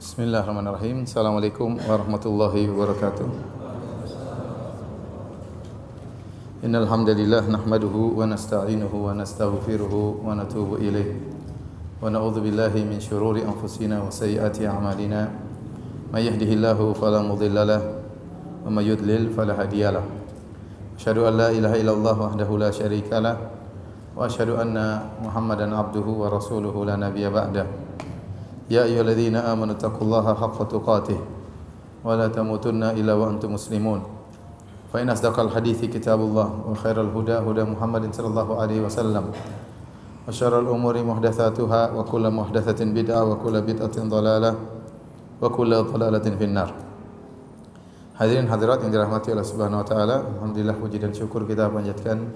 Bismillahirrahmanirrahim. Assalamualaikum warahmatullahi wabarakatuh. Innal hamdalillah nahmaduhu wa nasta'inuhu wa nastaghfiruhu wa natubu ilayh. Wa na'udzu billahi min shururi anfusina wa sayyiati a'malina. May yahdihillahu fala mudilla lahu wa may yudlil fala hadiya lahu. Asyhadu an la ilaha illallah wahdahu la syarika lahu wa asyhadu anna Muhammadan abduhu wa rasuluhu la nabiyya ba'dahu. Ya ayyuhalladzina amanu taqullaha haqqa tuqatih wa la tamutunna illa wa antum muslimun. Fa in asdaqal hadithi kitabullah wa khairal huda huda Muhammadin sallallahu alaihi wasallam. Wa syarral umuri muhdatsatuha wa kullu muhdatsatin bid'ah wa kullu bid'atin dhalalah wa kullu dhalalatin finnar. Hadirin hadirat yang dirahmati Allah Subhanahu wa taala, alhamdulillah puji dan syukur kita panjatkan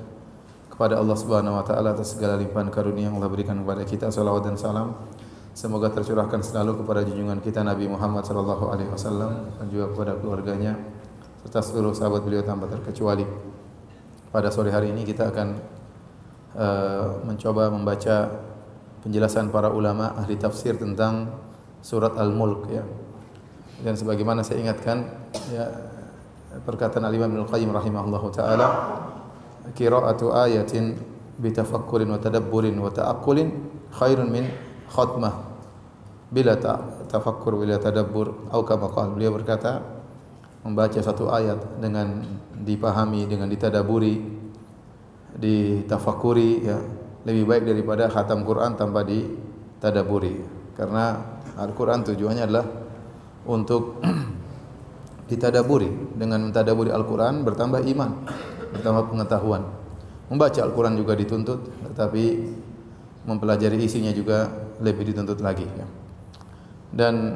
kepada Allah Subhanahu wa taala atas segala limpahan karunia yang Allah berikan kepada kita. Salawat dan salam semoga tercurahkan selalu kepada junjungan kita Nabi Muhammad sallallahu alaihi wasallam dan juga kepada keluarganya serta seluruh sahabat beliau tanpa terkecuali. Pada sore hari ini kita akan mencoba membaca penjelasan para ulama ahli tafsir tentang surat Al-Mulk ya. Dan sebagaimana saya ingatkan ya, perkataan Al-Imam Ibnu Al-Qayyim rahimahullahu taala, qira'atu ayatin bitafakkurin wa tadabburin wa ta'aqqulin khairun min khatmah bila tafakkur bila tadabbur atau kama qala. Beliau berkata, membaca satu ayat dengan dipahami, dengan ditadaburi, ditafakuri ya, lebih baik daripada khatam Quran tanpa ditadaburi. Karena Al-Quran tujuannya adalah untuk ditadaburi. Dengan mentadaburi Al-Quran bertambah iman, bertambah pengetahuan. Membaca Al-Quran juga dituntut, tetapi mempelajari isinya juga lebih dituntut lagi ya. Dan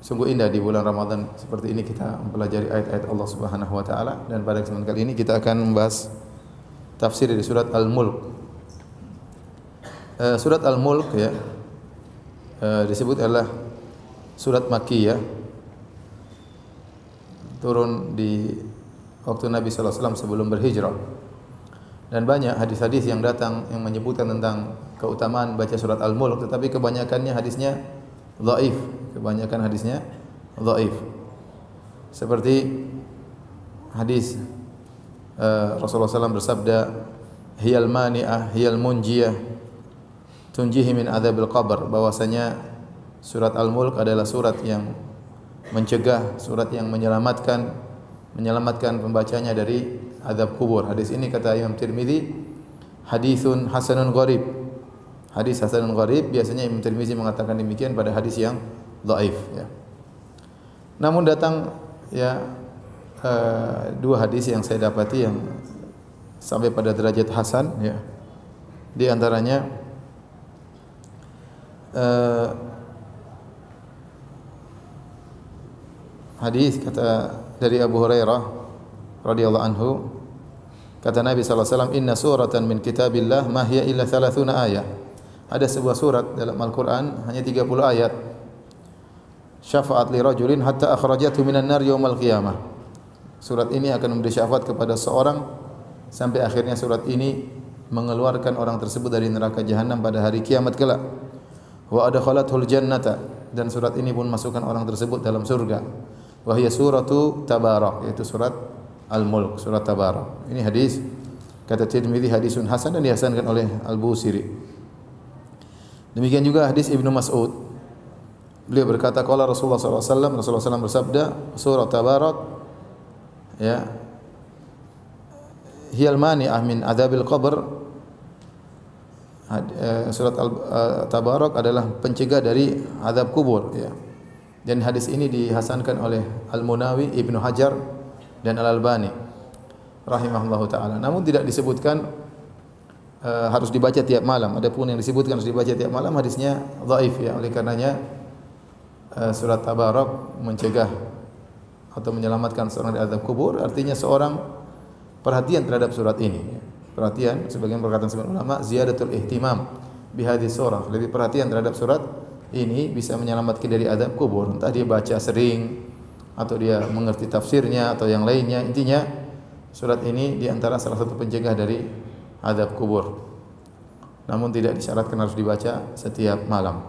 sungguh indah di bulan Ramadan seperti ini kita mempelajari ayat-ayat Allah Subhanahu wa taala, dan pada kesempatan kali ini kita akan membahas tafsir dari surat Al-Mulk. Surat Al-Mulk ya disebut adalah surat Makkiyah, turun di waktu Nabi sallallahu alaihi wasallam sebelum berhijrah. Dan banyak hadis-hadis yang datang yang menyebutkan tentang keutamaan baca surat Al-Mulk, tetapi kebanyakannya hadisnya dhaif, kebanyakan hadisnya dhaif. Seperti hadis Rasulullah SAW bersabda, hiyal mani'ah hiyal munjiyah tunjihi min adzabil qabr, bahwasanya surat Al-Mulk adalah surat yang mencegah, surat yang menyelamatkan pembacanya dari azab kubur. Hadis ini kata Imam Tirmizi haditsun hasanun gharib. Hadis hasanun gharib, biasanya Imam Tirmizi mengatakan demikian pada hadis yang dhaif ya. Namun datang ya dua hadis yang saya dapati yang sampai pada derajat hasan ya. Di antaranya hadis kata dari Abu Hurairah radhiyallahu anhu, kata Nabi sallallahu alaihi wasallam, inna suratan min kitabillah ma hiya illa 30 ayat. Ada sebuah surat dalam Al-Qur'an hanya 30 ayat. Syafa'at li rajulin hatta akhrajathu minan nar yaumal qiyamah. Surat ini akan memberi syafaat kepada seorang sampai akhirnya surat ini mengeluarkan orang tersebut dari neraka jahanam pada hari kiamat kelak. Wa adkhalathul jannata, dan surat ini pun masukkan orang tersebut dalam surga. Wa hiya suratu Tabarak, yaitu surat Al-Mulk, surat Tabarak. Ini hadis kata Tirmizi hadisun hasan dan dihasankan oleh Al-Busiri. Demikian juga hadis Ibnu Mas'ud. Beliau berkata qala Rasulullah sallallahu alaihi wasallam, Rasulullah SAW bersabda, surat Tabarak ya, hiyal mani'ah min adzabil qabr. Surat Tabarak adalah pencegah dari azab kubur ya. Dan hadis ini dihasankan oleh Al-Munawi, Ibnu Hajar dan Al-Albani rahimahullahu taala. Namun tidak disebutkan harus dibaca tiap malam. Adapun yang disebutkan harus dibaca tiap malam hadisnya dhaif ya. Oleh karenanya surat Tabarak mencegah atau menyelamatkan seorang dari azab kubur, artinya seorang perhatian terhadap surat ini. Perhatian, sebagian perkataan sebagian ulama, ziyadatul ihtimam bi hadhihi surah, lebih perhatian terhadap surat ini bisa menyelamatkan dari azab kubur. Entah dia baca sering atau dia mengerti tafsirnya atau yang lainnya, intinya surat ini di antara salah satu pencegah dari azab kubur. Namun tidak disyaratkan harus dibaca setiap malam.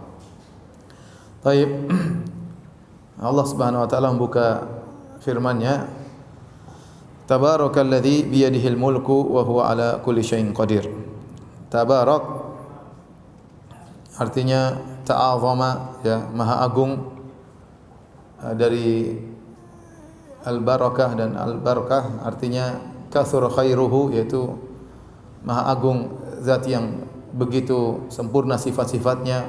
Baik. Allah Subhanahu wa taala membuka firman-Nya, Tabarakalladzi biyadihil mulku wa huwa ala kulli syai'in qadir. Tabarak artinya ta'azama, ya, maha agung, dari al-barakah, dan al-barakah artinya katsura khairuhu, yaitu maha agung, zat yang begitu sempurna sifat-sifatnya,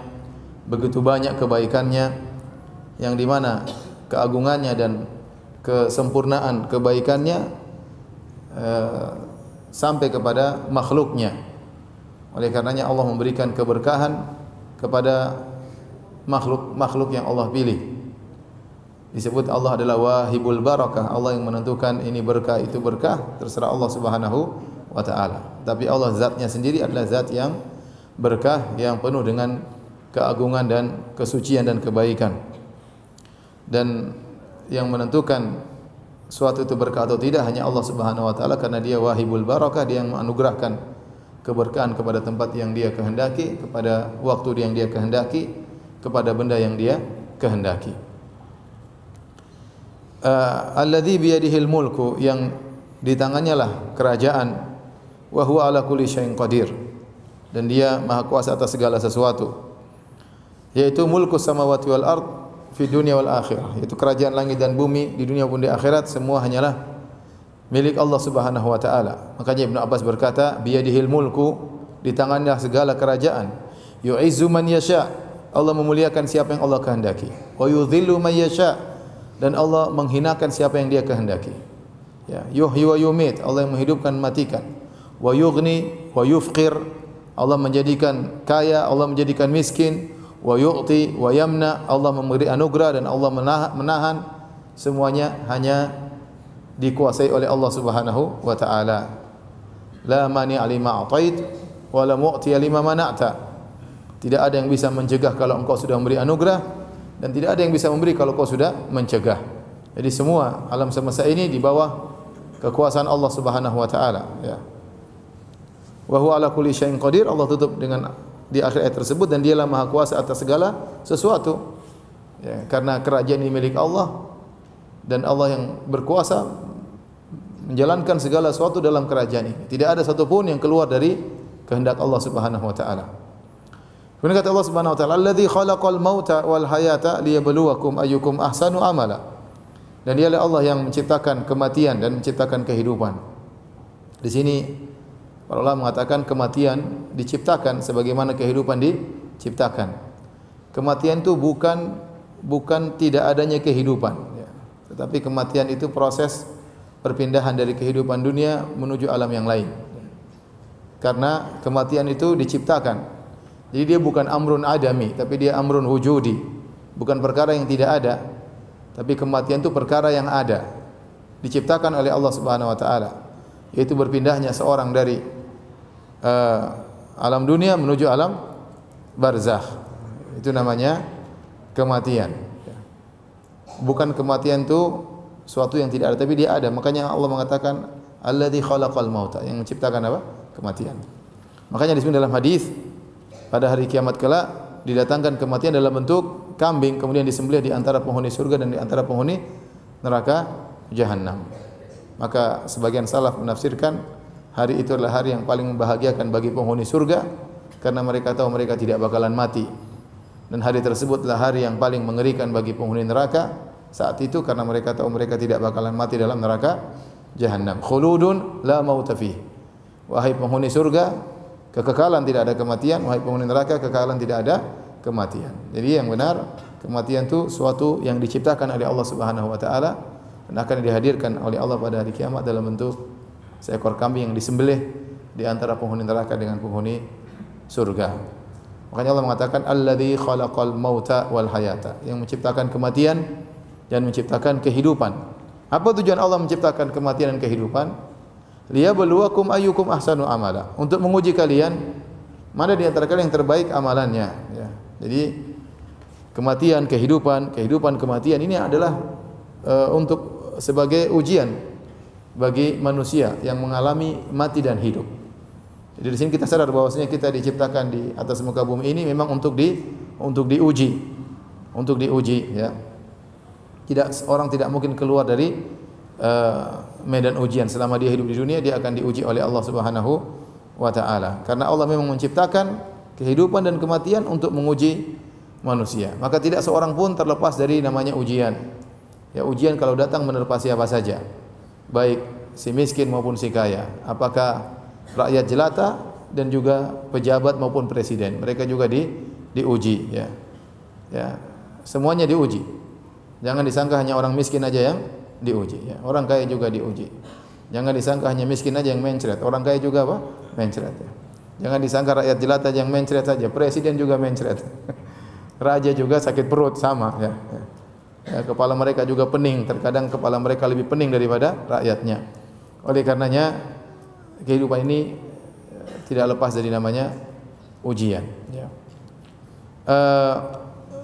begitu banyak kebaikannya, yang di mana keagungannya dan kesempurnaan kebaikannya sampai kepada makhluknya. Oleh karenanya Allah memberikan keberkahan kepada makhluk-makhluk yang Allah pilih. Disebut Allah adalah wahibul barakah, Allah yang menentukan ini berkah itu berkah, terserah Allah Subhanahu wa taala. Tapi Allah zatnya sendiri adalah zat yang berkah, yang penuh dengan keagungan dan kesucian dan kebaikan. Dan yang menentukan suatu itu berkah atau tidak hanya Allah Subhanahu wa taala, karena Dia wahibul barakah, Dia yang menganugerahkan keberkahan kepada tempat yang Dia kehendaki, kepada waktu yang Dia kehendaki, kepada benda yang Dia kehendaki. Alladzi biyadihil mulku, yang di tangannya lah kerajaan, wa huwa ala kulli syai'in qadir, dan Dia maha kuasa atas segala sesuatu, yaitu mulku samawati wal ard fi dunya wal akhirah, yaitu kerajaan langit dan bumi di dunia pun di akhirat semua hanyalah milik Allah Subhanahu wa taala. Makanya Ibnu Abbas berkata, biyadihil mulku, di tangannya segala kerajaan, yu'izzu man yasha, Allah memuliakan siapa yang Allah kehendaki, wa yudhillu man yasha, dan Allah menghinakan siapa yang Dia kehendaki. Ya, yuhyi wa yumit, Allah yang menghidupkan mematikan, wa yughni wa yufqir, Allah menjadikan kaya, Allah menjadikan miskin, wa yu'ti wa yamna, Allah memberi anugerah dan Allah menahan. Semuanya hanya dikuasai oleh Allah Subhanahu wa taala. La mani'a lima a'tait wa la mu'tiya lima mana'ta. Tidak ada yang bisa mencegah kalau engkau sudah memberi anugerah, dan tidak ada yang bisa memberi kalau kau sudah mencegah. Jadi semua alam semesta ini di bawah kekuasaan Allah Subhanahu wa taala, ya. Wa huwa ala kulli syai'in qadir, Allah tutup dengan di akhir ayat tersebut, dan Dialah maha kuasa atas segala sesuatu, ya, karena kerajaan ini milik Allah, dan Allah yang berkuasa menjalankan segala sesuatu dalam kerajaan ini. Tidak ada satupun yang keluar dari kehendak Allah Subhanahu wa taala. Kemudian kata Allah Subhanahu wa taala, "Alladzi khalaqal mauta wal hayata liyabluwakum ayyukum ahsanu amala." Dan Dialah Allah yang menciptakan kematian dan menciptakan kehidupan. Di sini para ulama mengatakan kematian diciptakan sebagaimana kehidupan diciptakan. Kematian itu bukan tidak adanya kehidupan, ya. Tetapi kematian itu proses perpindahan dari kehidupan dunia menuju alam yang lain. Karena kematian itu diciptakan. Jadi dia bukan amrun adami, tapi dia amrun wujudi. Bukan perkara yang tidak ada, tapi kematian itu perkara yang ada. Diciptakan oleh Allah Subhanahu wa taala. Yaitu berpindahnya seorang dari alam dunia menuju alam barzakh. Itu namanya kematian. Bukan kematian itu suatu yang tidak ada, tapi dia ada. Makanya Allah mengatakan alladzi khalaqal mauta, yang menciptakan apa? Kematian. Makanya di sini dalam hadis pada hari kiamat kelak didatangkan kematian dalam bentuk kambing, kemudian disembelih di antara penghuni surga dan di antara penghuni neraka jahanam. Maka sebagian salaf menafsirkan hari itu adalah hari yang paling membahagiakan bagi penghuni surga, karena mereka tahu mereka tidak bakalan mati. Dan hari tersebut adalah hari yang paling mengerikan bagi penghuni neraka saat itu, karena mereka tahu mereka tidak bakalan mati dalam neraka jahanam. Khuludun la mauta fih. Wahai penghuni surga, kekekalan, tidak ada kematian. Wahai penghuni neraka, kekekalan, tidak ada kematian. Jadi yang benar, kematian itu suatu yang diciptakan oleh Allah Subhanahu wa taala dan akan dihadirkan oleh Allah pada hari kiamat dalam bentuk seekor kambing yang disembelih di antara penghuni neraka dengan penghuni surga. Makanya Allah mengatakan alladzi khalaqal mauta wal hayata, yang menciptakan kematian dan menciptakan kehidupan. Apa tujuan Allah menciptakan kematian dan kehidupan? Liyabluwakum ayyukum ahsanu amala, untuk menguji kalian mana di antara kalian yang terbaik amalannya, ya. Jadi kematian, kehidupan, kematian ini adalah untuk sebagai ujian bagi manusia yang mengalami mati dan hidup. Jadi di sini kita sadar bahwasanya kita diciptakan di atas muka bumi ini memang untuk diuji, ya. Orang tidak mungkin keluar dari medan ujian. Selama dia hidup di dunia, dia akan diuji oleh Allah Subhanahu wa taala. Karena Allah memang menciptakan kehidupan dan kematian untuk menguji manusia. Maka tidak seorang pun terlepas dari namanya ujian. Ya, ujian kalau datang menerpa siapa saja, baik si miskin maupun si kaya. Apakah rakyat jelata dan juga pejabat maupun presiden, mereka juga diuji. Ya, ya, semuanya diuji. Jangan disangka hanya orang miskin aja yang diuji. Ya, orang kaya juga diuji. Jangan disangka hanya miskin aja yang mencret, orang kaya juga apa? Mencret. Ya. Jangan disangka rakyat jelata aja yang mencret saja, presiden juga mencret. Raja juga sakit perut sama. Ya. Ya, kepala mereka juga pening, terkadang kepala mereka lebih pening daripada rakyatnya. Oleh karenanya kehidupan ini tidak lepas dari namanya ujian. Ya.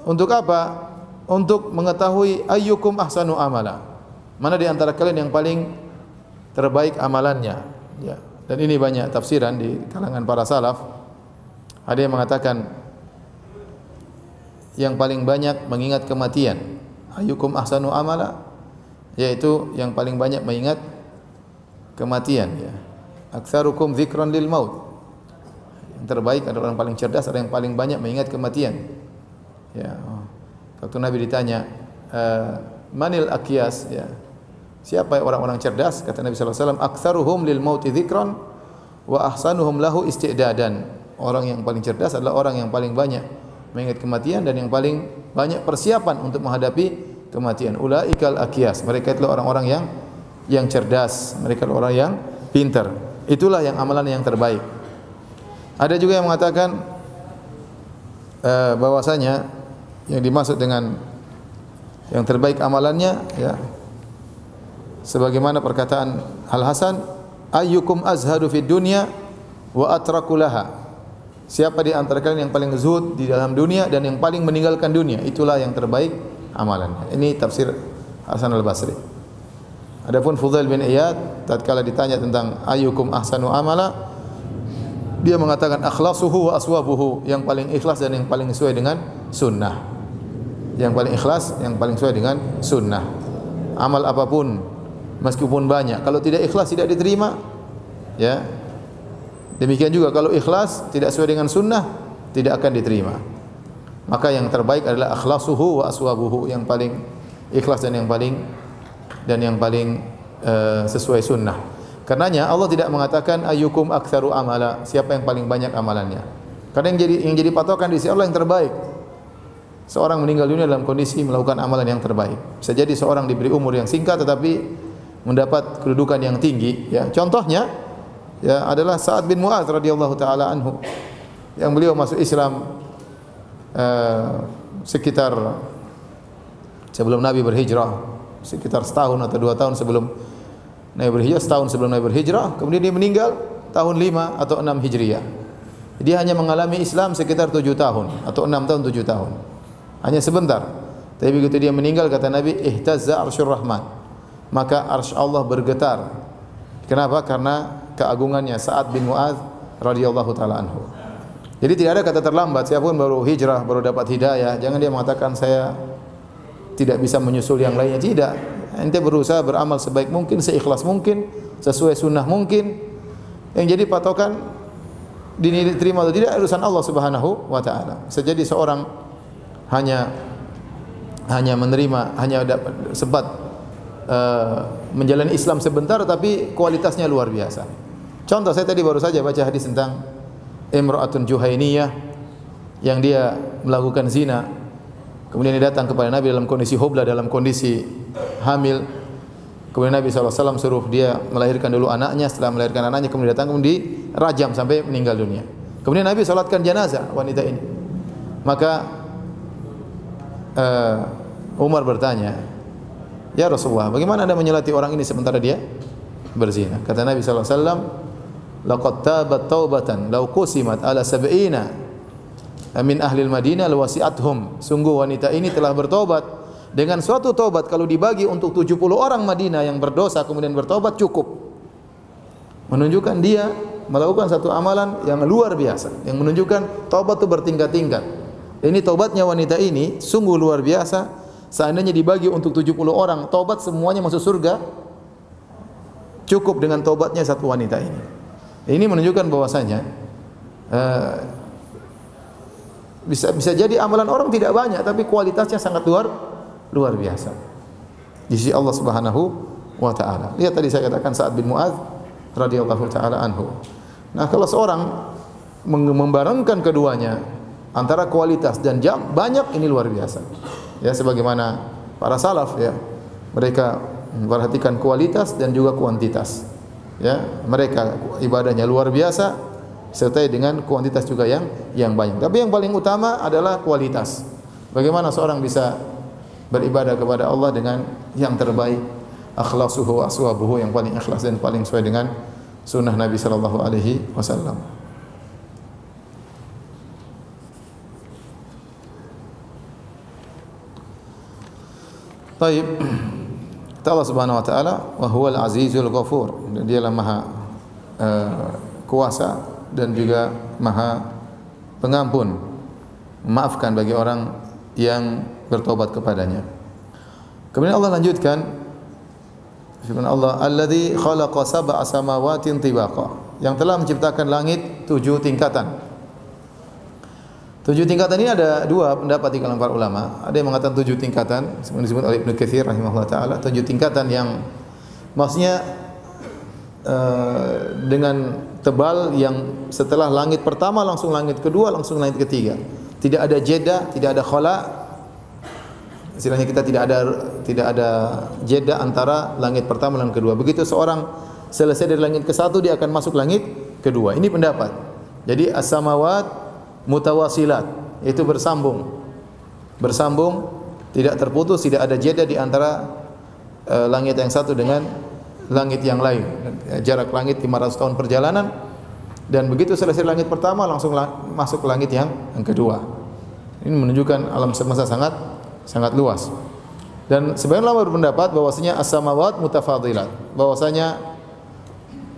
Untuk apa? Untuk mengetahui ayyukum ahsanu amala. Mana di antara kalian yang paling terbaik amalannya. Ya. Dan ini banyak tafsiran di kalangan para salaf. Ada yang mengatakan yang paling banyak mengingat kematian. Ayyukum ahsanu amala, yaitu yang paling banyak mengingat kematian. Ya. Aktsarukum dzikran lil maut. Yang terbaik adalah orang paling cerdas, ada yang paling banyak mengingat kematian. Ya. Waktu Nabi ditanya, manil aqyas, ya. Siapa orang-orang cerdas? Kata Nabi sallallahu alaihi wasallam, aktsaruhum lil mauti dzikran wa ahsanuhum lahu isti'dadan. Orang yang paling cerdas adalah orang yang paling banyak mengingat kematian dan yang paling banyak persiapan untuk menghadapi kematian. Ulaikal aqyas. Mereka itulah orang-orang yang cerdas, mereka adalah orang yang pintar. Itulah yang amalan yang terbaik. Ada juga yang mengatakan bahwasanya yang dimaksud dengan yang terbaik amalannya, ya, sebagaimana perkataan Al Hasan, ayyukum azhadu fid dunya wa atraku laha. Siapa di antara kalian yang paling zuhud di dalam dunia dan yang paling meninggalkan dunia, itulah yang terbaik amalannya. Ini tafsir Hasan Al-Basri. Adapun Fudail bin Iyad tatkala ditanya tentang ayyukum ahsanu amala, dia mengatakan akhlasuhu wa aswabuhu, yang paling ikhlas dan yang paling sesuai dengan sunnah. Yang paling ikhlas, yang paling sesuai dengan sunnah. Amal apapun meskipun banyak, kalau tidak ikhlas tidak diterima. Ya. Demikian juga kalau ikhlas tidak sesuai dengan sunnah, tidak akan diterima. Maka yang terbaik adalah akhlasuhu wa aswabuhu, yang paling ikhlas dan yang paling sesuai sunnah. Karenanya Allah tidak mengatakan ayyukum aktsaru amala, siapa yang paling banyak amalannya. Karena yang jadi patokan di sisi Allah yang terbaik. Seorang meninggal dunia dalam kondisi melakukan amalan yang terbaik. Bisa jadi seorang diberi umur yang singkat tetapi mendapat kedudukan yang tinggi. Ya, contohnya ya adalah Sa'ad bin Mu'adz radhiyallahu taala anhu, yang beliau masuk Islam sekitar sebelum Nabi berhijrah, sekitar setahun atau 2 tahun sebelum Nabi berhijrah, setahun sebelum Nabi berhijrah, kemudian dia meninggal tahun 5 atau 6 Hijriah. Dia hanya mengalami Islam sekitar 7 tahun atau 6 tahun 7 tahun. Hanya sebentar. Tapi begitu dia meninggal, kata Nabi, ihtazza arsyur rahman. Maka arsy Allah bergetar. Kenapa? Karena keagungannya Sa'ad bin Mu'adz radhiyallahu taala anhu. Jadi tidak ada kata terlambat. Siapapun baru hijrah, baru dapat hidayah, jangan dia mengatakan saya tidak bisa menyusul yang lainnya. Tidak. Ente berusaha beramal sebaik mungkin, seikhlas mungkin, sesuai sunnah mungkin. Yang jadi patokan diterima atau tidak urusan Allah Subhanahu wa taala. Bisa jadi seorang hanya menerima, hanya sempat menjalani Islam sebentar tapi kualitasnya luar biasa. Contoh, saya tadi baru saja baca hadis tentang Imra'atun Juhainiyah yang dia melakukan zina. Kemudian dia datang kepada Nabi dalam kondisi hubla, dalam kondisi hamil. Kemudian Nabi SAW suruh dia melahirkan dulu anaknya. Setelah melahirkan anaknya kemudian datang, kemudian dirajam sampai meninggal dunia. Kemudian Nabi salatkan jenazah wanita ini. Maka Umar bertanya, ya Rasulullah, bagaimana anda menyolati orang ini sementara dia berzina? Kata Nabi SAW, laqad tabat taubatan law qusimat ala sab'ina min ahli al-Madinah lawasi'athum. Sungguh wanita ini telah bertobat dengan suatu tobat kalau dibagi untuk 70 orang Madinah yang berdosa kemudian bertobat cukup. Menunjukkan dia melakukan satu amalan yang luar biasa, yang menunjukkan tobat itu bertingkat-tingkat. Ini tobatnya wanita ini sungguh luar biasa seandainya dibagi untuk 70 orang, taubat semuanya masuk surga, cukup dengan taubatnya satu wanita ini. Ini menunjukkan bahwasanya bisa jadi amalan orang tidak banyak tapi kualitasnya sangat luar biasa di sisi Allah Subhanahu wa taala. Lihat tadi saya katakan Sa'ad bin Mu'adz radhiyallahu taala anhu. Nah, kalau seorang membarengkan keduanya antara kualitas dan jam banyak, ini luar biasa. Ya, sebagaimana para salaf ya, mereka memperhatikan kualitas dan juga kuantitas. Ya, mereka ibadahnya luar biasa sertai dengan kuantitas juga yang banyak. Tapi yang paling utama adalah kualitas. Bagaimana seorang bisa beribadah kepada Allah dengan yang terbaik, akhlasuhu wa aswabuhu, yang paling ikhlas dan paling sesuai dengan sunnah Nabi sallallahu alaihi wasallam. Baik. Allah Subhanahu wa taala wa huwal azizul ghafur. Dialah Maha kuasa dan juga Maha pengampun, memaafkan bagi orang yang bertobat kepadanya. Kemudian Allah lanjutkan firman Allah, alladzi khalaqa sab'a samawatin tibaqa, yang telah menciptakan langit 7 tingkatan. 7 tingkatan ini ada dua pendapat di kalangan para ulama. Ada yang mengatakan 7 tingkatan, seperti disebut oleh Ibnu Katsir rahimahullah taala, 7 tingkatan yang maksudnya dengan tebal, yang setelah langit pertama langsung langit kedua, langsung langit ketiga. Tidak ada jeda, tidak ada khala. Istilahnya kita tidak ada jeda antara langit pertama dan kedua. Begitu seorang selesai dari langit ke-1 dia akan masuk langit kedua. Ini pendapat. Jadi as-samawat mutawasilat, itu bersambung, tidak terputus, tidak ada jeda di antara langit yang satu dengan langit yang lain. Jarak langit 500 tahun perjalanan, dan begitu selesai langit pertama langsung masuk ke langit yang kedua. Ini menunjukkan alam semesta sangat luas. Dan sebagian ulama berpendapat bahwasanya as-samawat mutafadilat, bahwasanya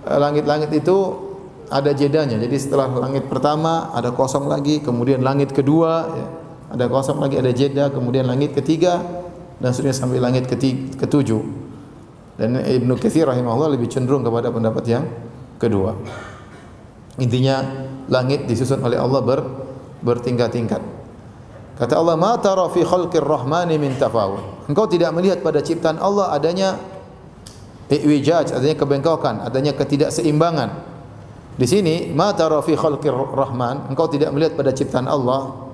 langit-langit itu ada jedanya. Jadi setelah langit pertama ada kosong lagi, kemudian langit kedua ya, ada kosong lagi, ada jeda, kemudian langit ketiga, dan seterusnya sampai langit ketujuh. Dan Ibnu Katsir rahimahullah lebih cenderung kepada pendapat yang kedua. Intinya langit disusun oleh Allah bertingkat-tingkat. Kata Allah, ma tara fi khalqir rahmani min tafawut. Engkau tidak melihat pada ciptaan Allah adanya i'wijaj, adanya kebengkokan, adanya ketidakseimbangan. Di sini ma tara fi khalqir rahman, engkau tidak melihat pada ciptaan Allah.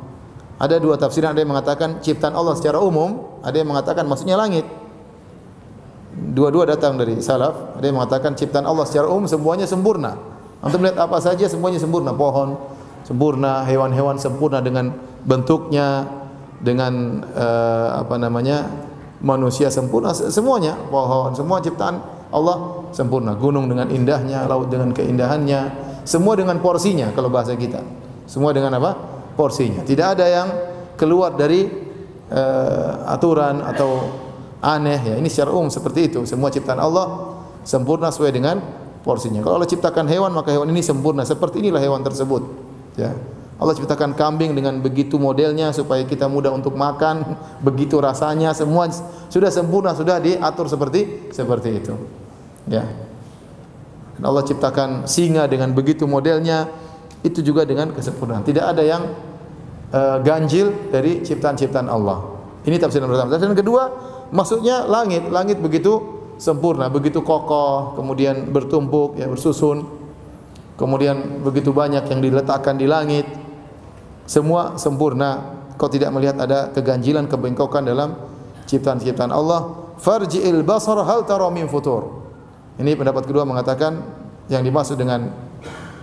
Ada dua tafsiran, ada yang mengatakan ciptaan Allah secara umum, ada yang mengatakan maksudnya langit. Dua-dua datang dari salaf. Ada yang mengatakan ciptaan Allah secara umum semuanya sempurna. Antum melihat apa saja semuanya sempurna, pohon sempurna, hewan-hewan sempurna dengan bentuknya, dengan manusia sempurna, semuanya, pohon, semua ciptaan Allah sempurna. Gunung dengan indahnya, laut dengan keindahannya, semua dengan porsinya kalau bahasa kita. Semua dengan apa? Porsinya. Tidak ada yang keluar dari aturan atau aneh ya. Ini secara umum seperti itu. Semua ciptaan Allah sempurna sesuai dengan porsinya. Kalau Allah ciptakan hewan, maka hewan ini sempurna. Seperti inilah hewan tersebut. Ya. Allah ciptakan kambing dengan begitu modelnya supaya kita mudah untuk makan, begitu rasanya, semua sudah sempurna, sudah diatur seperti itu. Ya. Dan Allah ciptakan singa dengan begitu modelnya, itu juga dengan kesempurnaan. Tidak ada yang ganjil dari ciptaan-ciptaan Allah. Ini tafsiran pertama. Tafsiran kedua, maksudnya langit begitu sempurna, begitu kokoh, kemudian bertumpuk, ya, bersusun. Kemudian begitu banyak yang diletakkan di langit. Semua sempurna. Kau tidak melihat ada keganjilan, kebengkokan dalam ciptaan-ciptaan Allah. Farji'il basar hal tara min futur. Ini pendapat kedua mengatakan yang dimaksud dengan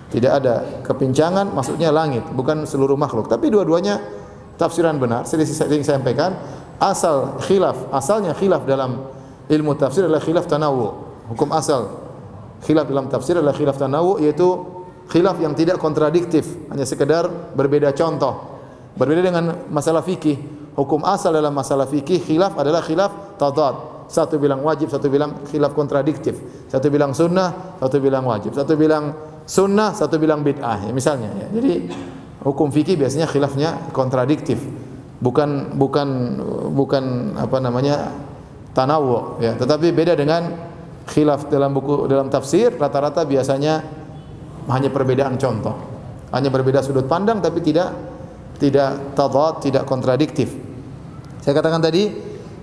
tidak ada kepincangan maksudnya langit, bukan seluruh makhluk. Tapi dua-duanya tafsiran benar. Sering saya sampaikan, asalnya khilaf dalam ilmu tafsir adalah khilaf tanawu. Hukum asal khilaf dalam tafsir adalah khilaf tanawu, yaitu khilaf yang tidak kontradiktif, hanya sekedar berbeda contoh. Berbeda dengan masalah fikih. Hukum asal dalam masalah fikih khilaf adalah khilaf tadad. Satu bilang wajib, satu bilang khilaf kontradiktif. Satu bilang sunnah, satu bilang wajib. Satu bilang sunnah, satu bilang bid'ah. Ya, misalnya. Ya. Jadi hukum fikih biasanya khilafnya kontradiktif. bukan apa namanya tanawu ya, tetapi beda dengan khilaf dalam tafsir. Rata-rata biasanya hanya perbedaan contoh, hanya berbeda sudut pandang, tapi tidak tadad, tidak kontradiktif. Saya katakan tadi,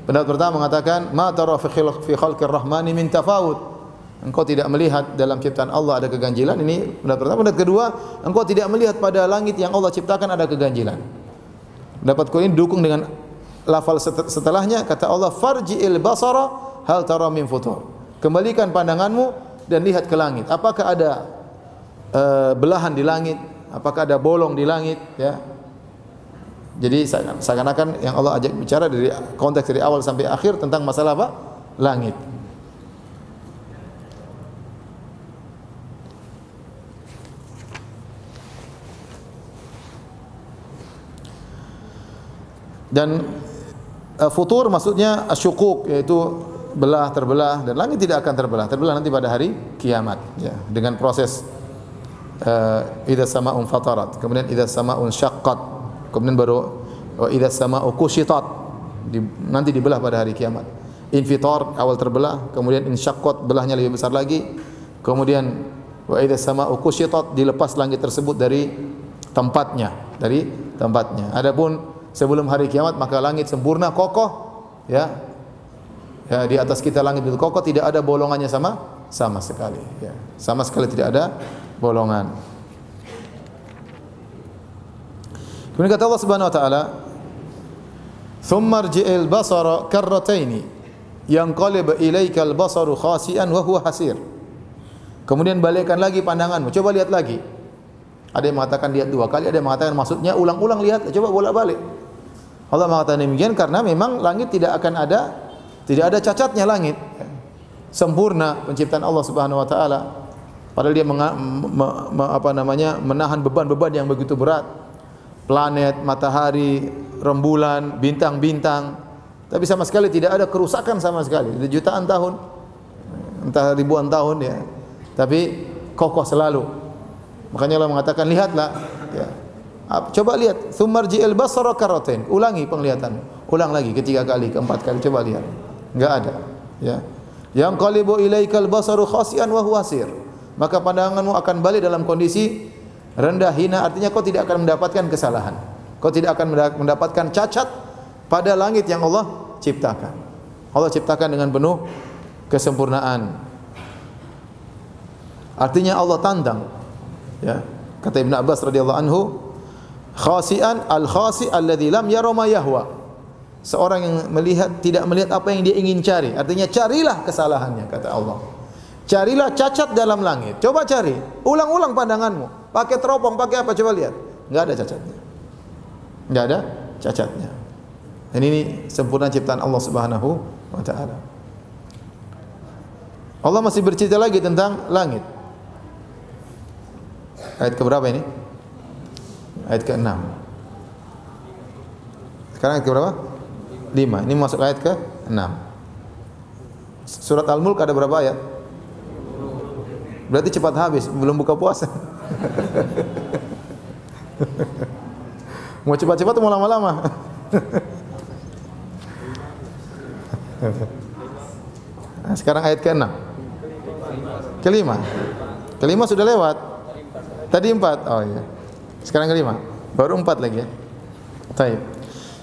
pendapat pertama mengatakan ma tara fi khalqir rahmani min tafawut. Engkau tidak melihat dalam ciptaan Allah ada keganjilan. Ini pendapat pertama. Pendapat kedua, engkau tidak melihat pada langit yang Allah ciptakan ada keganjilan. Pendapat kedua ini didukung dengan lafal setelahnya, kata Allah farji'il basara hal tara min futur. Kembalikan pandanganmu dan lihat ke langit. Apakah ada belahan di langit? Apakah ada bolong di langit? Ya. Jadi seakan-akan yang Allah ajak bicara dari konteks dari awal sampai akhir tentang masalah apa? Langit. Dan futur maksudnya asyukuk, yaitu terbelah, dan langit tidak akan terbelah nanti pada hari kiamat ya, dengan proses idza sama'un fatarat, kemudian idza sama'un syaqqat, kemudian baru wa idza sama'u kushitat, nanti dibelah pada hari kiamat. Infitar awal terbelah, kemudian insyaqqat belahnya lebih besar lagi, kemudian wa idza sama'u kushitat dilepas langit tersebut dari tempatnya. Adapun sebelum hari kiamat maka langit sempurna kokoh ya. Ya, di atas kita langit itu kokoh, tidak ada bolongannya sama sekali ya. Sama sekali tidak ada bolongan. Kemudian kata Allah Subhanahu wa taala, "Tsumma irji'il basara karrataini yanqalib ilaikal basaru khasi'an wa huwa hasir." Kemudian balikkan lagi pandanganmu, coba lihat lagi. Ada yang mengatakan lihat 2 kali, ada yang mengatakan maksudnya ulang-ulang lihat, coba bolak-balik. Allah mengatakan demikian karena memang langit tidak ada cacatnya langit. Sempurna penciptaan Allah Subhanahu wa taala. Padahal dia menahan beban-beban yang begitu berat. Planet, matahari, rembulan, bintang-bintang. Tapi sama sekali tidak ada kerusakan sama sekali. Jutaan tahun, entah ribuan tahun ya. Tapi kokoh selalu. Makanya Allah mengatakan lihatlah ya. Coba lihat, tsummarji'il basara karratain. Ulangi penglihatan. Ulang lagi ketiga kali, keempat kali, coba lihat. Enggak ada, ya. Yang qalibu ilaikal basaru khasi'an wa huwa hasir. Maka pandanganmu akan balik dalam kondisi rendah, hina, artinya kau tidak akan mendapatkan kesalahan. Kau tidak akan mendapatkan cacat pada langit yang Allah ciptakan. Allah ciptakan dengan penuh kesempurnaan. Artinya Allah tantang. Ya. Kata Ibnu Abbas radhiyallahu anhu, khasi'an al-khasi' alladzi lam yara ma yahwa. Seorang yang tidak melihat apa yang dia ingin cari. Artinya carilah kesalahannya, kata Allah. Carilah cacat dalam langit. Coba cari, ulang-ulang pandanganmu. Pakai teropong, pakai apa, coba lihat. Enggak ada cacatnya. Enggak ada cacatnya. Dan ini sempurna ciptaan Allah Subhanahu wa taala. Allah masih bercerita lagi tentang langit. Ayat ke berapa ini? Ayat ke-6. Sekarang ayat ke berapa? 5. Ini masuk ayat ke-6. Surat Al-Mulk ada berapa ayat? Berarti cepat habis, belum buka puasa. Mau cepat-cepat mau lama-lama? Nah, sekarang ayat ke-6. Kelima. Kelima sudah lewat. Tadi 4. Oh iya. Sekarang kelima. Baru 4 lagi ya. Baik.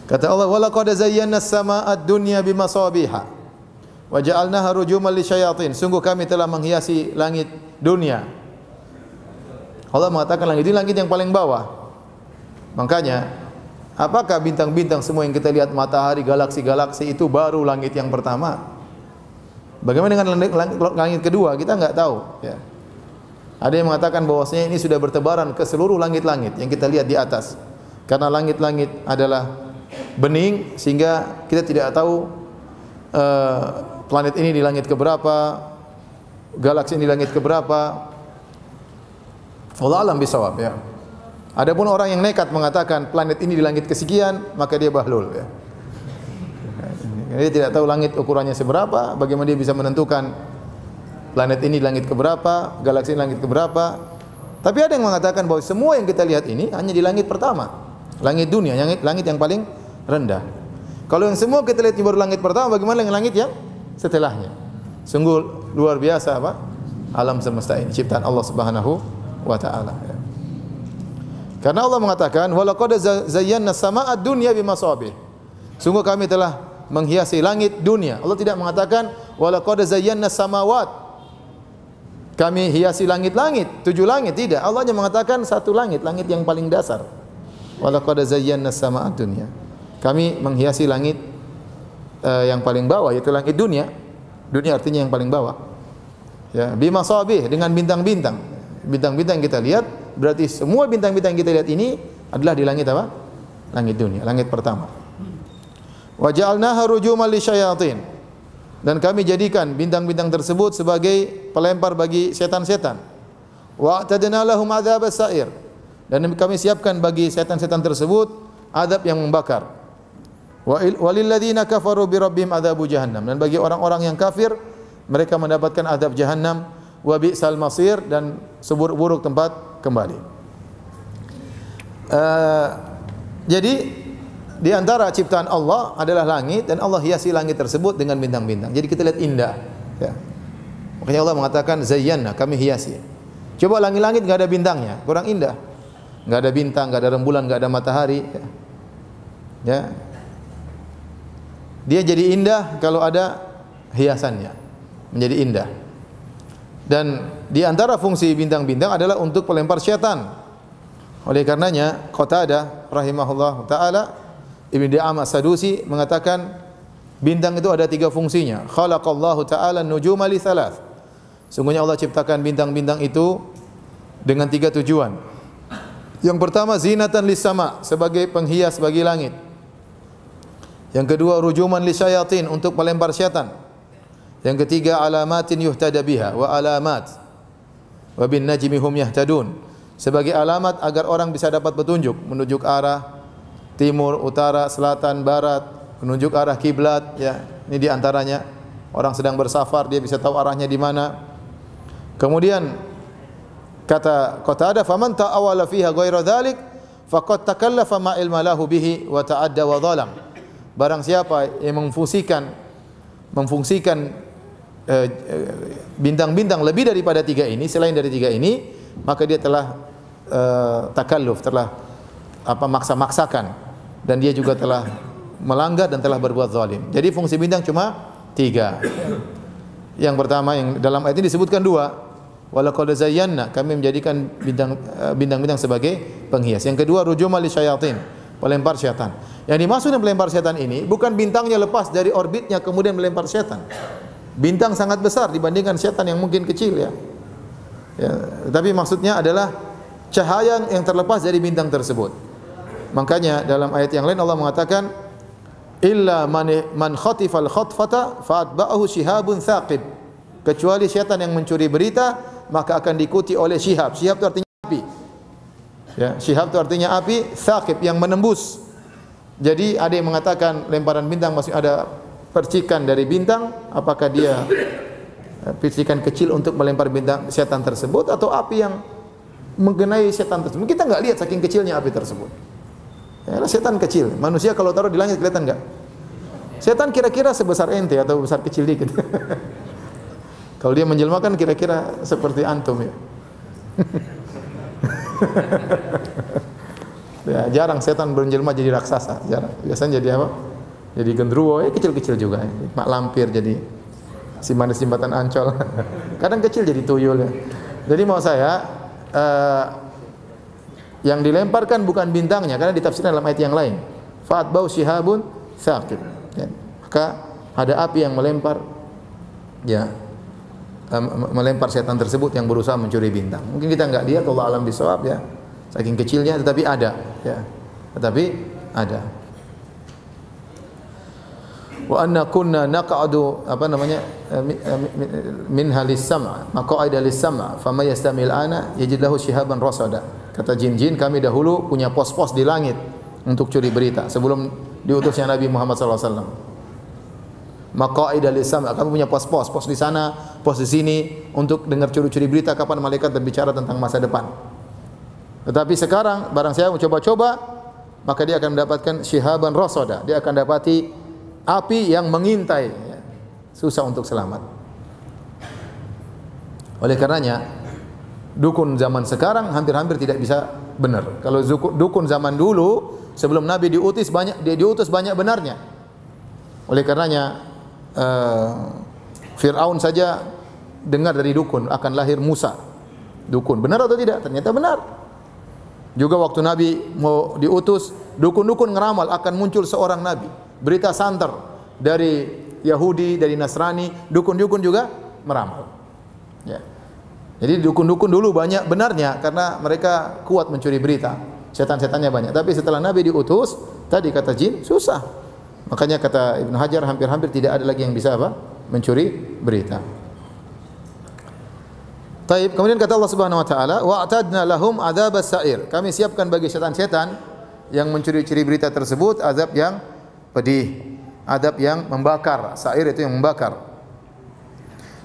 Kata Allah, "Wa laqad zayyana as-samaa'a ad-dunya bimasabiha wa ja'alnaha rujuman lisyayatin." Sungguh kami telah menghiasi langit dunia. Allah mengatakan langit ini langit yang paling bawah. Makanya, apakah bintang-bintang semua yang kita lihat, matahari, galaksi-galaksi itu baru langit yang pertama? Bagaimana dengan langit kedua? Kita enggak tahu, ya. Ada yang mengatakan bahwasanya ini sudah bertebaran ke seluruh langit-langit yang kita lihat di atas. Karena langit-langit adalah bening sehingga kita tidak tahu planet ini di langit keberapa, galaksi ini di langit keberapa. Allah alam bisawab ya. Adapun orang yang nekat mengatakan planet ini di langit kesekian, maka dia bahlul ya. Dia tidak tahu langit ukurannya seberapa, bagaimana dia bisa menentukan planet ini di langit keberapa, galaksi ini langit keberapa. Tapi ada yang mengatakan bahwa semua yang kita lihat ini hanya di langit pertama, langit dunia, langit yang paling rendah. Kalau yang semua kita lihat baru langit pertama, bagaimana dengan langit yang setelahnya? Sungguh luar biasa apa? Alam semesta ini ciptaan Allah Subhanahu wa taala. Karena Allah mengatakan, "Wa laqad zayyana as-samaa'a ad-dunya bimasabih." Sungguh kami telah menghiasi langit dunia. Allah tidak mengatakan, "Wa laqad zayyana as-samawat." Kami hiasi langit-langit, 7 langit, tidak. Allah hanya mengatakan satu langit, langit yang paling dasar. Wa laqad zayyana as-samaa'a ad-dunya. Kami menghiasi langit yang paling bawah, yaitu langit dunia. Dunia artinya yang paling bawah. Ya, bimasabih, dengan bintang-bintang. Bintang-bintang yang kita lihat, berarti semua bintang-bintang yang kita lihat ini adalah di langit apa? Langit dunia, langit pertama. Wa ja'alnaha rujuman lisyayatin. Dan kami jadikan bintang-bintang tersebut sebagai pelempar bagi setan-setan. Wa a'tadna lahum adzabas sa'ir. Dan kami siapkan bagi setan-setan tersebut azab yang membakar. Walil ladzina kafaru bi rabbihim adzabu jahannam. Dan bagi orang-orang yang kafir, mereka mendapatkan azab jahannam. Wa bi'sal masir, dan seburuk-buruk tempat kembali. Jadi di antara ciptaan Allah adalah langit, dan Allah hiasi langit tersebut dengan bintang-bintang. Jadi kita lihat indah. Ya. Makanya Allah mengatakan zayyana, kami hiasi. Coba langit-langit enggak ada bintangnya, kurang indah. Enggak ada bintang, enggak ada rembulan, enggak ada matahari. Ya. Dia jadi indah kalau ada hiasannya, menjadi indah. Dan di antara fungsi bintang-bintang adalah untuk pelempar syaitan. Oleh karenanya Qatadah rahimahullah taala, Ibnu Di'amah Sadusi mengatakan bintang itu ada 3 fungsinya. Khalaqallahu ta'ala nujuma li thalath. Sungguhnya Allah ciptakan bintang-bintang itu dengan 3 tujuan. Yang pertama zinatan lis sama, sebagai penghias bagi langit. Yang kedua rujuman lisyayatin, untuk melempar syaitan. Yang ketiga alamatin yuhtada biha wa alamat wa bin najmi hum yahtadun, sebagai alamat agar orang bisa dapat petunjuk, menunjuk arah timur, utara, selatan, barat, menunjuk arah kiblat, ya. Ini di antaranya. Orang sedang bersafar dia bisa tahu arahnya di mana. Kemudian kata Qatadah, "Faman ta'awala fiha ghairu dzalik faqad takallafa ma ilma lahu bihi wa ta'adda wa zalam." Barang siapa yang memfungsikan bintang-bintang lebih daripada 3 ini, selain dari 3 ini, maka dia telah takalluf, telah maksa-maksakan, dan dia juga telah melanggar dan telah berbuat zalim. Jadi fungsi bintang cuma 3. Yang pertama yang dalam ayat ini disebutkan 2. Walaqad zayyana, kami menjadikan bintang-bintang sebagai penghias. Yang kedua rujuman lisyayatin, pelempar syaitan. Yang dimaksud dengan pelempar syaitan ini bukan bintangnya lepas dari orbitnya kemudian melempar syaitan. Bintang sangat besar dibandingkan syaitan yang mungkin kecil, ya. Tapi maksudnya adalah cahaya yang terlepas dari bintang tersebut. Makanya dalam ayat yang lain Allah mengatakan illa man khatifal khatfata fa'atba'ahu shihabun thaqib. Kecuali syaitan yang mencuri berita, maka akan diikuti oleh syihab. Syihab itu artinya api. Ya, syihab itu artinya api, thaqib yang menembus. Jadi ada yang mengatakan lemparan bintang masih ada percikan dari bintang, apakah dia percikan kecil untuk melempar bintang syaitan tersebut atau api yang mengenai syaitan tersebut. Kita enggak lihat saking kecilnya api tersebut. Ya, setan kecil. Manusia kalau taruh di langit kelihatan enggak? Setan kira-kira sebesar ente atau besar kecil dikit. Kalau dia menjelma kan kira-kira seperti antum, ya. Ya, jarang setan menjelma jadi raksasa, jarang. Biasanya jadi apa? Jadi genderuwo, kecil-kecil juga. Mak lampir jadi si manis jembatan Ancol. Kadang kecil jadi tuyul, ya. Jadi mau saya yang dilemparkan bukan bintangnya, karena ditafsirkan dalam ayat yang lain. Fa'atba'u shihabun thaqib. Ya. Maka ada api yang melempar, ya, melempar setan tersebut yang berusaha mencuri bintang. Mungkin kita enggak lihat, Allah alam bisawab, ya. Saking kecilnya, tetapi ada, ya. Tetapi ada. Wa anna kunna naq'adu minha lis-sam', maq'ida lis-sam', faman yastamil ana yajid lahu shihaban rasada. Kata jin-jin, kami dahulu punya pos-pos di langit untuk curi berita sebelum diutusnya Nabi Muhammad sallallahu alaihi wasallam. Maq'ida lis-sam', kami punya pos-pos, pos di sana, pos di sini untuk dengar curi-curi berita kapan malaikat berbicara tentang masa depan. Tetapi sekarang barang saya mau coba-coba maka dia akan mendapatkan syihaban rasada. Dia akan dapati api yang mengintai. Ya. Susah untuk selamat. Oleh karenanya, dukun zaman sekarang hampir-hampir tidak bisa benar. Kalau dukun zaman dulu sebelum Nabi diutus banyak benarnya. Oleh karenanya Fir'aun saja dengar dari dukun akan lahir Musa. Dukun benar atau tidak? Ternyata benar. Juga waktu Nabi mau diutus, dukun-dukun ngeramal akan muncul seorang nabi. Berita santer dari Yahudi, dari Nasrani, dukun-dukun juga meramal. Ya. Jadi dukun-dukun dulu banyak benarnya karena mereka kuat mencuri berita. Setan-setannya banyak. Tapi setelah Nabi diutus, tadi kata jin susah. Makanya kata Ibnu Hajar hampir-hampir tidak ada lagi yang bisa mencuri berita. Taib, kemudian kata Allah Subhanahu wa taala, wa'tadna lahum adzabas sa'ir. Kami siapkan bagi setan-setan yang mencuri-curi berita tersebut azab yang pedih, azab yang membakar. Sa'ir itu yang membakar.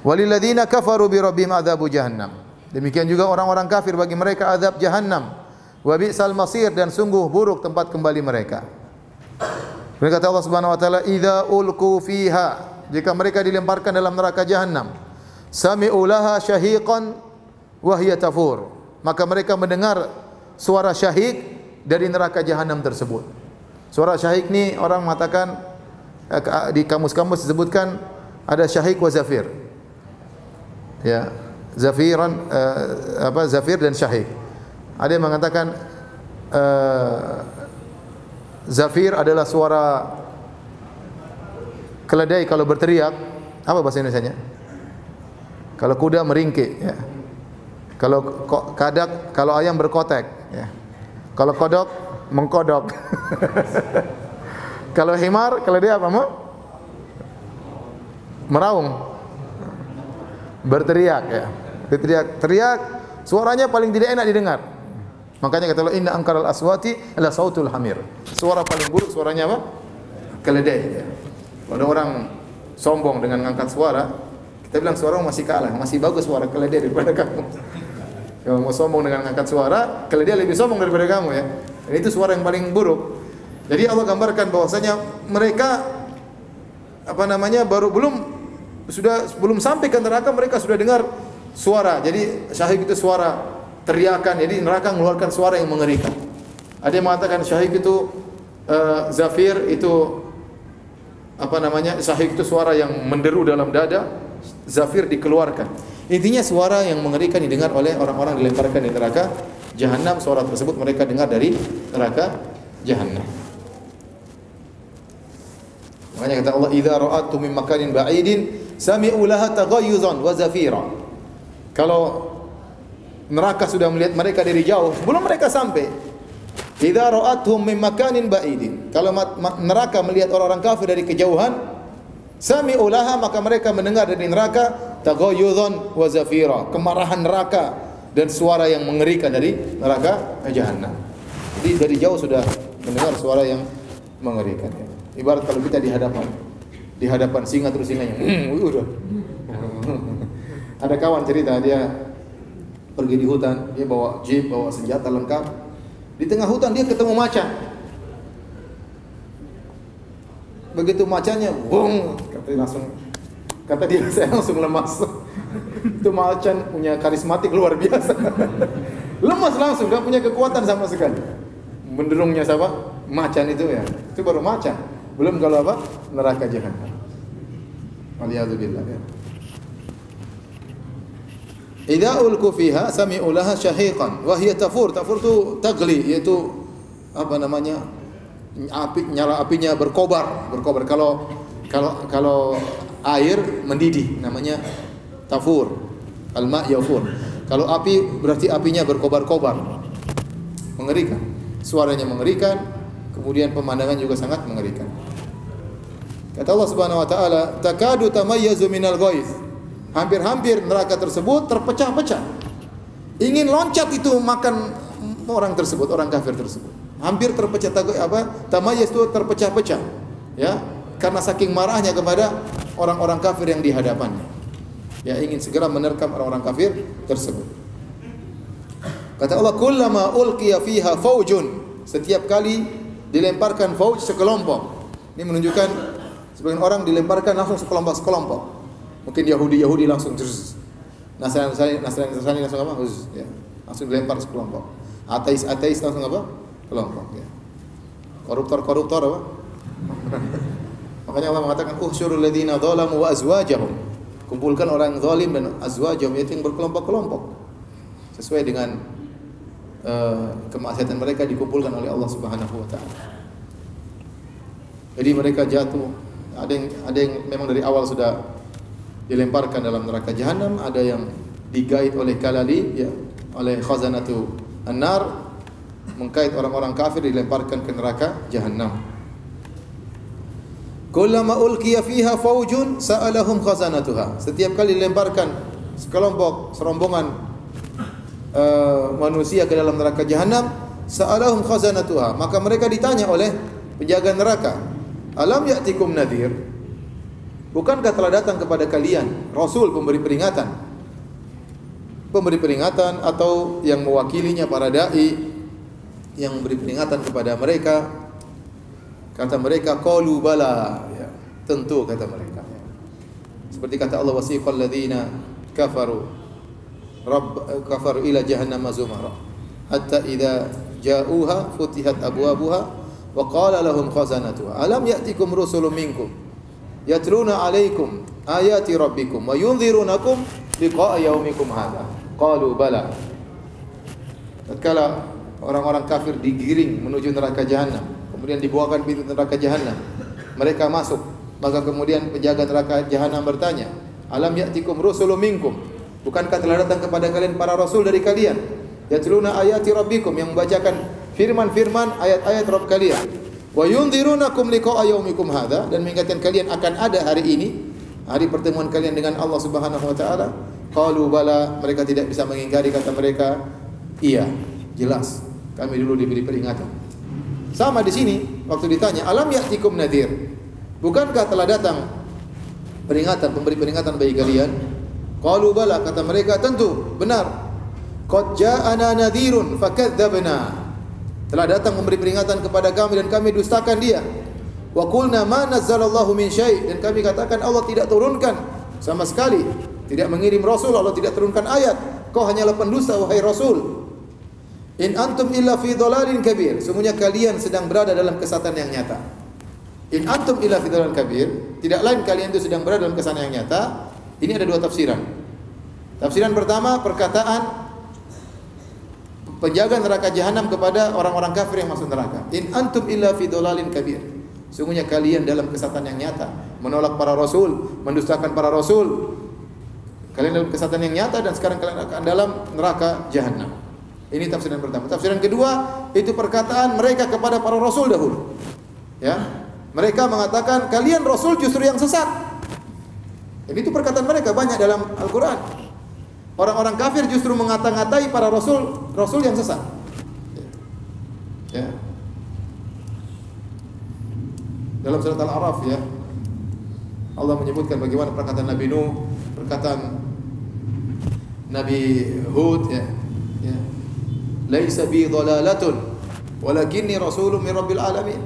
Walil ladzina kafaru bi rabbihim adzabu jahannam. Demikian juga orang-orang kafir bagi mereka azab jahannam. Wa bi'sal masir, dan sungguh buruk tempat kembali mereka. Kemudian kata Allah Subhanahu wa taala, idza ulqu fiha, jika mereka dilemparkan dalam neraka jahannam, sami'u laha syahiqan wa hiya tafur, maka mereka mendengar suara syahik dari neraka jahanam tersebut. Suara syahik ni orang mengatakan di kamus-kamus disebutkan ada syahik wa zafir. Ya, zafiran zafir dan syahik. Ada yang mengatakan zafir adalah suara keledai kalau berteriak. Apa bahasa Indonesianya? Kalau kuda meringkik, ya. Kalau kadak, kalau ayam berkotek, ya. Kalau kodok mengkodok. Kalau himar, keledai apa mau? Meraung. Berteriak, ya. Teriak, suaranya paling tidak enak didengar. Makanya kata Allah, inna ankaral aswati la sautul hamir. Suara paling buruk suaranya apa? Keledai, ya. Kalau orang sombong dengan mengangkat suara, kita bilang suara masih kalah, masih bagus suara keledai daripada kamu. Kalau mau sombong dengan mengangkat suara, keledai lebih sombong daripada kamu, ya. Dan itu suara yang paling buruk. Jadi Allah gambarkan bahwasanya mereka belum sampai ke neraka mereka sudah dengar suara. Jadi syahik itu suara teriakan. Jadi neraka mengeluarkan suara yang mengerikan. Ada yang mengatakan syahik itu zafir itu syahik itu suara yang menderu dalam dada. Zafir dikeluarkan. Intinya suara yang mengerikan didengar oleh orang-orang dilemparkan di neraka jahanam. Suara tersebut mereka dengar dari neraka jahanam. Makanya kata Allah, idza ra'atu min makanin ba'idin sami'u laha taghayyuzan wa zafira. Kalau neraka sudah melihat mereka dari jauh, sebelum mereka sampai, idza ra'atuhum min makanin ba'idin. Kalau neraka melihat orang-orang kafir dari kejauhan, sami'u laha, maka mereka mendengar dari neraka taghayyuzan wa zafira, kemarahan neraka dan suara yang mengerikan dari neraka jahanam. Jadi dari jauh sudah mendengar suara yang mengerikan. Ibarat kalau kita di hadapan singa terus singanya udah. Ada kawan cerita, dia pergi di hutan, dia bawa jeep, bawa senjata lengkap. Di tengah hutan dia ketemu macan. Begitu macannya, bung, kata dia saya langsung lemas. Itu macan punya karismatik luar biasa. Lemas langsung, enggak punya kekuatan sama sekali. Menderungnya siapa? Macan itu, ya. Itu baru macan. Belum kalau neraka jahanam. Waliyadzubillah, ya. Idza ulqu fiha sami'u laha syahiqan wa hiya tafur. Tafur itu tagli, yaitu nyala apinya berkobar. Kalau air mendidih namanya tafur. Al-ma' yafur. Kalau api berarti apinya berkobar-kobar. Mengerikan. Suaranya mengerikan, kemudian pemandangan juga sangat mengerikan. Kata Allah Subhanahu wa taala, takadu tamayyazu minal ghaiz. Hampir-hampir neraka tersebut terpecah-pecah. Ingin loncat itu makan orang tersebut, orang kafir tersebut. Hampir terpecah, tamayyiz itu terpecah-pecah. Ya, karena saking marahnya kepada orang-orang kafir yang di hadapannya. Ya, ingin segera menerkam orang-orang kafir tersebut. Kata Allah, kullama ulqiya fiha faujun. Setiap kali dilemparkan fauj sekelompok. Ini menunjukkan sebagian orang dilemparkan langsung sekelompok. Mungkin Yahudi langsung terus. Nasrani langsung apa? Ya. Langsung dilempar sekelompok. Ateis langsung apa? Kelompok ya. Koruptor apa? Makanya Allah mengatakan uhsyurul ladzina dzalamu wa azwajahum. Kumpulkan orang zalim dan azwajahum, yaitu yang berkelompok-kelompok. Sesuai dengan kemaksiatan mereka dikumpulkan oleh Allah Subhanahu wa taala. Jadi mereka jatuh. Ada yang memang dari awal sudah dilemparkan dalam neraka jahanam, ada yang digait oleh kalali ya, oleh khazanatu an-nar, mengkait orang-orang kafir dilemparkan ke neraka jahanam. Kullama ulqiya fiha faujun sa'alahum khazanatuha. Setiap kali dilemparkan sekelompok serombongan manusia ke dalam neraka jahanam, sa'alahum khazanatuha, maka mereka ditanya oleh penjaga neraka, alam ya'tikum nadhir? Bukankah telah datang kepada kalian rasul pemberi peringatan? Pemberi peringatan atau yang mewakilinya para dai yang memberi peringatan kepada mereka. Kata mereka qalu bala, ya, tentu kata mereka. Seperti kata Allah, wasiqal ladzina kafaru ila jahannam zumara hatta idza ja'uha futihat abwabuha wa qala lahum khazanatuha alam ya'tikum rusulun minkum yatluna 'alaikum ayati rabbikum wa yunzirunakum liqa'a yaumikum hadha qalu bala. Tatkala orang-orang kafir digiring menuju neraka jahanam, kemudian dibawakan pintu neraka jahanam, mereka masuk, maka kemudian penjaga neraka jahanam bertanya, alam ya'tikum rusulun minkum, bukankah telah datang kepada kalian para rasul dari kalian, yatluna ayati rabbikum, yang membacakan firman-firman ayat-ayat Rabb kalian, wa yunzirunakum liqa'a yaumikum hadza, dan mengingatkan kalian akan ada hari ini, hari pertemuan kalian dengan Allah Subhanahu wa taala. Qalu bala, mereka tidak bisa mengingkari, kata mereka, iya, jelas, kami dulu diberi peringatan. Sama di sini waktu ditanya, alam ya'tikum nadhir? Bukankah telah datang peringatan, pemberi peringatan bagi kalian? Qalu bala, kata mereka, tentu, benar. Qad ja'ana nadhirun fakadzdzabna. Telah datang memberi peringatan kepada kami dan kami dustakan dia. Wa qulna ma nazzalallahu min syai', dan kami katakan Allah tidak turunkan sama sekali, tidak mengirim rasul, Allah tidak turunkan ayat. Kau hanyalah pendusta wahai rasul. In antum illa fi dhalalin kabir. Sungguhnya kalian sedang berada dalam kesesatan yang nyata. In antum illa fi dhalalin kabir, tidak lain kalian itu sedang berada dalam kesesatan yang nyata. Ini ada dua tafsiran. Tafsiran pertama, perkataan penjaga neraka jahanam kepada orang-orang kafir yang masuk neraka. In antum illa fi dhalalin kabir. Sungguhnya kalian dalam kesesatan yang nyata, menolak para rasul, mendustakan para rasul. Kalian dalam kesesatan yang nyata dan sekarang kalian akan dalam neraka jahanam. Ini tafsiran pertama. Tafsiran kedua, itu perkataan mereka kepada para rasul dahulu. Ya. Mereka mengatakan kalian rasul justru yang sesat. Jadi itu perkataan mereka banyak dalam Al-Qur'an. Orang-orang kafir justru mengata-ngatai para rasul yang sesat. Ya. Dalam surat Al-A'raf ya, Allah menyebutkan bagaimana perkataan Nabi Nuh, perkataan Nabi Hud ya. Ya. Laisa bi dhalalatun walakinni rasulun min rabbil alamin.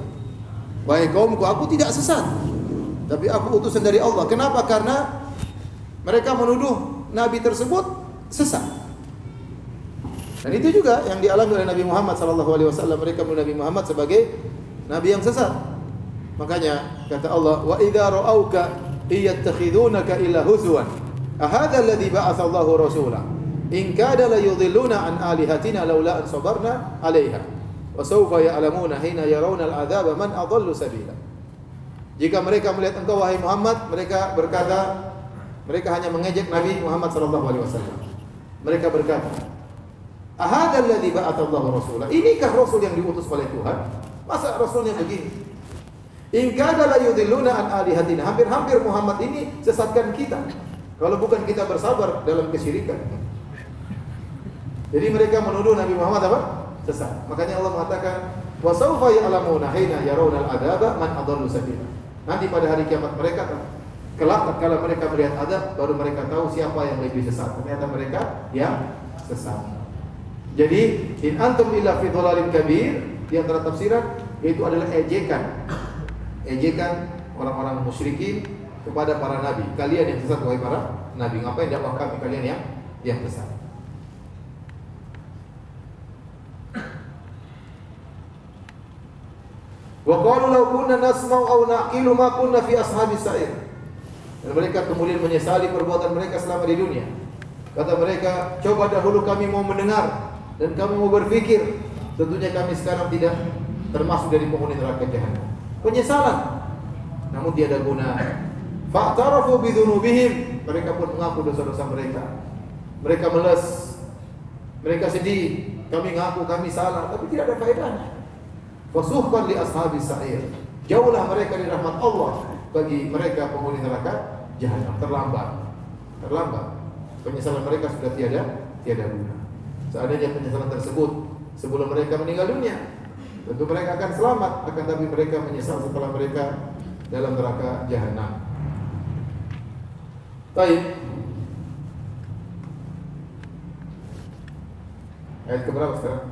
Wahai kaumku, aku tidak sesat, tapi aku utusan dari Allah. Kenapa? Karena mereka menuduh nabi tersebut sesat. Dan itu juga yang dialami oleh Nabi Muhammad sallallahu alaihi wasallam. Mereka menuduh Nabi Muhammad sebagai nabi yang sesat. Makanya kata Allah, wa idza ra'auka iyattakhidunaka illa huzwan ahadha alladhi ba'atha Allahu rasula in kada la yudhilluna an alihatina laula an sabarna 'alaiha wa sawfa ya'lamuna hina yarawna al'adzaba man adallu sabila. Jika mereka melihat engkau wahai Muhammad, mereka berkata, mereka hanya mengejek Nabi Muhammad sallallahu alaihi wasallam. Mereka berkata, ahadha alladhi ba'atha Allahu rasula, inikah rasul yang diutus oleh Tuhan? Masa rasulnya begini? In kada la yudhilluna an alihatina, hampir-hampir Muhammad ini sesatkan kita kalau bukan kita bersabar dalam kesyirikan. Jadi mereka menuduh Nabi Muhammad apa? Sesat. Makanya Allah mengatakan, wa sawfa ya'lamuna hina yarawna al-'adzaba man adallu sabila. Nanti pada hari kiamat mereka kelak tatkala mereka melihat azab, baru mereka tahu siapa yang lebih sesat. Ternyata mereka yang sesat. Jadi in antum illa fi dhalalin kabir, di antara tafsiran Yaitu adalah ejekan. Ejekan orang-orang musyrikin kepada para nabi. Kalian yang sesat wahai para nabi, ngapain dakwah kami kalian yang sesat? Wa qalu law kunna nasma'u aw naqilu ma kunna fi ashabis sa'ir. Dan mereka kemudian menyesali perbuatan mereka selama di dunia. Kata mereka, coba dahulu kami mau mendengar dan kami mau berpikir, tentunya kami sekarang tidak termasuk dari penghuni neraka jahanam. Penyesalan, namun tiada guna. Fa'tarafu bidzunubihim, mereka pun mengaku dosa-dosa mereka. Mereka meles, mereka sedih, kami ngaku kami salah, tapi tidak ada faedahnya. Fasuhqan li ashabis sa'ir. Jauhlah mereka dari rahmat Allah bagi mereka penghuni neraka jahanam. Terlambat. Penyesalan mereka sudah tiada guna. Seandainya penyesalan tersebut sebelum mereka meninggal dunia, tentu mereka akan selamat, akan tapi mereka menyesal setelah mereka dalam neraka jahanam. Baik. Ayat keberapa sekarang?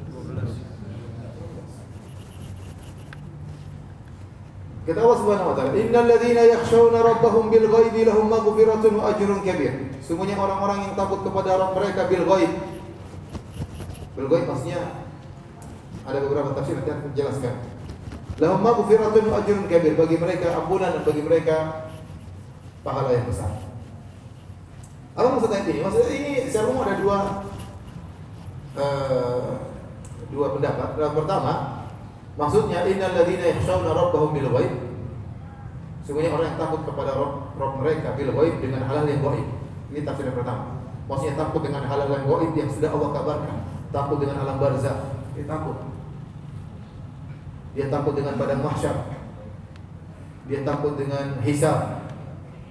12. Kata Allah Subhanahu wa taala, "Innal ladzina yakhshawna rabbahum bil ghaibi lahum maghfiratun wa ajrun kabir." Sungguhnya orang-orang yang takut kepada Rabb mereka bil ghaib. Bil ghaib maksudnya ada beberapa tafsir, nanti akan menjelaskan. Lahum maghfiratun wa ajrun kabir, bagi mereka ampunan dan bagi mereka pahala yang besar. Apa maksud ayat ini? Maksudnya ini secara umum ada dua pendapat. Yang pertama, maksudnya innal ladzina yakhshawna rabbahum bil ghaib. Sungguhnya orang yang takut kepada Rabb mereka bil ghaib dengan hal-hal yang ghaib. Ini tafsir yang pertama. Maksudnya takut dengan hal-hal yang ghaib yang sudah Allah kabarkan. Takut dengan alam barzakh, dia takut. Dia takut dengan padang mahsyar. Dia takut dengan hisab.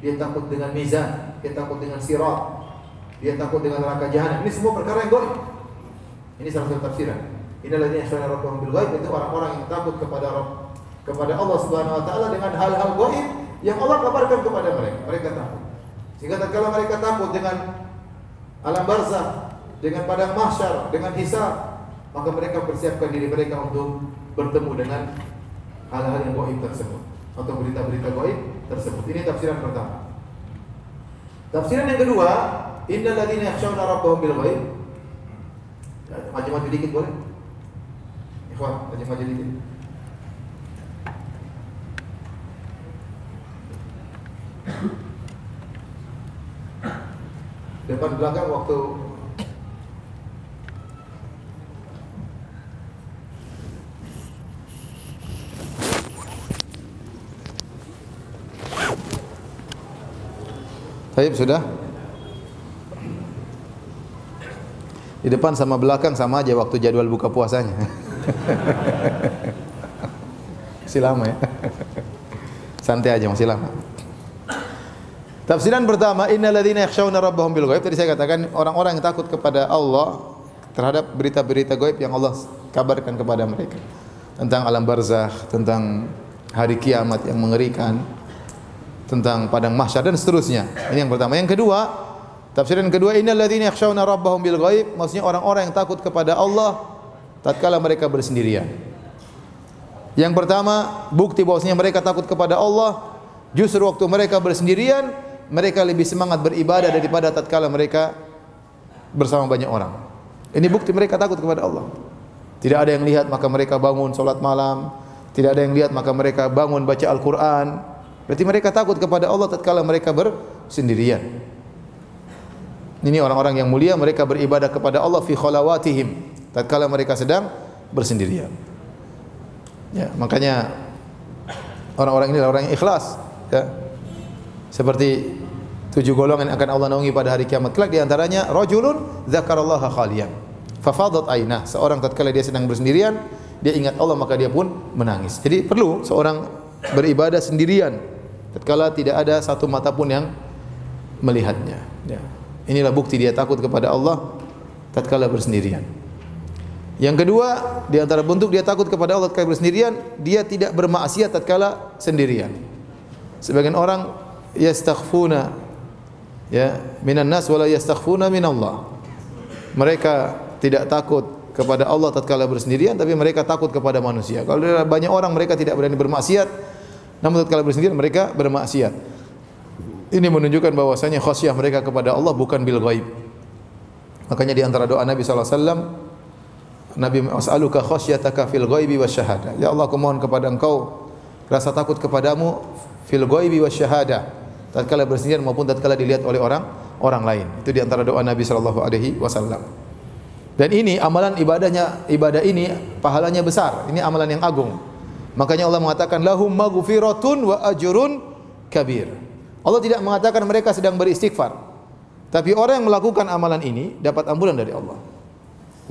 Dia takut dengan mizan. Dia takut dengan sirat. Dia takut dengan neraka jahanam. Ini semua perkara yang ghaib. Ini salah satu tafsiran. Innal ladzina yakhshawna rabbahum bil ghaib, itu orang-orang yang takut kepada Allah Subhanahu wa taala dengan hal-hal ghaib yang Allah kabarkan kepada mereka. Mereka takut. Sehingga tatkala mereka takut dengan alam barzakh, dengan padang mahsyar, dengan hisab, maka mereka persiapkan diri mereka untuk bertemu dengan hal-hal yang ghaib tersebut atau berita-berita ghaib tersebut. Ini tafsiran pertama. Tafsiran yang kedua, innal ladzina yakhshawna rabbahum bil ghaib. Maju-maju dikit boleh? Ikhwan, maju dikit. Depan belakang waktu Baik, sudah? Di depan sama belakang sama aja waktu jadwal buka puasanya. Masih lama ya. Santai aja, masih lama. Tafsiran pertama, innal ladzina yakhshawna rabbahum bil ghaib. Tadi saya katakan orang-orang yang takut kepada Allah terhadap berita-berita gaib yang Allah kabarkan kepada mereka. Tentang alam barzakh, tentang hari kiamat yang mengerikan, tentang padang mahsyar dan seterusnya. Ini yang pertama. Yang kedua, tafsiran kedua, innal ladzina yakhshawna rabbahum bil ghaib, maksudnya orang-orang yang takut kepada Allah tatkala mereka bersendirian. Yang pertama, bukti bahwasanya mereka takut kepada Allah justru waktu mereka bersendirian, mereka lebih semangat beribadah daripada tatkala mereka bersama banyak orang. Ini bukti mereka takut kepada Allah. Tidak ada yang lihat maka mereka bangun salat malam, tidak ada yang lihat maka mereka bangun baca Al-Qur'an. Berarti mereka takut kepada Allah tatkala mereka bersendirian. Ini orang-orang yang mulia, mereka beribadah kepada Allah fi khalawatihim, tatkala mereka sedang bersendirian. Ya, makanya orang-orang ini adalah orang yang ikhlas, ya. Seperti 7 golongan yang akan Allah naungi pada hari kiamat kelak, di antaranya rajulun dzakarallaha khaliyan fa fadat ainah. Seorang tatkala dia sedang bersendirian, dia ingat Allah maka dia pun menangis. Jadi perlu seorang beribadah sendirian tatkala tidak ada satu mata pun yang melihatnya, ya. Inilah bukti dia takut kepada Allah tatkala bersendirian. Yang kedua, di antara bentuk dia takut kepada Allah tatkala bersendirian, dia tidak bermaksiat tatkala sendirian. Sebagian orang yastakhfuna ya minan nas wala yastakhfuna minallah. Mereka tidak takut kepada Allah tatkala bersendirian, tapi mereka takut kepada manusia. Kalau banyak orang mereka tidak berani bermaksiat, namun tatkala bersendirian mereka bermaksiat. Ini menunjukkan bahwasanya khasyah mereka kepada Allah bukan bil ghaib. Makanya di antara doa Nabi sallallahu alaihi wasallam, Nabi as'aluka khasyataka fil ghaibi wasyahada. Ya Allah, aku mohon kepada Engkau rasa takut kepadamu fil ghaibi wasyahada, tatkala bersendirian maupun tatkala dilihat oleh orang lain. Itu di antara doa Nabi sallallahu alaihi wasallam. Dan ini amalan ibadah ini pahalanya besar. Ini amalan yang agung. Makanya Allah mengatakan lahum maghfiratun wa ajrun kabir. Allah tidak mengatakan mereka sedang beristighfar. Tapi orang yang melakukan amalan ini dapat ampunan dari Allah.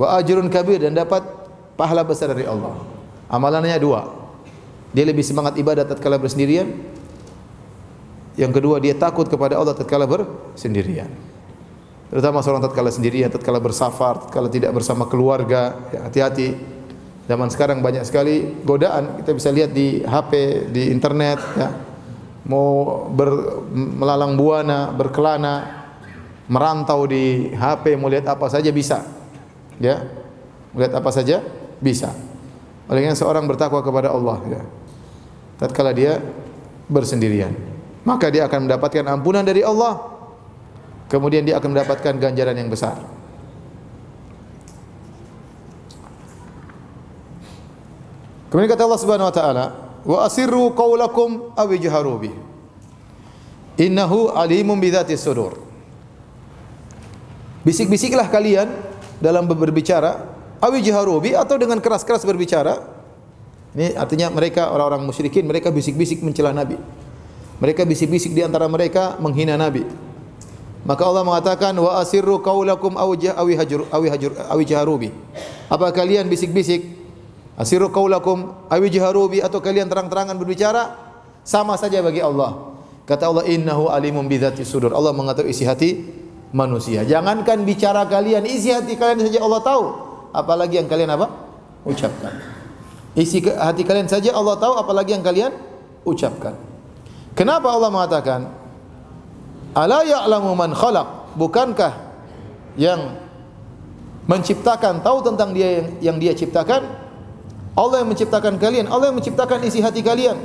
Wa ajrun kabir, dan dapat pahala besar dari Allah. Amalannya dua. Dia lebih semangat ibadah tatkala bersendirian. Yang kedua, dia takut kepada Allah tatkala bersendirian. Terutama seorang tatkala sendirian, tatkala bersafar, tatkala tidak bersama keluarga, ya, hati-hati. Zaman sekarang banyak sekali godaan, kita bisa lihat di HP, di internet, ya. Mau melalang buana, berkelana, merantau di HP, mau lihat apa saja bisa. Ya. Melihat apa saja bisa. Oleh karena seorang bertakwa kepada Allah, ya. Tatkala dia bersendirian, maka dia akan mendapatkan ampunan dari Allah. Kemudian dia akan mendapatkan ganjaran yang besar. Kemudian kata Allah Subhanahu wa taala, "Wa asirru qaulakum aw ijharu bih. Innahu alimun bidzatis sudur." Bisik-bisiklah kalian dalam berbicara, aw ijharu bih, atau dengan keras-keras berbicara. Ini artinya mereka orang-orang musyrikin, mereka bisik-bisik mencela Nabi. Mereka bisik-bisik di antara mereka menghina Nabi. Maka Allah mengatakan wa asirru qaulakum aw ijharu bi. Apa kalian bisik-bisik? Asirru qaulakum aw ijharu bi, atau kalian terang-terangan berbicara, sama saja bagi Allah. Kata Allah, innahu alimun bidzatis sudur. Allah mengetahui isi hati manusia. Jangankan bicara kalian, isi hati kalian saja Allah tahu. Apalagi yang kalian apa? Ucapkan. Isi hati kalian saja Allah tahu, apalagi yang kalian ucapkan. Kenapa Allah mengatakan ala ya'lamu man khalaq? Bukankah yang menciptakan tahu tentang dia yang dia ciptakan? Allah yang menciptakan kalian, Allah yang menciptakan isi hati kalian.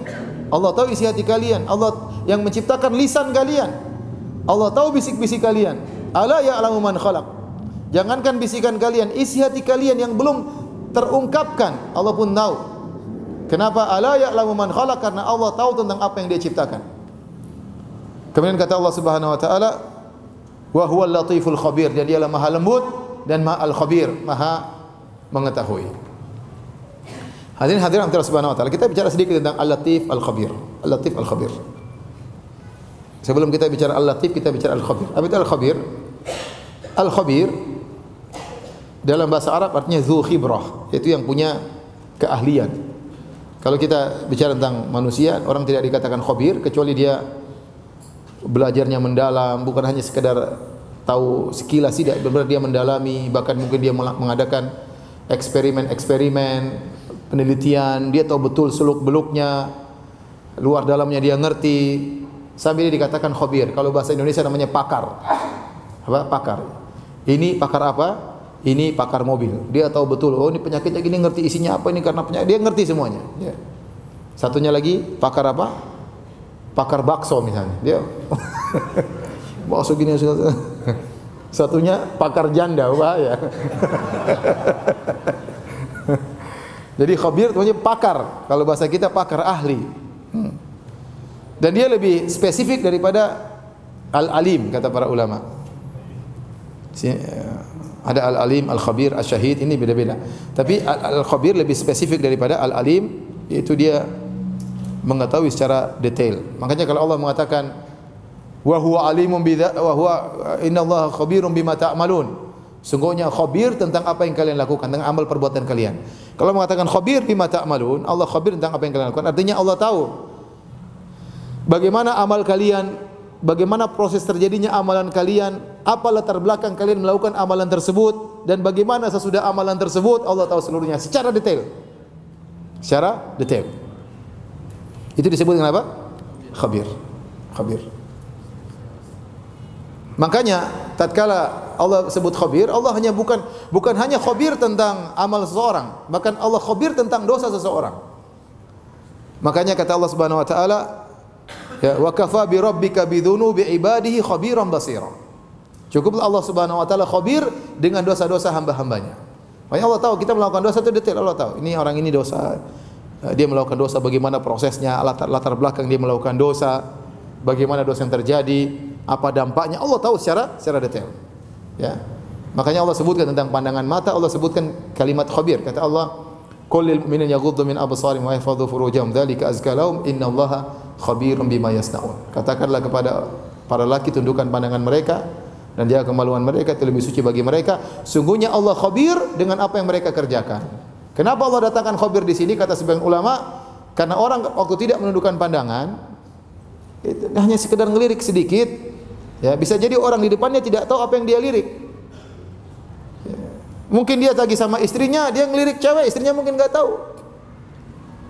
Allah tahu isi hati kalian, Allah yang menciptakan lisan kalian. Allah tahu bisik-bisik kalian. Ala ya'lamu man khalaq. Jangankan bisikan kalian, isi hati kalian yang belum terungkapkan, Allah pun tahu. Kenapa? Ala ya'lamu man khalaq, karena Allah tahu tentang apa yang dia ciptakan. Kemudian kata Allah Subhanahu wa taala, wa huwal latiful khabir, dan dialah Maha lembut dan Maha al-khabir, Maha mengetahui. Hadirin hadirat Allah Subhanahu wa taala, kita bicara sedikit tentang al-latif al-khabir. Al-latif al-khabir. Sebelum kita bicara al-latif, kita bicara al-khabir. Apa itu al-khabir? Al-khabir dalam bahasa Arab artinya dzu khibrah, yaitu yang punya keahlian. Kalau kita bicara tentang manusia, orang tidak dikatakan khabir kecuali dia belajarnya mendalam, bukan hanya sekedar tahu sekilas, tidak, benar dia mendalami, bahkan mungkin dia mengadakan eksperimen-eksperimen, penelitian, dia tahu betul seluk-beluknya, luar dalamnya dia ngerti, sampai dia dikatakan khabir. Kalau bahasa Indonesia namanya pakar. Apa? Pakar. Ini pakar apa? Ini pakar mobil. Dia tahu betul, oh ini penyakitnya gini, ngerti isinya apa, ini karena penyakit, dia ngerti semuanya. Ya. Satunya lagi pakar apa? Pakar bakso misalnya, dia bakso gini. Satunya pakar janda, bahaya. Jadi khabir itu pakar, kalau bahasa kita pakar, ahli. Dan dia lebih spesifik daripada al-alim, kata para ulama. Ada al-alim, al-khabir, al-syahid, ini beda-beda. Tapi al-khabir lebih spesifik daripada al-alim, yaitu dia mengetahui secara detail. Makanya kalau Allah mengatakan wa huwa alimun wa huwa innallaha khabirum bima ta'malun, sungguhnya khabir tentang apa yang kalian lakukan, tentang amal perbuatan kalian. Kalau mengatakan khabir bima ta'malun, Allah khabir tentang apa yang kalian lakukan, artinya Allah tahu bagaimana amal kalian, bagaimana proses terjadinya amalan kalian, apa latar belakang kalian melakukan amalan tersebut, dan bagaimana sesudah amalan tersebut, Allah tahu seluruhnya secara detail. Secara detail. Itu disebut dengan apa? Khabir. Khabir. Makanya tatkala Allah sebut khabir, Allah hanya bukan hanya khabir tentang amal seseorang, bahkan Allah khabir tentang dosa seseorang. Makanya kata Allah Subhanahu wa taala, ya, wa kafa bi rabbika bi dzunubi ibadihi khabiran basira. Cukuplah Allah Subhanahu wa taala khabir dengan dosa-dosa hamba-hambanya. Makanya Allah tahu kita melakukan dosa itu detail, Allah tahu. Ini orang ini dosa, dia melakukan dosa, bagaimana prosesnya, latar belakang dia melakukan dosa, bagaimana dosa yang terjadi, apa dampaknya, Allah tahu secara detail. Ya. Makanya Allah sebutkan tentang pandangan mata, Allah sebutkan kalimat khabir. Kata Allah, "Qul lil mu'minina yaghuddu min absarihim wa yahfadhu furujahum, dzalika azka lahum, innallaha khabirun bima yasnaun." Katakanlah kepada para laki, tundukkan pandangan mereka dan jaga kemaluan mereka, itu lebih suci bagi mereka. Sungguhnya Allah khabir dengan apa yang mereka kerjakan. Kenapa Allah datangkan khabir di sini? Kata sebagian ulama, karena orang waktu tidak menundukkan pandangan, itu hanya sekedar ngelirik sedikit, ya, bisa jadi orang di depannya tidak tahu apa yang dia lirik. Ya. Mungkin dia lagi sama istrinya, dia ngelirik cewek, istrinya mungkin enggak tahu.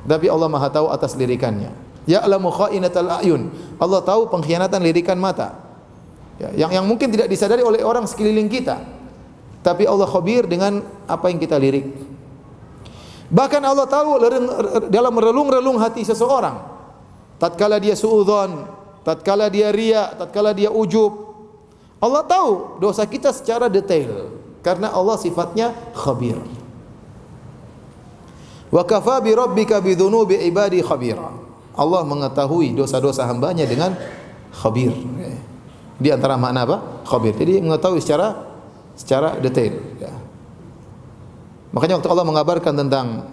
Tapi Allah Maha tahu atas lirikannya. Ya'lamu kha'inatal a'yun. Allah tahu pengkhianatan lirikan mata. Ya, yang mungkin tidak disadari oleh orang sekeliling kita. Tapi Allah khabir dengan apa yang kita lirik. Bahkan Allah tahu dalam relung-relung hati seseorang. Tatkala dia suudzon, tatkala dia riya, tatkala dia ujub. Allah tahu dosa kita secara detail karena Allah sifatnya khabir. Wa kafa bi rabbika bi dzunubi ibadi khabira. Allah mengetahui dosa-dosa hambanya dengan khabir. Di antara makna apa? Khabir. Jadi mengetahui secara detail, ya. Makanya waktu Allah mengabarkan tentang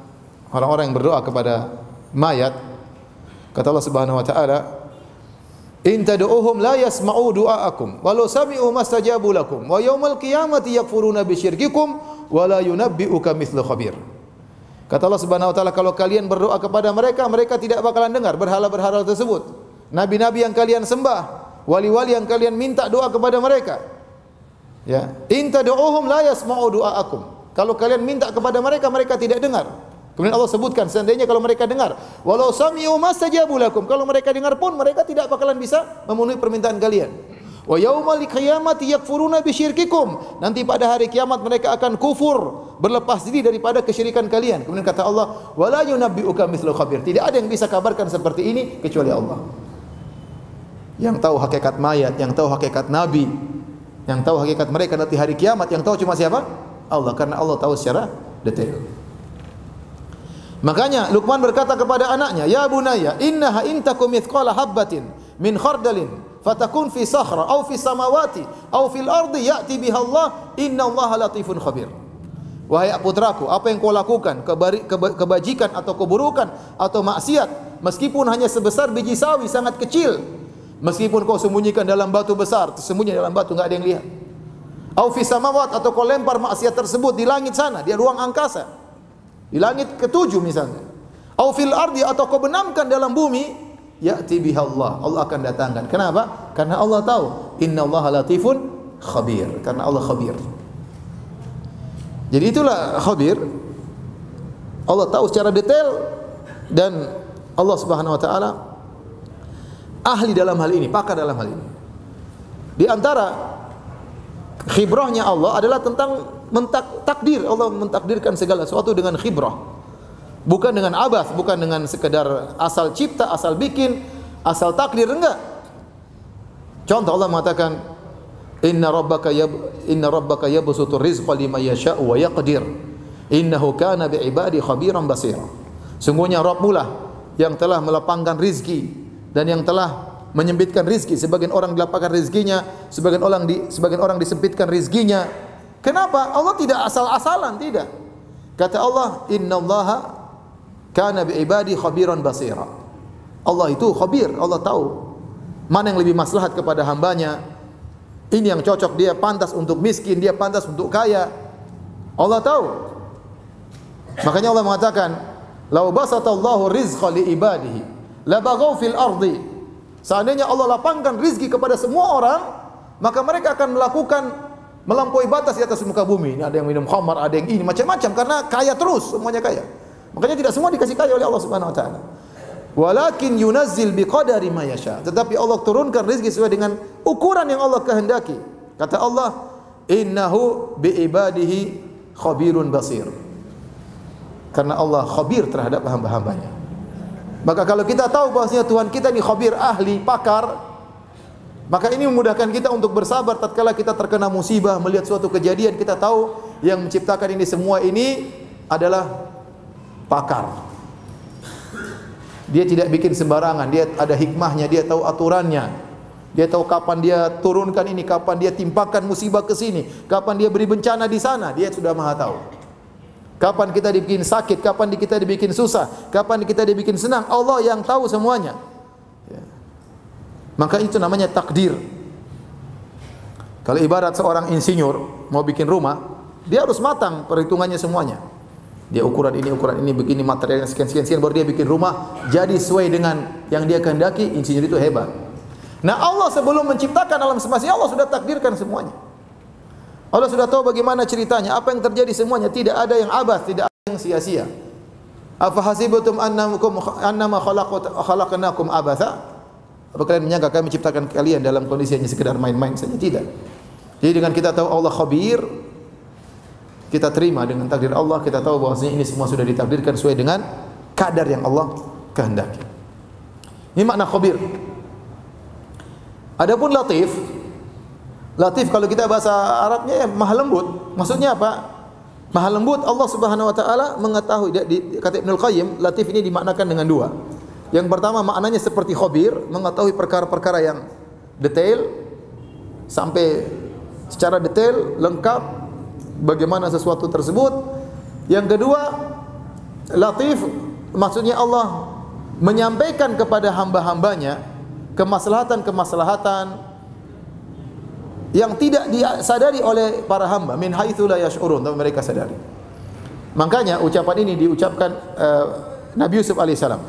orang-orang yang berdoa kepada mayat, kata Allah Subhanahu wa taala, "In tad'uuhum la yasma'u du'aakum walau sami'u mastajabu lakum wa yaumal qiyamati yakfuruna bi syirkikum wa la yunabbi'uka mithlu khabir." Kata Allah Subhanahu wa taala, kalau kalian berdoa kepada mereka, mereka tidak bakalan dengar berhala-berhala tersebut. Nabi-nabi yang kalian sembah, wali-wali yang kalian minta doa kepada mereka. Ya, in tad'uuhum la yasma'u du'aakum. Kalau kalian minta kepada mereka, mereka tidak dengar. Kemudian Allah sebutkan, seandainya kalau mereka dengar, walau sami'u mastajabu lakum, kalau mereka dengar pun mereka tidak bakalan bisa memenuhi permintaan kalian. Wa yaumal qiyamati yakfuruna bisyirkikum. Nanti pada hari kiamat mereka akan kufur, berlepas diri daripada kesyirikan kalian. Kemudian kata Allah, wala yunabbi'uka mithlu khabir. Tidak ada yang bisa kabarkan seperti ini kecuali Allah. Yang tahu hakikat mayat, yang tahu hakikat nabi, yang tahu hakikat mereka nanti hari kiamat, yang tahu cuma siapa? Allah, karena Allah tahu secara detail. Makanya Luqman berkata kepada anaknya, "Ya bunayya, innaha in takum mithqala habbatin min khardalin fatakun fi sakhra aw fi samawati aw fil ardi ya'ti biha Allah, innallaha latifun khabir." Wahai putraku, apa yang kau lakukan, kebajikan atau keburukan atau maksiat, meskipun hanya sebesar biji sawi sangat kecil, meskipun kau sembunyikan dalam batu besar, tersembunyi dalam batu enggak ada yang lihat. Au fi samawat, atau kau lempar maksiat tersebut di langit sana, di ruang angkasa, di langit ketujuh misalnya. Au fil ardi, atau kau benamkan dalam bumi, ya'ti biha Allah, Allah akan datangkan. Kenapa? Karena Allah tahu, innallaha latifun khabir, karena Allah khabir. Jadi itulah khabir. Allah tahu secara detail dan Allah Subhanahu wa taala ahli dalam hal ini, pakar dalam hal ini. Di antara khibrahnya Allah adalah tentang takdir. Allah mentakdirkan segala sesuatu dengan khibrah. Bukan dengan abas, bukan dengan sekedar asal cipta, asal bikin, asal takdir, enggak. Contoh Allah mengatakan, Inna rabbaka yabsutur rizqa liman yasha'u wa yaqdir. Innahu kana bi'ibadi khabiran basira. Sungguhnya Rabbmu lah yang telah melapangkan rizki dan yang telah menyempitkan rizki. Sebagian orang dilapangkan rizkinya, sebagian orang disempitkan rizkinya. Kenapa? Allah tidak asal-asalan, tidak. Kata Allah, innallaha kana bi'ibadi khabiran basira. Allah itu khabir, Allah tahu mana yang lebih maslahat kepada hambanya. Ini yang cocok, dia pantas untuk miskin, dia pantas untuk kaya. Allah tahu. Makanya Allah mengatakan, "Lau basatallahu rizqa li ibadihi labaghaw fil ardi." Seandainya Allah lapangkan rizki kepada semua orang, maka mereka akan melampaui batas di atas muka bumi. Ini ada yang minum khamar, ada yang ini macam-macam, karena kaya terus, semuanya kaya. Makanya tidak semua dikasih kaya oleh Allah Subhanahu wa taala. Walakin yunazzil biqadari ma yasha. Tetapi Allah turunkan rezeki sesuai dengan ukuran yang Allah kehendaki. Kata Allah, innahu biibadihi khabirun basir. Karena Allah khabir terhadap hamba-hambanya. Maka kalau kita tahu bahwasanya Tuhan kita ini khabir, ahli, pakar, maka ini memudahkan kita untuk bersabar tatkala kita terkena musibah, melihat suatu kejadian, kita tahu yang menciptakan ini semua ini adalah pakar. Dia tidak bikin sembarangan, dia ada hikmahnya, dia tahu aturannya. Dia tahu kapan dia turunkan ini, kapan dia timpakan musibah ke sini, kapan dia beri bencana di sana, dia sudah Maha tahu. Kapan kita dibikin sakit, kapan kita dibikin susah, kapan kita dibikin senang, Allah yang tahu semuanya. Ya. Maka itu namanya takdir. Kalau ibarat seorang insinyur mau bikin rumah, dia harus matang perhitungannya semuanya. Dia ukuran ini begini, materialnya sekian baru dia bikin rumah jadi sesuai dengan yang dia kehendaki. Insinyur itu hebat. Nah, Allah sebelum menciptakan alam semesta Allah sudah takdirkan semuanya. Allah sudah tahu bagaimana ceritanya, apa yang terjadi semuanya, tidak ada yang abas, tidak ada yang sia-sia. Afa hasibatum annama khalaqnakum abatha? Apa kalian menyangka kami menciptakan kalian dalam kondisi hanya sekedar main-main saja? Tidak. Jadi dengan kita tahu Allah khabir, kita terima dengan takdir Allah, kita tahu bahwasanya ini semua sudah ditakdirkan sesuai dengan kadar yang Allah kehendaki. Ini makna khabir. Adapun latif, latif kalau kita bahasa Arabnya ya maha lembut. Maksudnya apa? Maha lembut. Allah Subhanahu wa taala mengetahui, kata Ibnu Qayyim, latif ini dimaknakan dengan dua. Yang pertama maknanya seperti khabir, mengetahui perkara-perkara yang detail sampai secara detail, lengkap bagaimana sesuatu tersebut. Yang kedua, latif maksudnya Allah menyampaikan kepada hamba-hambanya kemaslahatan-kemaslahatan yang tidak disadari oleh para hamba, min haitsu la yash'urun, tapi mereka sadari. Makanya ucapan ini diucapkan Nabi Yusuf alaihissalam.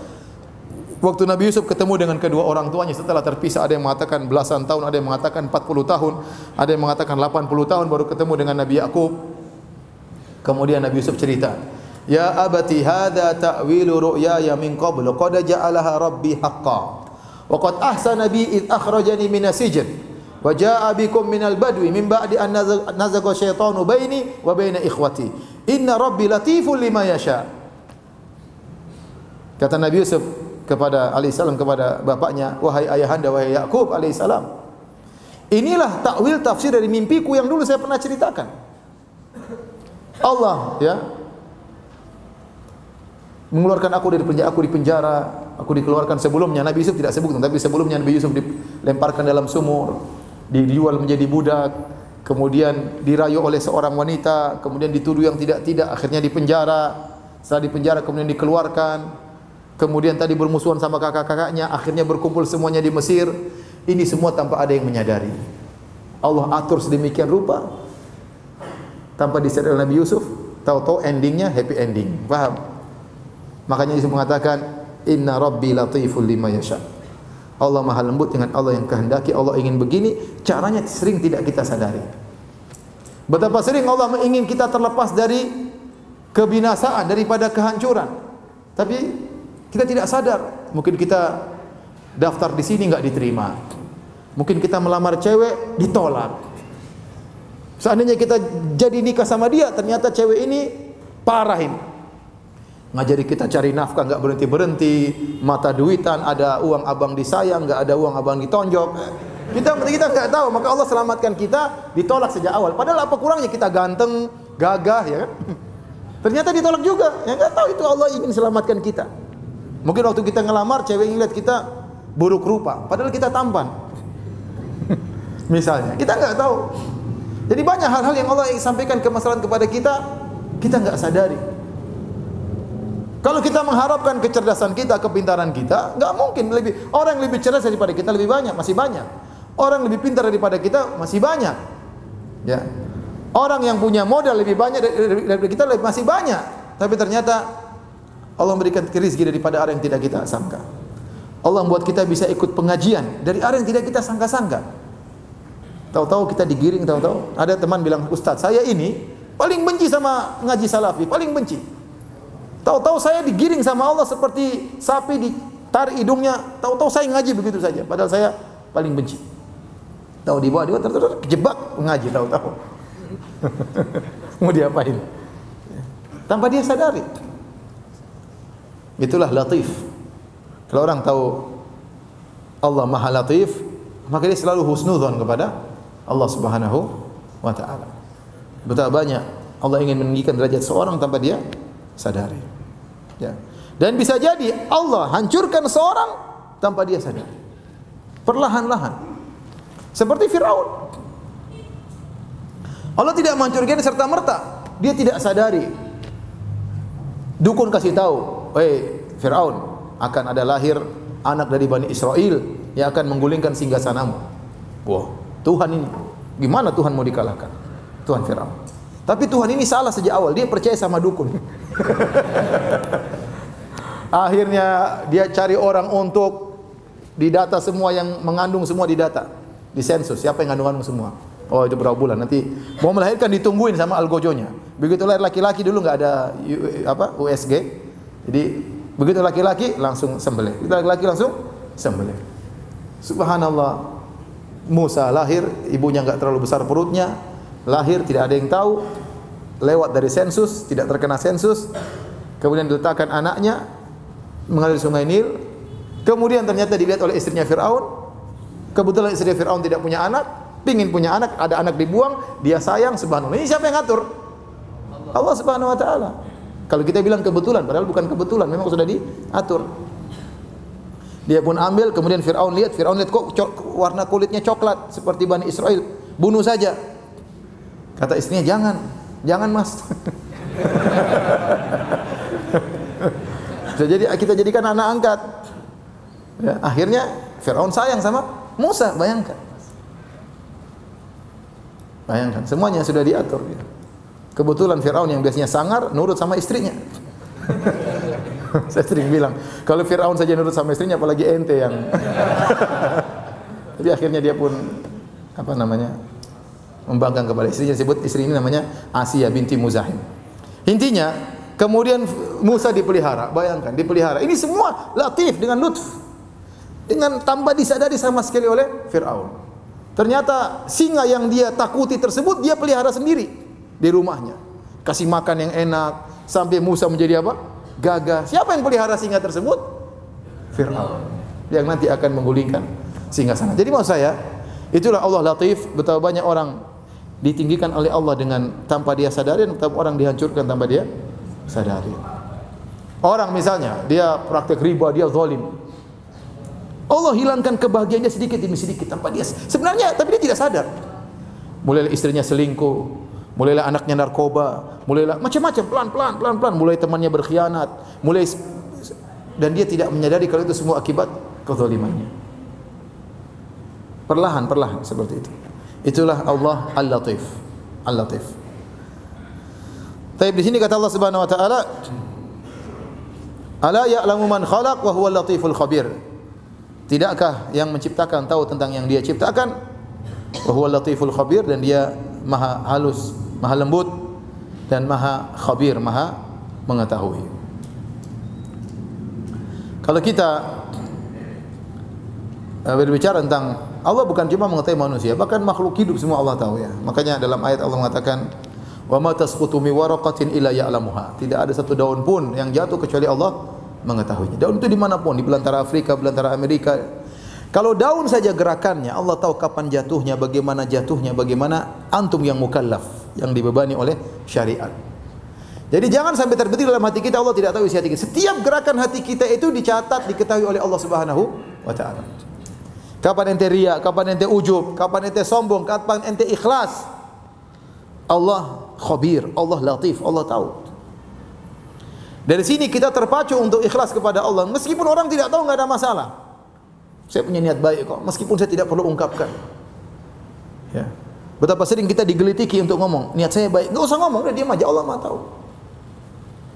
Waktu Nabi Yusuf ketemu dengan kedua orang tuanya setelah terpisah, ada yang mengatakan belasan tahun, ada yang mengatakan 40 tahun, ada yang mengatakan 80 tahun baru ketemu dengan Nabi Yakub. Kemudian Nabi Yusuf cerita, "Ya abati hadza ta'wilu ru'yaya min qablu qad ja'alaha rabbi haqqan. Wa qad ahsana bi id akhrajani minas sijn wa jaa'a bikum minal badwi min ba'di an nazaga syaitanu baini wa baina ikhwati. Inna rabbi latiful lima yasha." Kata Nabi Yusuf kepada alaihissalam, kepada bapaknya, "Wahai ayahanda, wahai Yakub alaihissalam, inilah takwil tafsir dari mimpiku yang dulu saya pernah ceritakan." Allah ya mengeluarkan aku di penjara, aku dikeluarkan sebelumnya. Nabi Yusuf tidak sebut, tapi sebelumnya Nabi Yusuf dilemparkan dalam sumur, dijual menjadi budak, kemudian dirayu oleh seorang wanita, kemudian dituduh yang tidak-tidak, akhirnya dipenjara. Setelah dipenjara kemudian dikeluarkan, kemudian tadi bermusuhan sama kakak-kakaknya, akhirnya berkumpul semuanya di Mesir. Ini semua tanpa ada yang menyadari. Allah atur sedemikian rupa tanpa disadari oleh Nabi Yusuf, tahu-tahu endingnya happy ending. Paham? Makanya Yusuf mengatakan, "Inna rabbi latiful lima yasha." Allah maha lembut dengan Allah yang kehendaki. Allah ingin begini, caranya sering tidak kita sadari. Betapa sering Allah ingin kita terlepas dari kebinasaan, daripada kehancuran. Tapi kita tidak sadar. Mungkin kita daftar di sini enggak diterima. Mungkin kita melamar cewek ditolak. Seandainya kita jadi nikah sama dia, ternyata cewek ini parah ini. Ngajari kita cari nafkah enggak berhenti-berhenti, mata duitan, ada uang abang disayang, enggak ada uang abang ditonjok. Kita enggak tahu, maka Allah selamatkan kita ditolak sejak awal. Padahal apa kurangnya kita ganteng, gagah ya kan? Ternyata ditolak juga. Ya enggak tahu itu Allah ingin selamatkan kita. Mungkin waktu kita ngelamar cewek ngeliat kita buruk rupa, padahal kita tampan. Misalnya, kita enggak tahu. Jadi banyak hal-hal yang Allah ingin sampaikan kemaslahatan kepada kita, kita enggak sadari. Kalau kita mengharapkan kecerdasan kita, kepintaran kita, enggak mungkin orang yang lebih cerdas daripada kita lebih banyak, masih banyak. Orang yang lebih pintar daripada kita masih banyak. Ya. Orang yang punya modal lebih banyak daripada kita masih banyak. Tapi ternyata Allah memberikan rezeki daripada arah yang tidak kita sangka. Allah membuat kita bisa ikut pengajian dari arah yang tidak kita sangka-sangka. Tahu-tahu kita digiring, tahu-tahu ada teman bilang, "Ustaz, saya ini paling benci sama ngaji salafi, paling benci." Tahu-tahu saya digiring sama Allah seperti sapi ditarik hidungnya, tahu-tahu saya ngaji begitu saja, padahal saya paling benci. Tahu di bawah dia kejebak ngaji tahu-tahu. Mau diapain? Tanpa dia sadari. Itulah latif. Kalau orang tahu Allah Maha Latif, maka dia selalu husnudzon kepada Allah Subhanahu wa taala. Betapa banyak Allah ingin meninggikan derajat seorang tanpa dia sadari. Ya. Dan bisa jadi Allah hancurkan seorang tanpa dia sadari. Perlahan-lahan. Seperti Firaun. Allah tidak menghancurkan serta-merta. Dia tidak sadari. Dukun kasih tahu, Firaun, akan ada lahir anak dari Bani Israel yang akan menggulingkan singgasanamu. Wah, Tuhan ini, gimana Tuhan mau dikalahkan? Tuhan Firaun. Tapi Tuhan ini salah sejak awal, dia percaya sama dukun. Akhirnya dia cari orang untuk didata semua yang mengandung semua didata. Di sensus, siapa yang ngandung semua. Oh, itu berapa bulan, nanti mau melahirkan ditungguin sama algojonya. Begitu lahir laki-laki dulu nggak ada USG. Jadi begitu laki-laki langsung sembelih. Begitu laki-laki langsung sembelih. Subhanallah. Musa lahir, ibunya nggak terlalu besar perutnya, lahir tidak ada yang tahu, lewat dari sensus, tidak terkena sensus. Kemudian diletakkan anaknya mengalir sungai Nil. Kemudian ternyata dilihat oleh istrinya Firaun. Kebetulan istri Firaun tidak punya anak, pingin punya anak, ada anak dibuang, dia sayang, subhanallah. Ini siapa yang ngatur? Allah Subhanahu wa taala. Kalau kita bilang kebetulan, padahal bukan kebetulan, memang sudah diatur. Dia pun ambil, kemudian Firaun lihat kok warna kulitnya coklat seperti Bani Israel. Bunuh saja. Kata istrinya, jangan Mas. Jadi kita jadikan anak angkat. Ya, akhirnya Firaun sayang sama Musa, bayangkan. Bayangkan, semuanya sudah diatur. Kebetulan Firaun yang biasanya sangar nurut sama istrinya. Saya sering bilang, kalau Firaun saja nurut sama istrinya, apalagi ente yang. Jadi akhirnya dia pun membangkang kepada istrinya. Disebut istri ini namanya Asia binti Muzahim. Intinya, kemudian Musa dipelihara. Bayangkan, dipelihara. Ini semua latif dengan lutf. Dengan tanpa disadari sama sekali oleh Firaun. Ternyata singa yang dia takuti tersebut dia pelihara sendiri di rumahnya. Kasih makan yang enak sampai Musa menjadi apa? Gagah. Siapa yang pelihara singa tersebut? Firaun. Yang nanti akan menggulingkan singgasana. Jadi maksud saya, itulah Allah Latif. Betapa banyak orang ditinggikan oleh Allah dengan tanpa dia sadari, dan betapa orang dihancurkan tanpa dia sadari. Orang misalnya dia praktek riba, dia zalim. Allah hilangkan kebahagiaannya sedikit demi sedikit tanpa dia. Sebenarnya tapi dia tidak sadar. Mulailah istrinya selingkuh, mulailah anaknya narkoba, mulailah macam-macam pelan-pelan, mulai temannya berkhianat, dan dia tidak menyadari kalau itu semua akibat kezalimannya. Perlahan seperti itu. Itulah Allah Al-Latif. Al-Latif. Tapi di sini kata Allah Subhanahu wa taala, "Ala ya'lamu man khalaq wa huwal latiful khabir." Tidakkah yang menciptakan tahu tentang yang dia ciptakan? Wa huwal latiful khabir, dan dia maha halus, maha lembut, dan maha khabir, maha mengetahui. Kalau kita berbicara tentang Allah, bukan cuma mengetahui manusia, bahkan makhluk hidup semua Allah tahu ya. Makanya dalam ayat Allah mengatakan, "Wa ma tasqutu min waraqatin illa ya'lamuha." Tidak ada satu daun pun yang jatuh kecuali Allah mengetahuinya. Daun itu dimanapun, di belantara Afrika, belantara Amerika. Kalau daun saja gerakannya, Allah tahu kapan jatuhnya, bagaimana antum yang mukallaf, yang dibebani oleh syariat. Jadi jangan sampai terbetik dalam hati kita Allah tidak tahu isi hati kita. Setiap gerakan hati kita itu dicatat, diketahui oleh Allah Subhanahu wa taala. Kapan ente riya, kapan ente ujub, kapan ente sombong, kapan ente ikhlas. Allah khabir, Allah latif, Allah tahu. Dari sini kita terpacu untuk ikhlas kepada Allah. Meskipun orang tidak tahu, enggak ada masalah. Saya punya niat baik kok, meskipun saya tidak perlu ungkapkan. Ya. Betapa sering kita digelitiki untuk ngomong, niat saya baik. Enggak usah ngomong, udah diam aja, Allah Maha tahu.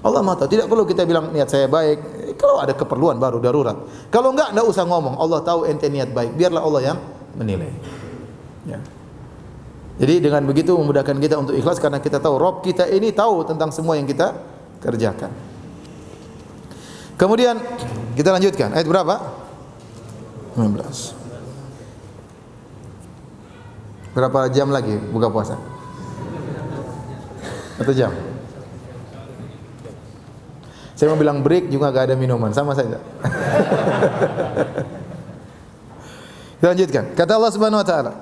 Allah Maha tahu. Tidak perlu kita bilang niat saya baik. Kalau ada keperluan baru darurat. Kalau enggak usah ngomong. Allah tahu ente niat baik. Biarlah Allah yang menilai. Ya. Jadi dengan begitu memudahkan kita untuk ikhlas, karena kita tahu Rabb kita ini tahu tentang semua yang kita kerjakan. Kemudian kita lanjutkan ayat berapa? 19. Berapa jam lagi buka puasa? 1 jam. Saya mau bilang break juga gak ada minuman, sama saja. Kita lanjutkan. Kata Allah Subhanahu wa taala,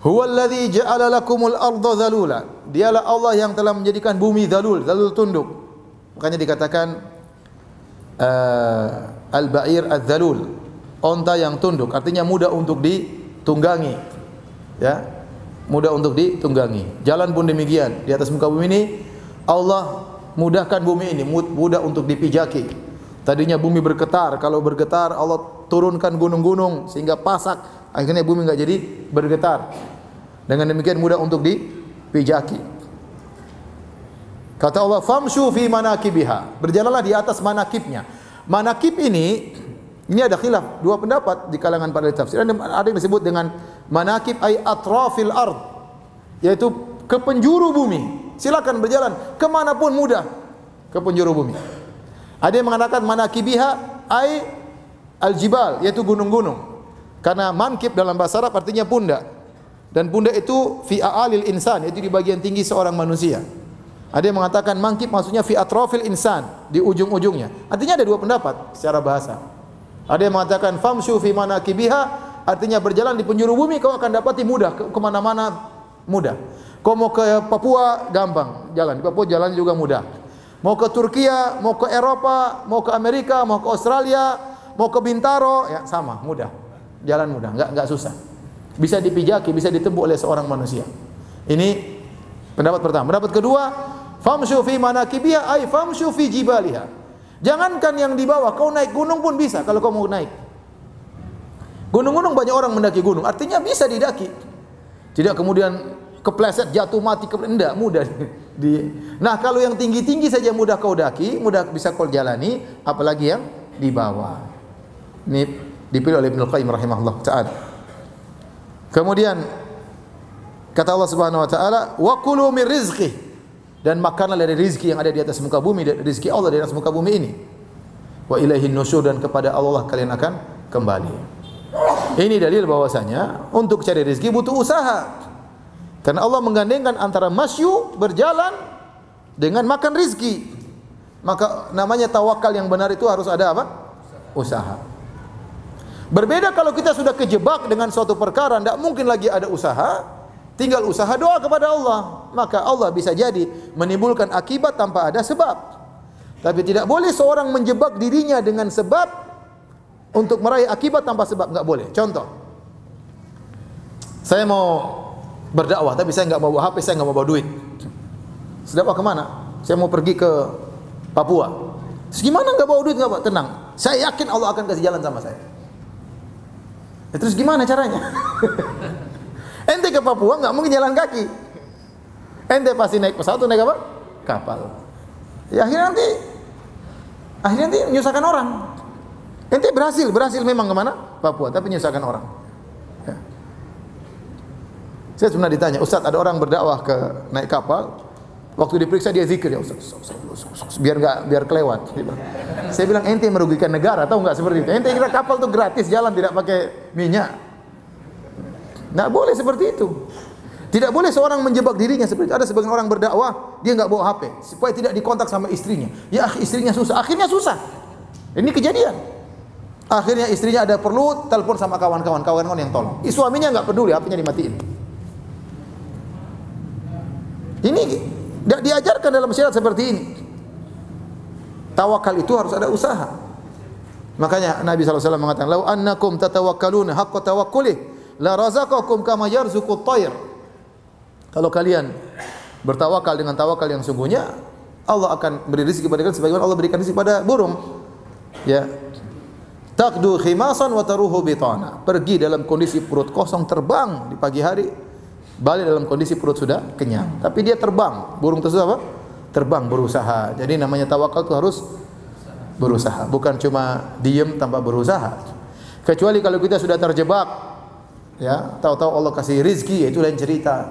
"Huwallazi ja'ala lakumul arda dzalula." Dialah Allah yang telah menjadikan bumi dzalul, dzalul tunduk. Makanya dikatakan al-ba'ir adz-dzalul, onta yang tunduk, artinya mudah untuk ditunggangi. Ya, mudah untuk ditunggangi. Jalan pun demikian. Di atas muka bumi ini Allah mudahkan bumi ini, mudah untuk dipijaki. Tadinya bumi bergetar, kalau bergetar Allah turunkan gunung-gunung sehingga pasak, akhirnya bumi enggak jadi bergetar. Dengan demikian mudah untuk dipijaki. Kata Allah, "Famshu fi manakibiha." Berjalanlah di atas manakibnya. Manakib ini ada khilaf, dua pendapat di kalangan para tafsir. Ada yang disebut dengan manakib ay atrafil ard, yaitu ke penjuru bumi. Silakan berjalan kemanapun mudah ke penjuru bumi. Ada yang mengatakan manakibiha ay al-jibal, yaitu gunung-gunung. Karena mankib dalam bahasa Arab artinya pundak. Dan pundak itu fi a'alil insan, yaitu di bagian tinggi seorang manusia. Ada yang mengatakan mankib maksudnya fi atrafil insan, di ujung-ujungnya. Artinya ada dua pendapat secara bahasa. Ada yang mengatakan famshu fi manakibiha, artinya berjalan di penjuru bumi kau akan dapati mudah, ke mana-mana mudah. Kau mau ke Papua gampang jalan, di Papua jalan juga mudah. Mau ke Turkiya, mau ke Eropa, mau ke Amerika, mau ke Australia, mau ke Bintaro, ya sama, mudah. Jalan mudah, enggak susah. Bisa dipijaki, bisa ditempuh oleh seorang manusia. Ini pendapat pertama. Pendapat kedua, famshu fi manakibiha ay famshu fi jibaliha. Jangankan yang di bawah, kau naik gunung pun bisa kalau kau mau naik. Gunung-gunung banyak orang mendaki gunung, artinya bisa didaki. Tidak kemudian kepleset, jatuh mati, enggak, mudah. Nah, kalau yang tinggi-tinggi saja mudah kau daki, mudah bisa kau jalani, apalagi yang di bawah. Ini dipilih oleh Ibnu Qayyim rahimahullah taala. Kemudian kata Allah Subhanahu wa taala, "Wa kulu min rizqih." Dan makanlah dari rizki yang ada di atas muka bumi, dari rizki Allah di atas muka bumi ini. Wa ilaihin nusyur, dan kepada Allah kalian akan kembali. Ini dalil bahwasanya untuk cari rizki butuh usaha. Karena Allah menggandengkan antara masyu, berjalan, dengan makan rizki. Maka namanya tawakal yang benar itu harus ada apa? Usaha. Berbeda kalau kita sudah kejebak dengan suatu perkara, tidak mungkin lagi ada usaha. Tinggal usaha doa kepada Allah, maka Allah bisa jadi menimbulkan akibat tanpa ada sebab. Tapi tidak boleh seorang menjebak dirinya dengan sebab untuk meraih akibat tanpa sebab, enggak boleh. Contoh, saya mau berdakwah tapi saya enggak bawa HP, saya enggak mau bawa duit. Dakwah kemana? Saya mau pergi ke Papua. Terus gimana enggak bawa duit, enggak bawa? Tenang, saya yakin Allah akan kasih jalan sama saya. Terus gimana caranya? Ente ke Papua nggak mungkin jalan kaki. Ente pasti naik pesawat atau naik apa? Kapal. Ya akhirnya nanti menyusahkan orang. Ente berhasil memang kemana? Papua, tapi menyusahkan orang. Ya. Saya pernah ditanya, Ustaz, ada orang berdakwah ke naik kapal, waktu diperiksa dia zikir, ya Ustaz, biar kelewat. Saya bilang ente merugikan negara, tahu nggak seperti itu? Ente kira kapal tuh gratis jalan tidak pakai minyak. Tidak boleh seperti itu. Tidak boleh seorang menjebak dirinya seperti itu. Ada sebagian orang berdakwah, dia nggak bawa HP supaya tidak dikontak sama istrinya. Ya istrinya susah, akhirnya susah. Ini kejadian. Akhirnya istrinya ada perlu, telepon sama kawan-kawan yang tolong. Suaminya nggak peduli, HP-nya dimatiin. Ini tidak diajarkan dalam syariat seperti ini. Tawakal itu harus ada usaha. Makanya Nabi SAW mengatakan, "Lau annakum tatawakkaluna haqqa tawakkulih, la razaqakum kama yarzuqut tayr." Kalau kalian bertawakal dengan tawakal yang sungguhnya, Allah akan beri rezeki kepada kalian sebagaimana Allah berikan rezeki pada burung. Ya. Taqdu khimasan wa taruhu bitana. Pergi dalam kondisi perut kosong, terbang di pagi hari, balik dalam kondisi perut sudah kenyang. Tapi dia terbang. Burung tersebut apa? Terbang, berusaha. Jadi namanya tawakal itu harus berusaha, bukan cuma diem tanpa berusaha. Kecuali kalau kita sudah terjebak, ya, tahu-tahu Allah kasih rizki, itu lain cerita.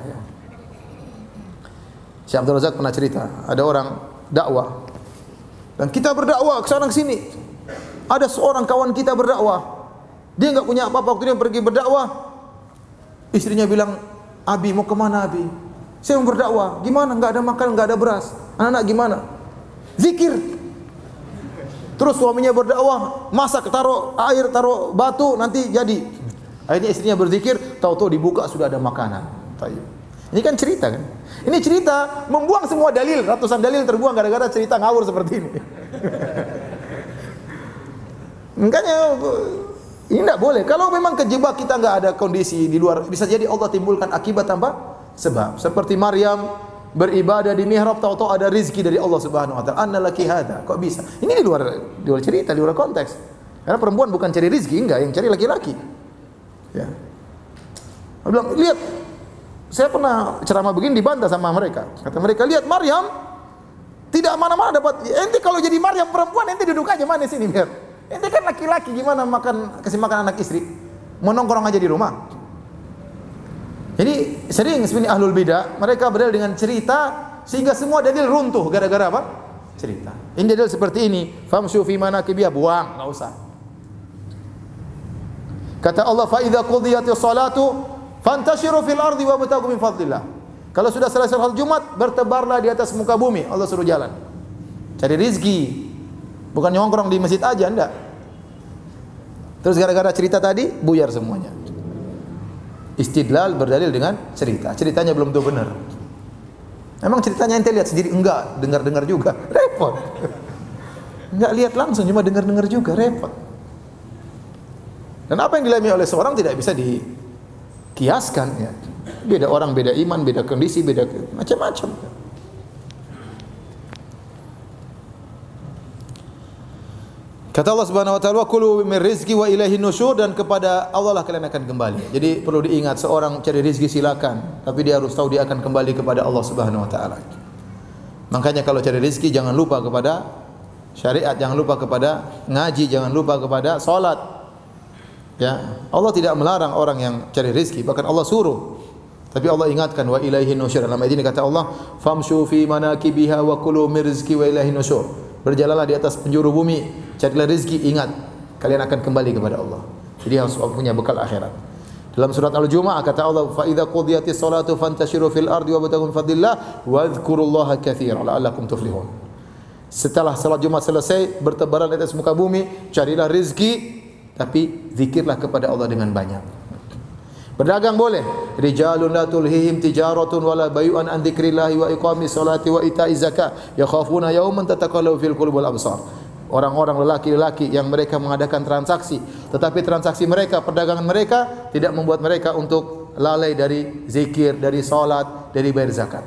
Ya. Syekh Abdul Razak pernah cerita, ada orang dakwah dan kita berdakwah ke sana ke sini. Ada seorang kawan kita berdakwah, dia enggak punya apa-apa, waktu dia pergi berdakwah, Istrinya bilang, "Abi, mau kemana Abi?" "Saya mau berdakwah." "Gimana? Enggak ada makan, enggak ada beras. Anak-anak gimana?" "Zikir." Terus suaminya berdakwah, masak, taruh air, taruh batu, nanti jadi. Akhirnya istrinya berzikir, tahu-tahu dibuka sudah ada makanan. Ini kan cerita kan? Ini cerita membuang semua dalil, ratusan dalil terbuang gara-gara cerita ngawur seperti ini. Makanya ini tidak boleh. Kalau memang kejebak kita nggak ada kondisi di luar, bisa jadi Allah timbulkan akibat tanpa sebab. Seperti Maryam beribadah di mihrab, tahu-tahu ada rizki dari Allah Subhanahu Wa Taala. Anna laki hada, kok bisa? Ini di luar cerita, di luar konteks. Karena perempuan bukan cari rizki, enggak, yang cari laki-laki. Ya. Dia bilang, lihat, saya pernah ceramah begini dibantah sama mereka. Kata mereka, lihat Maryam tidak mana-mana dapat. Ente kalau jadi Maryam perempuan, ente duduk aja mana sini biar. Ente kan laki-laki, gimana kasih makan anak istri? Mau nongkrong aja di rumah. Jadi sering sebenarnya ahlul bidah mereka berdalil dengan cerita sehingga semua dalil runtuh gara-gara apa? Cerita. Ini dalil seperti ini, famshu fi manakibiha, buang, enggak usah. Kata Allah, fa idza qudiyatis salatu fantashiru fil ardi wabtaghu min fadlillah. Kalau sudah selesai salat Jumat, bertebarlah di atas muka bumi. Allah suruh jalan. Cari rezeki. Bukan nyongkrong di masjid aja, enggak. Terus gara-gara cerita tadi buyar semuanya. Istidlal berdalil dengan cerita. Ceritanya belum tentu benar. Emang ceritanya ente lihat sendiri? Enggak, dengar-dengar juga. Repot. Enggak lihat langsung, cuma dengar-dengar juga, repot. Dan apa yang dialami oleh seorang tidak bisa dikiaskan ya. Beda orang, beda iman, beda kondisi, beda macam-macam. Kata Allah Subhanahu wa taala, "Wa kulu min rizqi wa ilaihin nusyur," dan kepada Allah lah kalian akan kembali. Jadi perlu diingat, seorang cari rezeki silakan, tapi dia harus tahu dia akan kembali kepada Allah Subhanahu wa taala. Makanya kalau cari rezeki jangan lupa kepada syariat, jangan lupa kepada ngaji, jangan lupa kepada salat. Ya, Allah tidak melarang orang yang cari rezeki, bahkan Allah suruh. Tapi Allah ingatkan, wa ilaihin nusyur. Dalam ayat ini kata Allah, "Famshu fi manakibiha wa kulu min rizqi wa ilaihin nusyur." Berjalanlah di atas penjuru bumi, carilah rezeki, ingat kalian akan kembali kepada Allah. Jadi harus punya bekal akhirat. Dalam surat Al-Jumu'ah kata Allah, "Fa idza qudiyatis salatu fantashiru fil ardi wabtaghu min fadlillah wadhkurullaha katsiran la'allakum tuflihun." Setelah salat Jumat selesai, bertebaran di atas muka bumi, carilah rezeki, tapi zikirlah kepada Allah dengan banyak. Berdagang boleh. Rijalun la tulhihim tijaratun wala bay'un an dzikrillahi wa iqamis salati wa ita'iz zakah yakhafuna yawman tataqallabu fil qulub wal absar. Orang-orang lelaki-lelaki yang mereka mengadakan transaksi, tetapi transaksi mereka, perdagangan mereka tidak membuat mereka untuk lalai dari zikir, dari salat, dari bayar zakat.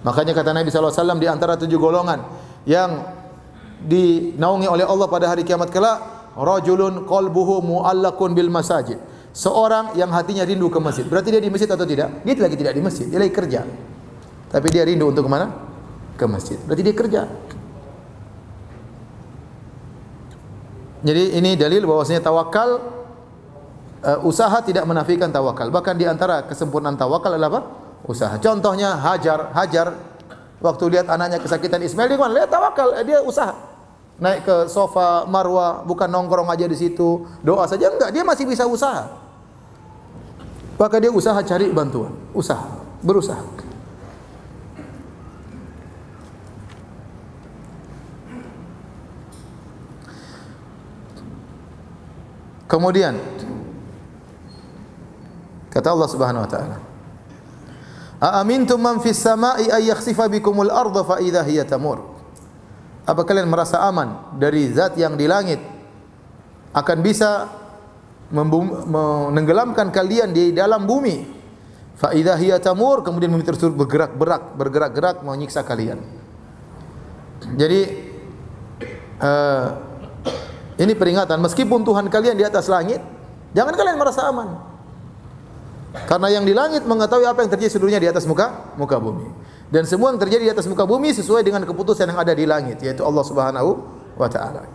Makanya kata Nabi sallallahu alaihi wasallam, di antara 7 golongan yang dinaungi oleh Allah pada hari kiamat kelak, rajulun qalbuhu mu'allaqun bil masajid. Seorang yang hatinya rindu ke masjid. Berarti dia di masjid atau tidak? Dia lagi tidak di masjid, dia lagi kerja. Tapi dia rindu untuk kemana? Ke masjid. Berarti dia kerja. Jadi ini dalil bahwasanya tawakal, usaha tidak menafikan tawakal. Bahkan di antara kesempurnaan tawakal adalah apa? Usaha. Contohnya Hajar waktu lihat anaknya kesakitan Ismail, dia lihat tawakal, dia usaha. Naik ke sofa Marwah, bukan nongkrong aja di situ, doa saja enggak, dia masih bisa usaha. Maka dia usaha cari bantuan, berusaha. Kemudian kata Allah Subhanahu wa taala, "A amintum man fis sama'i ay yakhsifa bikumul arda fa idza hiya tamur." Apa kalian merasa aman dari zat yang di langit akan bisa menenggelamkan kalian di dalam bumi? Fa idza hiya tamur, kemudian bumi tersebut bergerak-gerak mau nyiksa kalian. Jadi ini peringatan, meskipun Tuhan kalian di atas langit, jangan kalian merasa aman. Karena yang di langit mengetahui apa yang terjadi seluruhnya di atas muka bumi. Dan semua yang terjadi di atas muka bumi sesuai dengan keputusan yang ada di langit, yaitu Allah Subhanahu wa taala.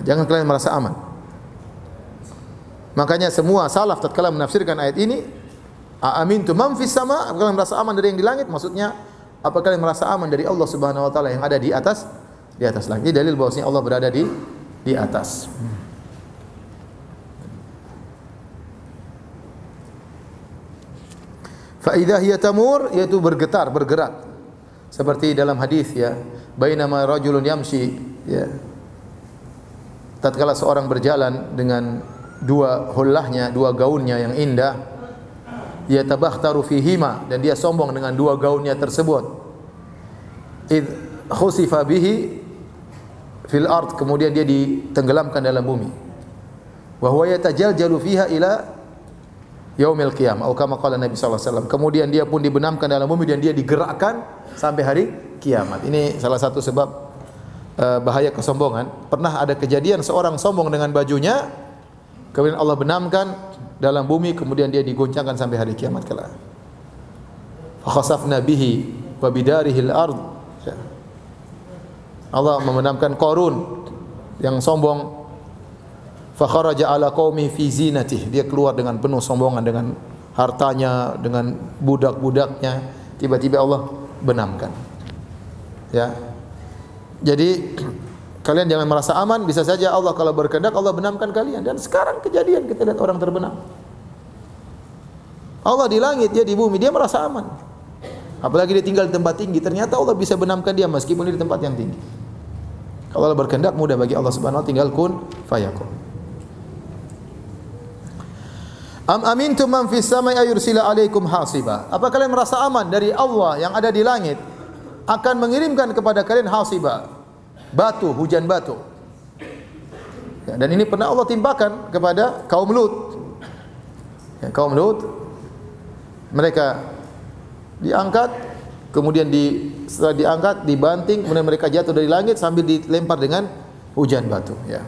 Jangan kalian merasa aman. Makanya semua salaf tatkala menafsirkan ayat ini, "Aamintu man fis sama", apakah kalian merasa aman dari yang di langit? Maksudnya, apakah kalian merasa aman dari Allah Subhanahu wa taala yang ada di atas langit? Ini dalil bahwasanya Allah berada di atas. Fa idza hiya tamur, yaitu bergetar, bergerak. Seperti dalam hadis ya, bainama rajulun yamshi ya. Tatkala seorang berjalan dengan dua hullahnya, dua gaunnya yang indah, yatabakhtaru fihima, dan dia sombong dengan dua gaunnya tersebut. Id khusifa bihi fil ard, kemudian dia ditenggelamkan dalam bumi. Wa huwa yatajaljalu fiha ila yaumil qiyamah, atau kama qala Nabi sallallahu alaihi wasallam. Kemudian dia pun dibenamkan dalam bumi dan dia digerakkan sampai hari kiamat. Ini salah satu sebab bahaya kesombongan. Pernah ada kejadian seorang sombong dengan bajunya, kemudian Allah benamkan dalam bumi, kemudian dia digoncangkan sampai hari kiamat kelak. Fa khasafna bihi wa bidarihi al-ard. Allah membenamkan Qarun yang sombong. Fa kharaja ala qaumi fi zinatihi, dia keluar dengan penuh sombongan, dengan hartanya, dengan budak-budaknya. Tiba-tiba Allah benamkan. Ya. Jadi kalian jangan merasa aman, bisa saja Allah kalau berkehendak Allah benamkan kalian. Dan sekarang kejadian kita lihat orang terbenam. Allah di langit, dia di bumi, dia merasa aman. Apalagi dia tinggal di tempat tinggi, ternyata Allah bisa benamkan dia meskipun dia di tempat yang tinggi. Kalau Allah berkehendak mudah bagi Allah Subhanahu wa taala, tinggal kun fayakun. Am amintum man fis samai ayursila alaikum hasiba. Apa kalian merasa aman dari Allah yang ada di langit akan mengirimkan kepada kalian hasiba, batu, hujan batu. Ya, dan ini pernah Allah timpakan kepada kaum Lut. Ya, kaum Lut mereka diangkat, kemudian setelah diangkat dibanting, kemudian mereka jatuh dari langit sambil dilempar dengan hujan batu. Ya.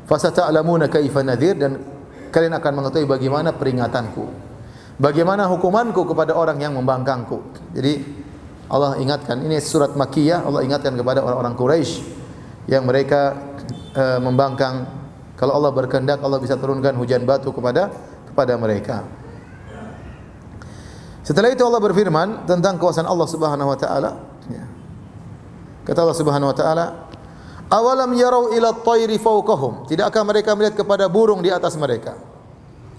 Fasata'lamuna kaifa nadhir, dan kalian akan mengetahui bagaimana peringatanku, bagaimana hukumanku kepada orang yang membangkangku. Jadi Allah ingatkan, ini surat Makkiyah, Allah ingatkan kepada orang-orang Quraisy yang mereka membangkang. Kalau Allah berkehendak, Allah bisa turunkan hujan batu kepada mereka. Setelah itu Allah berfirman tentang kuasaan Allah Subhanahu wa taala. Kata Allah Subhanahu wa taala, awalam yarau ila at-tayri fawqahum, tidakkah mereka melihat kepada burung di atas mereka?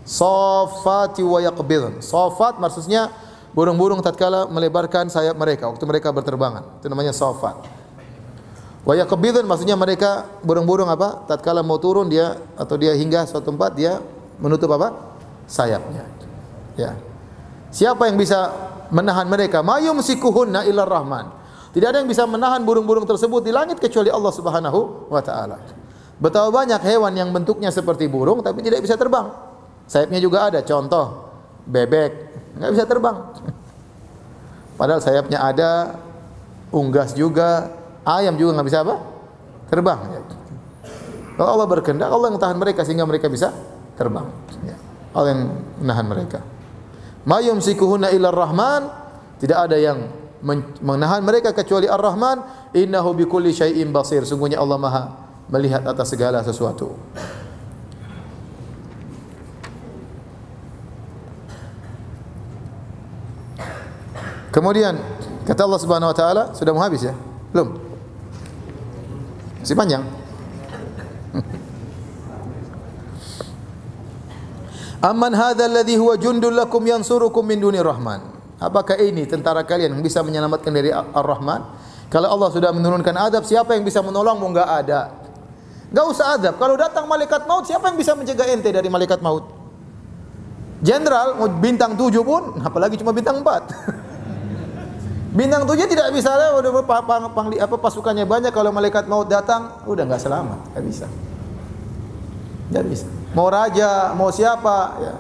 Saffati wa yaqbidun. Saffat maksudnya burung-burung tatkala melebarkan sayap mereka waktu mereka berterbangan, itu namanya saffat. Wa yaqbidun maksudnya mereka burung-burung apa? Tatkala mau turun dia atau dia hingga suatu tempat, dia menutup apa? Sayapnya. Ya. Siapa yang bisa menahan mereka? Mayumsikuhunna illa Rahman. Tidak ada yang bisa menahan burung-burung tersebut di langit kecuali Allah Subhanahu wa taala. Betapa banyak hewan yang bentuknya seperti burung tapi tidak bisa terbang. Sayapnya juga ada, contoh bebek, enggak bisa terbang. Padahal sayapnya ada, unggas juga, ayam juga enggak bisa apa? Terbang. Kalau Allah berkehendak, Allah yang tahan mereka sehingga mereka bisa terbang. Allah yang menahan mereka. Ma yumsikuhunna illa Rahman, tidak ada yang menahan mereka kecuali Ar-Rahman. Innahu bikulli syai'in basir, sungguhnya Allah Maha melihat atas segala sesuatu. Kemudian kata Allah Subhanahu wa taala, sudah mau habis ya? Belum? Masih panjang. Amman hadzal ladzi huwa jundul lakum yansurukum min dunir rahman. Apakah ini tentara kalian yang bisa menyelamatkan dari Ar-Rahman? Kalau Allah sudah menurunkan azab, siapa yang bisa menolongmu? Enggak ada. Enggak usah azab. Kalau datang malaikat maut, siapa yang bisa mencegah ente dari malaikat maut? Jenderal mau bintang 7 pun, apalagi cuma bintang 4. Bintang 7 tidak bisa, udah pasukannya banyak, kalau malaikat maut datang udah enggak selamat, enggak bisa. Enggak bisa. Mau raja, mau siapa, ya.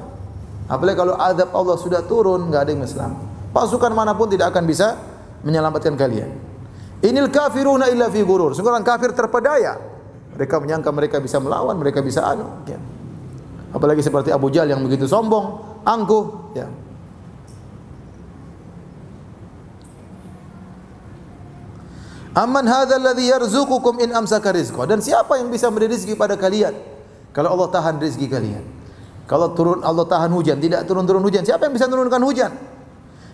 Apalagi kalau azab Allah sudah turun, enggak ada yang selamat. Pasukan manapun tidak akan bisa menyelamatkan kalian. Inil kafiruna illa fi ghurur. Sungguh orang kafir terpedaya. Mereka menyangka mereka bisa melawan, mereka bisa ya. Apalagi seperti Abu Jahal yang begitu sombong, angkuh, ya. Amman hadzal ladzi yarzuqukum in amsaka rizqa. Dan siapa yang bisa memberi rezeki pada kalian kalau Allah tahan rezeki kalian? Kalau turun Allah tahan hujan, tidak turun-turun hujan, siapa yang bisa menurunkan hujan?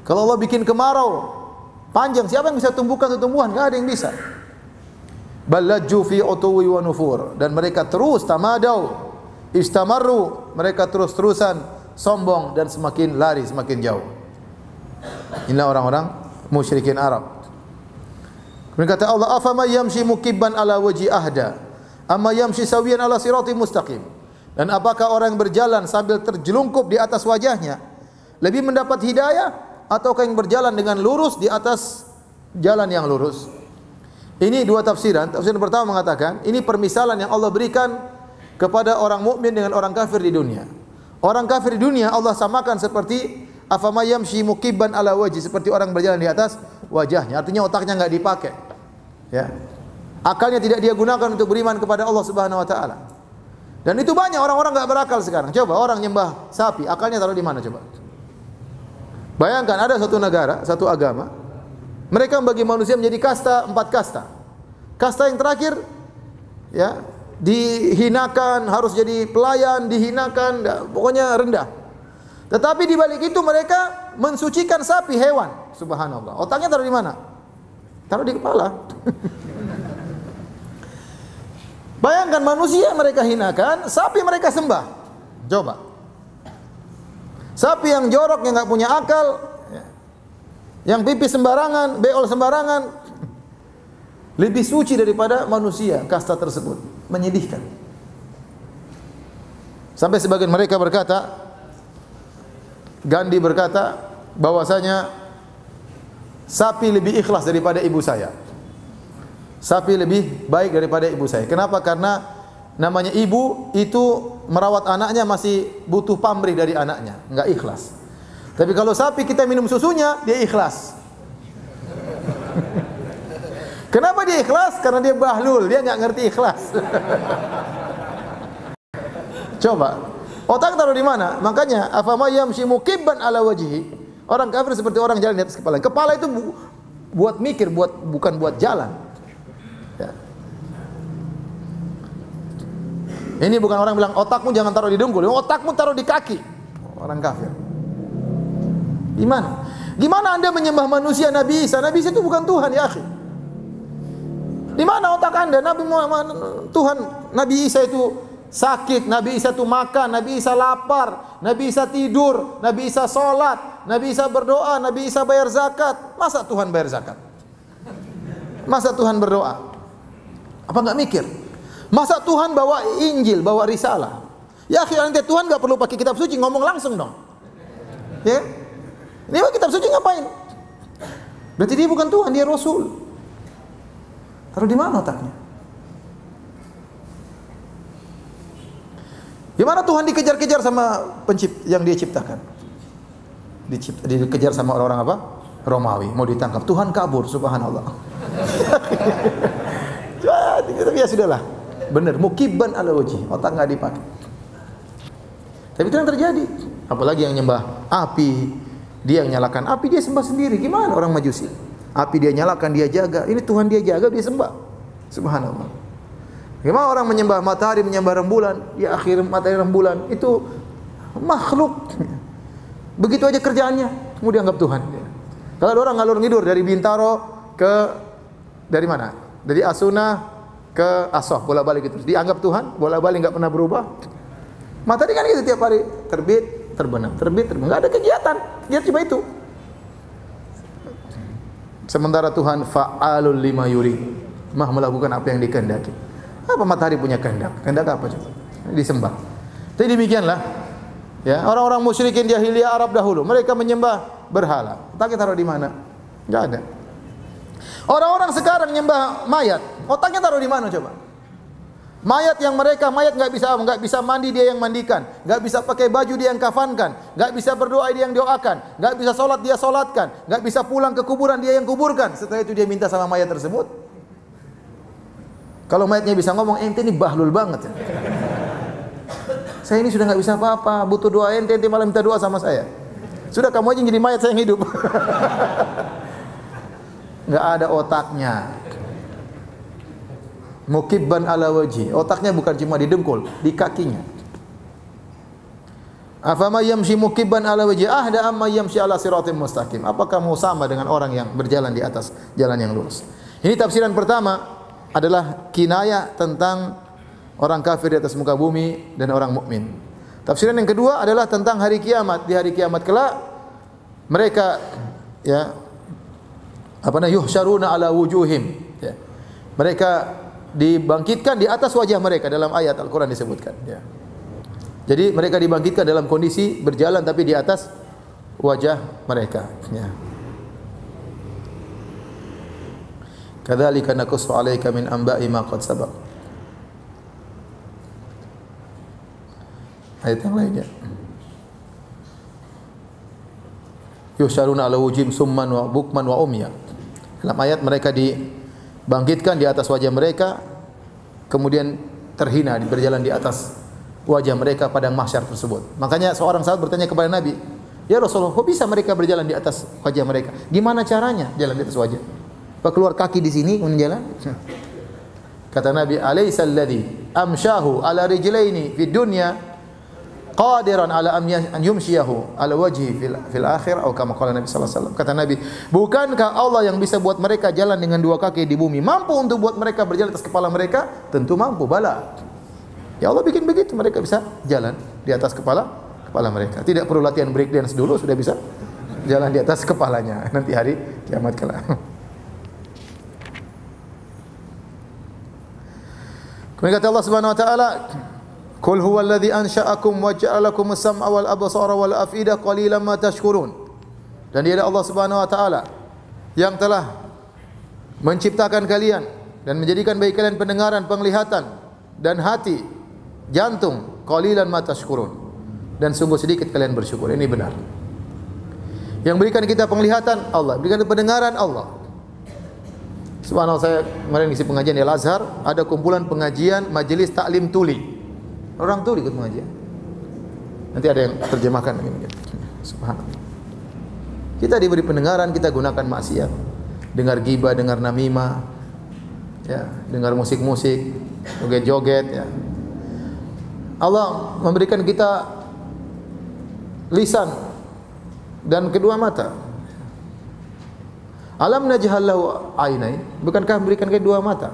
Kalau Allah bikin kemarau panjang, siapa yang bisa tumbuhkan tumbuhan? Enggak ada yang bisa. Balajju fi utuwi wa nufur, dan mereka terus tamadau, istamarru mereka terus-terusan sombong dan semakin lari semakin jauh. Inilah orang-orang musyrikin Arab. Kemudian kata Allah, afama yamshi mukibban ala wajhi ahda amma yamshi sawiyan ala siratim mustaqim. Dan apakah orang yang berjalan sambil terjelungkup di atas wajahnya lebih mendapat hidayah ataukah yang berjalan dengan lurus di atas jalan yang lurus? Ini dua tafsiran. Tafsiran pertama mengatakan ini permisalan yang Allah berikan kepada orang mukmin dengan orang kafir di dunia. Orang kafir di dunia Allah samakan seperti afama yamshi mukibban ala wajhi, seperti orang berjalan di atas wajahnya. Artinya otaknya enggak dipakai. Ya. Akalnya tidak dia gunakan untuk beriman kepada Allah Subhanahu wa taala. Dan itu banyak orang-orang enggak berakal sekarang. Coba orang nyembah sapi, akalnya taruh di mana coba? Bayangkan ada satu negara, satu agama, mereka membagi manusia menjadi kasta, 4 kasta. Kasta yang terakhir ya, dihinakan, harus jadi pelayan, dihinakan, pokoknya rendah. Tetapi di balik itu mereka mensucikan sapi, hewan. Subhanallah. Otaknya taruh di mana? Taruh di kepala. Bayangkan manusia mereka hinakan, sapi mereka sembah. Coba. Sapi yang jorok, yang enggak punya akal, yang pipis sembarangan, beol sembarangan, lebih suci daripada manusia kasta tersebut. Menyedihkan. Sampai sebagian mereka berkata, Gandhi berkata bahwasanya sapi lebih ikhlas daripada ibu saya. Sapi lebih baik daripada ibu saya. Kenapa? Karena namanya ibu itu merawat anaknya masih butuh pamrih dari anaknya, enggak ikhlas. Tapi kalau sapi kita minum susunya, dia ikhlas. Kenapa dia ikhlas? Karena dia bahlul, dia enggak ngerti ikhlas. Coba, otak taruh di mana? Makanya afama yamshi mukibban ala wajhi. Orang kafir seperti orang jalan di atas kepala. Kepala itu buat mikir, bukan buat jalan. Ya. Ini bukan orang bilang otakmu jangan taruh di dengkul, otakmu taruh di kaki. Orang kafir. Gimana? Gimana Anda menyembah manusia Nabi Isa? Nabi Isa itu bukan Tuhan ya akhi. Di mana otak Anda? Tuhan Nabi Isa itu sakit, Nabi Isa itu makan, Nabi Isa lapar, Nabi Isa tidur, Nabi Isa sholat, Nabi Isa berdoa, Nabi Isa bayar zakat. Masa Tuhan bayar zakat? Masa Tuhan berdoa? Apa enggak mikir? Masa Tuhan bawa Injil, bawa risalah? Ya akhi, nanti Tuhan enggak perlu pakai kitab suci, ngomong langsung dong. Ya? Ini kitab suci ngapain? Berarti dia bukan Tuhan, dia Rasul. Taruh di mana otaknya? Gimana Tuhan dikejar-kejar sama yang dia ciptakan? Dikejar sama orang-orang apa? Romawi, mau ditangkap. Tuhan kabur, subhanallah. Ya sudahlah. Benar, mukibban ala wajhi, otak enggak dipakai. Tapi itu yang terjadi. Apalagi yang nyembah api, dia yang nyalakan api, dia sembah sendiri. Gimana orang Majusi? Api dia nyalakan, dia jaga. Ini Tuhan dia jaga, dia sembah. Subhanallah. Gimana orang menyembah matahari, menyembah rembulan, ya akhir matahari rembulan itu makhluk. Begitu aja kerjaannya, kemudian anggap Tuhan. Kalau ada orang ngalur ngidur dari Bintaro dari mana? Dari Asuna ke Asoh, bolak-balik itu. Dianggap Tuhan, bolak-balik enggak pernah berubah. Matahari kan gitu tiap hari, terbit, terbenam, terbit, terbenam. Enggak ada kegiatan. Kegiatan cuma itu. Sementara Tuhan fa'alul lima yuri, Maha melakukan apa yang dikehendaki. Apa matahari punya kehendak? Kehendak apa coba? Disembah. Jadi demikianlah ya, orang-orang musyrikin jahiliyah Arab dahulu, mereka menyembah berhala. Otaknya taruh di mana? Enggak ada. Orang-orang sekarang nyembah mayat, otaknya taruh di mana coba? Mayat yang mereka enggak bisa mandi, dia yang mandikan, enggak bisa pakai baju, dia yang kafankan, enggak bisa berdoa, dia yang doakan, enggak bisa salat, dia salatkan, enggak bisa pulang ke kuburan, dia yang kuburkan. Setelah itu dia minta sama mayat tersebut. Kalau mayatnya bisa ngomong, ente ini bahlul banget ya. Saya ini sudah enggak bisa apa-apa, butuh doa ente malah minta doa sama saya. Sudah kamu aja yang jadi mayat, saya yang hidup. Enggak ada otaknya. Mukibban ala wajhi, otaknya bukan cuma di dengkul, di kakinya. Afama yamshi mukibban ala wajhi ahda amma yamshi ala siratim mustaqim. Apakah mau sama dengan orang yang berjalan di atas jalan yang lurus? Ini tafsiran pertama adalah kinayah tentang orang kafir di atas muka bumi dan orang mukmin. Tafsiran yang kedua adalah tentang hari kiamat. Di hari kiamat kelak mereka ya yuhsyaruna ala wujuhim. Ya. Mereka dibangkitkan di atas wajah mereka, dalam ayat Al-Qur'an disebutkan, ya. Jadi mereka dibangkitkan dalam kondisi berjalan tapi di atas wajah mereka, ya. Kadzalika naqussu 'alaika min anba'i ma qad sabaq. Ayat yang lainnya. Yusyaruna ala wujim summan wa bukman wa umya. Dalam ayat mereka dibangkitkan di atas wajah mereka, kemudian terhina berjalan di atas wajah mereka padang mahsyar tersebut. Makanya seorang sahabat bertanya kepada Nabi, "Ya Rasulullah, kok bisa mereka berjalan di atas wajah mereka? Gimana caranya jalan di atas wajah? Apa keluar kaki di sini kemudian jalan?" Kata Nabi, "Alaisa alladhi amshahu ala rijlaini fid dunya qadiran ala an yumshiyahu ala wajhi fil akhir," atau kama qala Nabi sallallahu alaihi wasallam. Kata Nabi, bukankah Allah yang bisa buat mereka jalan dengan dua kaki di bumi mampu untuk buat mereka berjalan atas kepala mereka? Tentu mampu, bala. Ya Allah bikin begitu, mereka bisa jalan di atas kepala mereka. Tidak perlu latihan break dance dulu, sudah bisa jalan di atas kepalanya nanti hari kiamat kelak. Kemudian kata Allah Subhanahu wa taala, "Qul huwallazi ansha'akum wa ja'ala lakum as-sam'a wal absara wal af'ida qalilan ma tashkurun." Dan dia adalah Allah Subhanahu wa taala yang telah menciptakan kalian dan menjadikan bagi kalian pendengaran, penglihatan dan hati, jantung, qalilan ma tashkurun. Dan sungguh sedikit kalian bersyukur. Ini benar. Yang berikan kita penglihatan Allah, berikan pendengaran Allah. Subhanallah, saya kemarin ngisi pengajian di Al-Azhar, ada kumpulan pengajian majelis taklim tuli. Orang tuli ikut pengajian. Nanti ada yang terjemahkan begini. Subhanallah. Kita diberi pendengaran, kita gunakan maksiat. Dengar ghibah, dengar namimah, ya, dengar musik-musik, joget-joget, ya. Allah memberikan kita lisan dan kedua mata. Alam naj'al lahu ainain, bukankah memberikan kedua mata?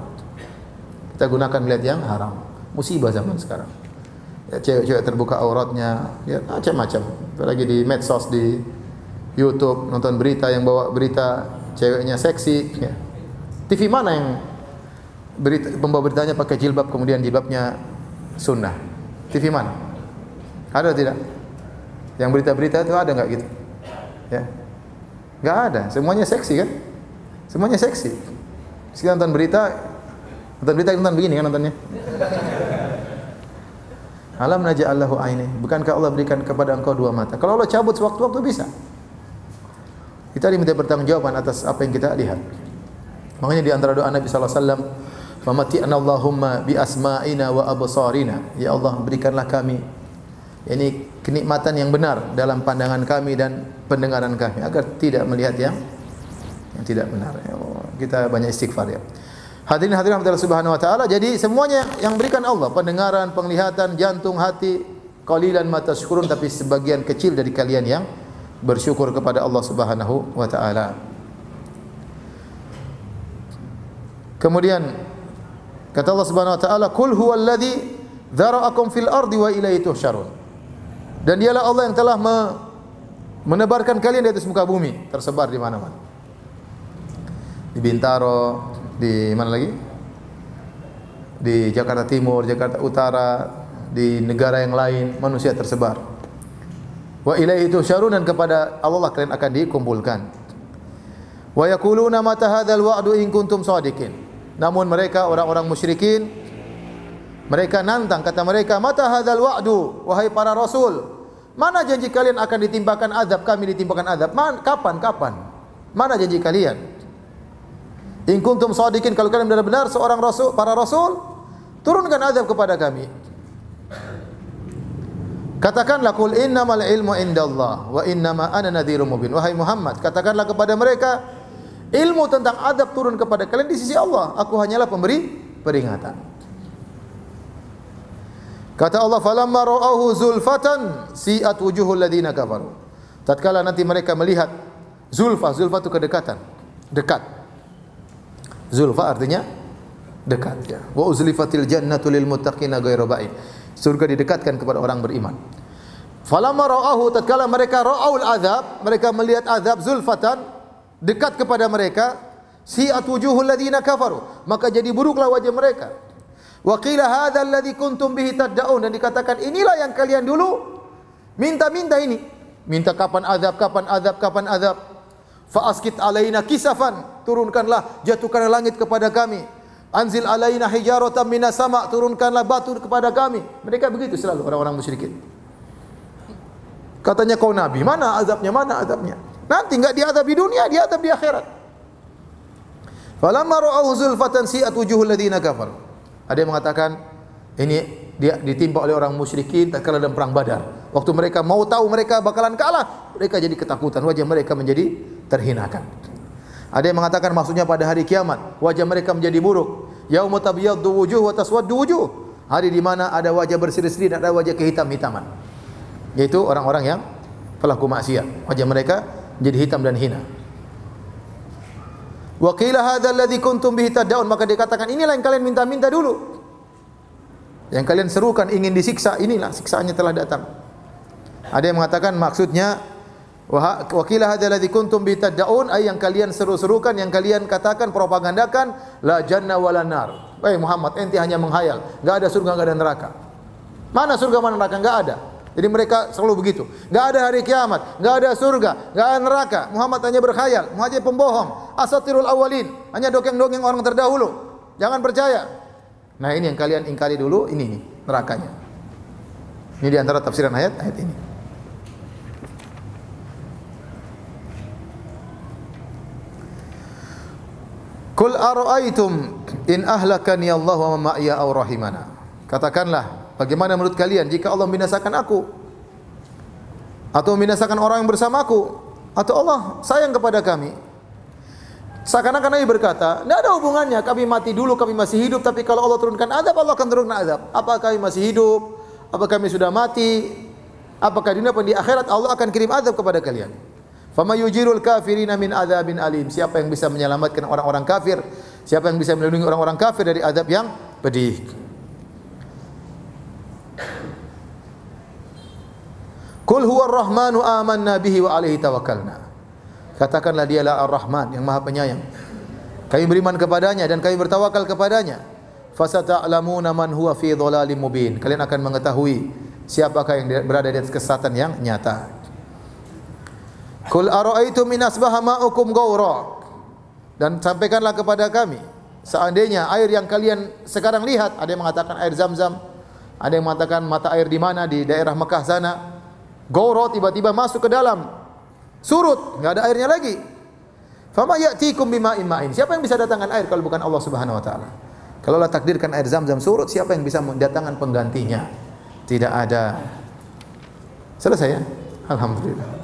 Kita gunakan melihat yang haram. Musibah zaman sekarang. Ya, cewek-cewek terbuka auratnya, ya macam-macam. Apalagi di medsos, di YouTube, nonton berita yang bawa berita ceweknya seksi, ya. TV mana yang berita, pembawa beritanya pakai jilbab kemudian jilbabnya sunnah? TV mana? Ada tidak? Yang berita-berita itu ada enggak gitu? Ya. Enggak ada, semuanya seksi kan? Semuanya seksi. Sekarang nonton berita nonton begini kan nontonnya. Alam naj'al lahu ainain, bukankah Allah berikan kepada engkau dua mata? Kalau Allah cabut sewaktu-waktu bisa. Kita diminta bertanggungjawaban atas apa yang kita lihat. Makanya di antara doa Nabi sallallahu alaihi wasallam, "Famati'na Allahumma bi asma'ina wa absarina." Ya Allah, berikanlah kami ini kenikmatan yang benar dalam pandangan kami dan pendengaran kami agar tidak melihat yang tidak benar. Kita banyak istighfar, ya. Hadirin Allah Subhanahu wa taala, jadi semuanya yang berikan Allah, pendengaran, penglihatan, jantung, hati, qalilan ma tashkurun, tapi sebagian kecil dari kalian yang bersyukur kepada Allah Subhanahu wa taala. Kemudian kata Allah Subhanahu wa taala, "Qul huwallazi dzara'akum fil ardi wa ilaihi tuhsyarun." Dan dialah Allah yang telah menebarkan kalian di atas muka bumi, tersebar di mana-mana. Di Bintaro, di mana lagi? Di Jakarta Timur, Jakarta Utara, di negara yang lain, manusia tersebar. Wa ilaihi tuhsyarun, dan kepada Allah kalian akan dikumpulkan. Wa yaquluna mata hadzal wa'du in kuntum shadiqin. Namun mereka orang-orang musyrikin, mereka nantang, kata mereka, mata hadzal wa'du, wahai para rasul, mana janji kalian akan ditimpakan azab, kami ditimpakan azab? Kapan? Mana janji kalian? In kuntum shadiqin, kalau kalian benar-benar seorang rasul, para rasul, turunkan azab kepada kami. Katakanlah, qul innamal ilmu indallah wa innama ana nadhirum mubin. Wahai Muhammad, katakanlah kepada mereka, ilmu tentang azab turun kepada kalian di sisi Allah, aku hanyalah pemberi peringatan. Kata Allah, falamma ra'ahu zulfatan si'at wujuhul ladzina kafaru. Tatkala nanti mereka melihat zulfa itu kedekatan, dekat. Zulfa artinya dekat, ya. Wa uzlifatil jannatu lil muttaqina ghairu ba'id. Surga didekatkan kepada orang beriman. Falamma ra'ahu, tatkala mereka ra'aul azab, mereka melihat azab zulfatan, dekat kepada mereka, si'at wujuhul ladzina kafaru, maka jadi buruklah wajah mereka. Wa qila hadzal ladzi kuntum bihi tad'un, dan dikatakan inilah yang kalian dulu minta-minta ini. Minta kapan azab, kapan azab, kapan azab. Fa askit alaina kisafan, turunkanlah, jatuhkanlah langit kepada kami. Anzil alaina hijaratan minas sama', turunkanlah batu kepada kami. Mereka begitu selalu orang-orang musyrikin. Katanya kau nabi, mana azabnya, mana azabnya? Nanti enggak diazab di dunia, diazab di akhirat. Falamma ra'ahu zulfatan si'at wujuhul ladzina kafaru. Ada yang mengatakan ini dia ditimpa oleh orang musyrikin tatkala dalam perang Badar. Waktu mereka mau tahu mereka bakalan kalah, mereka jadi ketakutan, wajah mereka menjadi terhinakan. Ada yang mengatakan maksudnya pada hari kiamat, wajah mereka menjadi buruk. Yauma tabyaddu wujuh wa taswaddu wujuh. Hari di mana ada wajah berseri-seri dan ada wajah kehitam-hitaman. Yaitu orang-orang yang pelaku maksiat. Wajah mereka menjadi hitam dan hina. Wa qila hadzal ladzi kuntum bihi tad'un, maka dikatakan inilah yang kalian minta-minta dulu. Yang kalian serukan ingin disiksa, inilah siksaannya telah datang. Ada yang mengatakan maksudnya wa qila hadzal ladzi kuntum bihi tad'un, ay yang kalian seru-serukan, yang kalian katakan, propagandakan, la janna wala nar. Wahai Muhammad, ente hanya menghayal, enggak ada surga, enggak ada neraka. Mana surga, mana neraka? Enggak ada. Jadi mereka selalu begitu. Enggak ada hari kiamat, enggak ada surga, enggak ada neraka. Muhammad hanya berkhayal, Muhammad pembohong, asatirul awwalin, hanya dongeng-dongeng orang terdahulu. Jangan percaya. Nah, ini yang kalian ingkari dulu, ini nih nerakanya. Ini di antara tafsiran ayat ini. Qul ara'aytum in ahlakani Allah wa ma'ya aw rahimana. Katakanlah, bagaimana menurut kalian jika Allah membinasakan aku atau membinasakan orang yang bersamaku, atau Allah sayang kepada kami? Seakan-akan Nabi berkata, tidak ada hubungannya, kami mati dulu, kami masih hidup, tapi kalau Allah turunkan azab, Allah akan turunkan azab. Apakah kami masih hidup? Apakah kami sudah mati? Apakah di dunia pun di akhirat Allah akan kirim azab kepada kalian? Fama yujirul kafirina min adzabin alim. Siapa yang bisa menyelamatkan orang-orang kafir? Siapa yang bisa melindungi orang-orang kafir dari azab yang pedih? Qul huwar rahmanu amanna bihi wa alaihi tawakkalna. Katakanlah dialah Ar-Rahman yang Maha Penyayang. Kami beriman kepadanya dan kami bertawakal kepadanya. Fasata'lamuna man huwa fi dhalalim mubin. Kalian akan mengetahui siapakah yang berada di atas kesesatan yang nyata. Qul ara'aytum in asbaha ma'ukum ghawra. Dan sampaikanlah kepada kami, seandainya air yang kalian sekarang lihat, ada yang mengatakan air Zam-Zam, ada yang mengatakan mata air di mana, di daerah Mekah sana, ghawra, tiba-tiba masuk ke dalam, surut, enggak ada airnya lagi. Fama ya'tikum bima'in ma'in. Siapa yang bisa datangkan air kalau bukan Allah Subhanahu wa taala? Kalau Allah takdirkan air Zam-Zam surut, siapa yang bisa mendatangkan penggantinya? Tidak ada. Selesai ya? Alhamdulillah.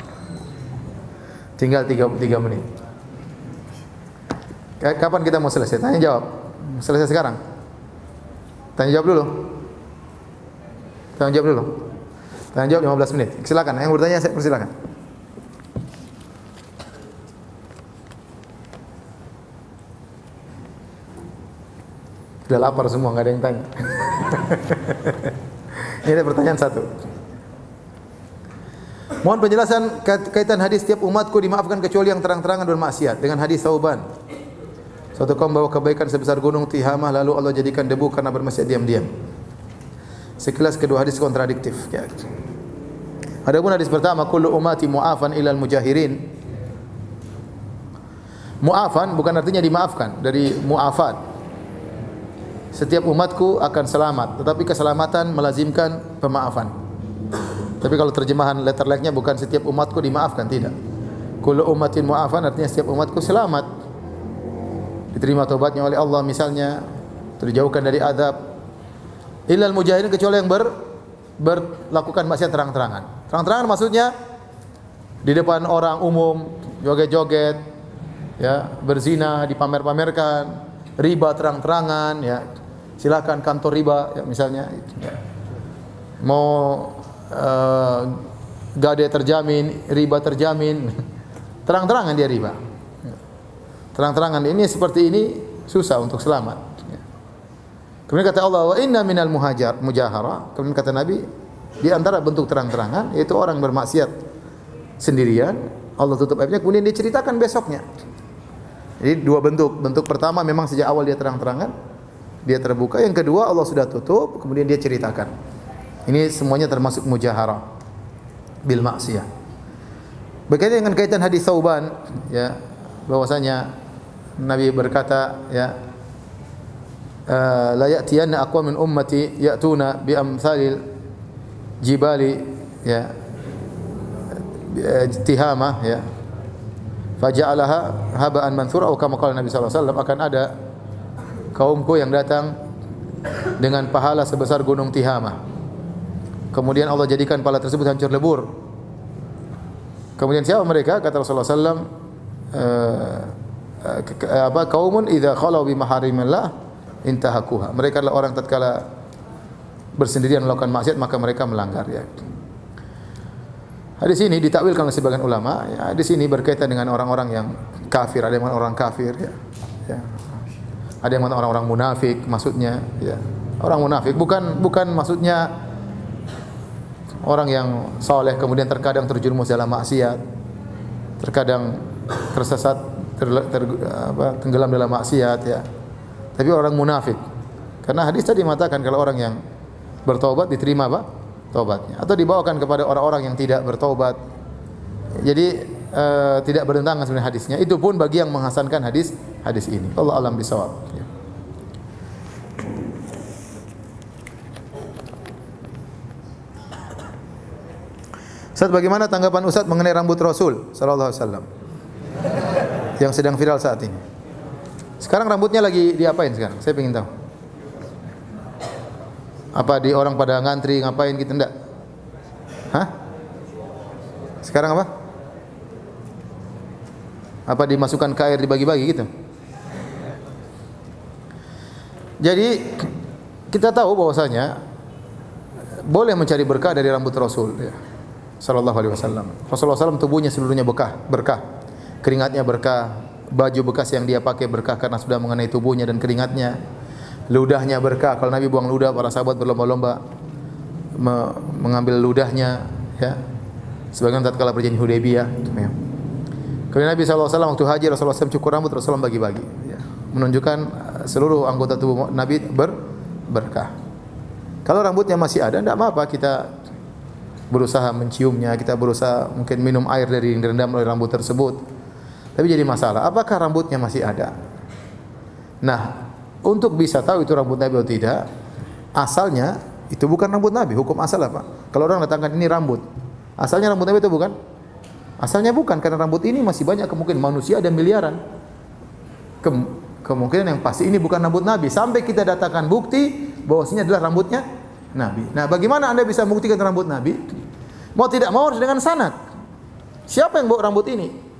Tinggal 33 menit. Kapan kita mau selesai? Tanya jawab. Selesai sekarang? Tanya jawab dulu. Tanya jawab dulu. Tanya jawab 15 menit. Silakan, yang bertanya saya persilakan. Sudah lapar semua, enggak ada yang tanya. Ini ada pertanyaan satu. Mohon penjelasan kaitan hadis setiap umatku dimaafkan kecuali yang terang-terangan bermaksiat dengan hadis Thauban. Suatu kaum bawa kebaikan sebesar gunung Tihamah lalu Allah jadikan debu karena bermaksiat diam-diam. Sekilas kedua hadis kontradiktif. Ya. Adapun hadis pertama, kullu ummati mu'afan ilal mujahirin. Mu'afan bukan artinya dimaafkan, dari mu'afat. Setiap umatku akan selamat, tetapi keselamatan melazimkan pemaafan. Tapi kalau terjemahan letter like-nya bukan setiap umatku dimaafkan, tidak. Kullu ummatin mu'afan artinya setiap umatku selamat, diterima taubatnya oleh Allah misalnya, terjauhkan dari azab. Illal mujahirin, kecuali yang berlakukan maksiat terang-terangan. Terang-terangan maksudnya di depan orang umum, joget-joget, ya, berzina, dipamer-pamerkan, riba terang-terangan, ya. Silakan kantor riba, ya, misalnya, ya. Mau gade terjamin, riba terjamin, terang-terangan dia riba. Terang-terangan ini seperti ini susah untuk selamat. Kemudian kata Allah, wa inna minal mujahara. Kemudian kata Nabi, Di antara bentuk terang-terangan yaitu orang bermaksiat sendirian, Allah tutup aibnya, kemudian diceritakan besoknya. Jadi dua bentuk. Bentuk pertama memang sejak awal dia terang-terangan, dia terbuka. Yang kedua Allah sudah tutup, kemudian dia ceritakan. Ini semuanya termasuk mujaharah bil maksiyah. Berkaitan dengan kaitan hadis Tsauban, ya, bahwasanya Nabi berkata, ya, la ya'tiyanna aqwam min ummati ya'tuna bi amsalil jibali, ya, tihamah, ya, faja'alaha haba'an mansura, atau kama qala Nabi sallallahu alaihi wasallam, akan ada kaumku yang datang dengan pahala sebesar gunung Tihamah. Kemudian Allah jadikan pahala tersebut hancur lebur. Kemudian siapa mereka? Kata Rasulullah sallallahu alaihi wasallam, kaumun idza khalau bi maharimillah intahakuha. Mereka adalah orang tatkala bersendirian melakukan maksiat maka mereka melanggar, ya. Hadis ini ditakwilkan oleh sebagian ulama, ya. Hadis ini berkaitan dengan orang-orang yang kafir, ada yang orang kafir, ya. Ya. Ada yang orang-orang munafik maksudnya, ya. Orang munafik bukan maksudnya orang yang saleh kemudian terkadang terjerumus dalam maksiat, terkadang tersesat, tenggelam dalam maksiat, ya. Tapi orang munafik. Karena hadis tadi mengatakan kalau orang yang bertobat diterima apa? Taubatnya. Atau dibawakan kepada orang-orang yang tidak bertobat. Jadi tidak bertentangan sebenarnya hadisnya. Itu pun bagi yang menghasankan hadis ini. Allah alam bisawab. Ya. Ustaz, bagaimana tanggapan Ustaz mengenai rambut Rasul sallallahu alaihi wasallam yang sedang viral saat ini? Sekarang rambutnya lagi diapain sekarang? Saya ingin tahu. Apa di orang pada ngantri ngapain gitu, enggak? Hah? Sekarang apa? Apa dimasukkan ke air dibagi-bagi gitu? Jadi kita tahu bahwasanya boleh mencari berkah dari rambut Rasul, ya, sallallahu alaihi wasallam. Rasulullah SAW tubuhnya seluruhnya berkah. Keringatnya berkah, baju bekas yang dia pakai berkah karena sudah mengenai tubuhnya dan keringatnya. Ludahnya berkah. Kalau Nabi buang ludah, para sahabat berlomba-lomba mengambil ludahnya, ya. Sebagian tatkala perjanjian Hudaybiyah, ya. Kemudian Nabi SAW waktu haji, Rasulullah SAW cukur rambut, Rasulullah bagi-bagi, ya. Menunjukkan seluruh anggota tubuh Nabi berkah. Kalau rambutnya masih ada, tidak apa-apa kita berusaha menciumnya, kita berusaha mungkin minum air dari yang direndam oleh rambut tersebut. Tapi jadi masalah, apakah rambutnya masih ada? Nah, untuk bisa tahu itu rambut Nabi atau tidak, asalnya itu bukan rambut Nabi. Hukum asal apa? Kalau orang datangkan ini rambut, asalnya rambut Nabi itu bukan? Asalnya bukan, karena rambut ini masih banyak kemungkinan, manusia ada miliaran. Kemungkinan yang pasti ini bukan rambut Nabi sampai kita datangkan bukti bahwasanya adalah rambutnya Nabi. Nah, bagaimana Anda bisa membuktikan rambut Nabi? Mau tidak mau harus dengan sanad. Siapa yang bawa rambut ini?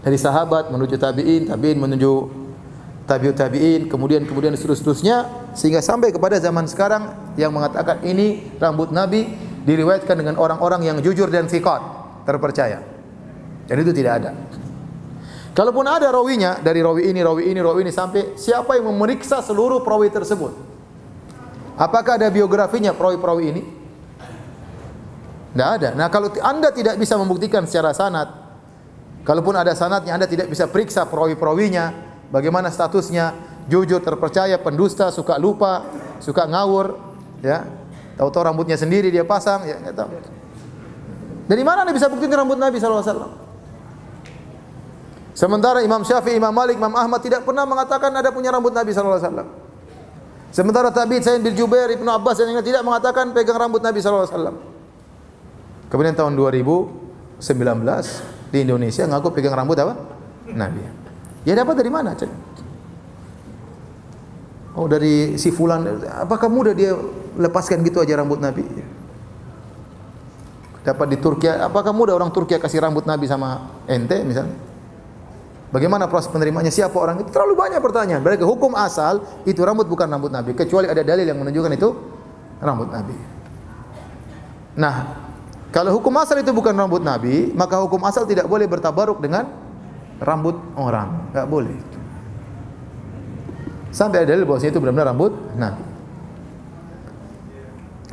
Dari sahabat menuju tabi'in, tabi'in menuju tabi'ut tabi'in, kemudian seterusnya sehingga sampai kepada zaman sekarang yang mengatakan ini rambut Nabi, diriwayatkan dengan orang-orang yang jujur dan thiqat, terpercaya. Dan itu tidak ada. Kalaupun ada rawinya, dari rawi ini sampai siapa yang memeriksa seluruh perawi tersebut? Apakah ada biografinya perawi-perawi ini? Tidak ada. Nah, kalau Anda tidak bisa membuktikan secara sanad, kalaupun ada sanadnya Anda tidak bisa periksa perawi-perawinya, bagaimana statusnya, jujur, terpercaya, pendusta, suka lupa, suka ngawur, ya. Tahu-tahu rambutnya sendiri dia pasang, ya enggak tahu. Dari mana Anda bisa buktikan rambut Nabi sallallahu alaihi wasallam? Sementara Imam Syafi'i, Imam Malik, Imam Ahmad tidak pernah mengatakan ada punya rambut Nabi sallallahu alaihi wasallam. Sementara tabi'in Sa'id bin Jubair, Ibnu Abbas dan yang lain tidak mengatakan pegang rambut Nabi sallallahu alaihi wasallam. Kemudian tahun 2019 di Indonesia ngaku pegang rambut apa? Nabi. Ya dapat dari mana? Oh, dari si fulan. Apakah mudah dia lepaskan gitu aja rambut Nabi? Dapat di Turki. Apakah mudah orang Turki kasih rambut Nabi sama ente misalnya? Bagaimana proses penerimanya? Siapa orang itu? Terlalu banyak pertanyaan. Berarti hukum asal itu rambut bukan rambut Nabi, kecuali ada dalil yang menunjukkan itu rambut Nabi. Nah, kalau hukum asal itu bukan rambut Nabi, maka hukum asal tidak boleh bertabaruk dengan rambut orang. Enggak boleh. Sampai ada dalil bahwasanya itu benar-benar rambut Nabi.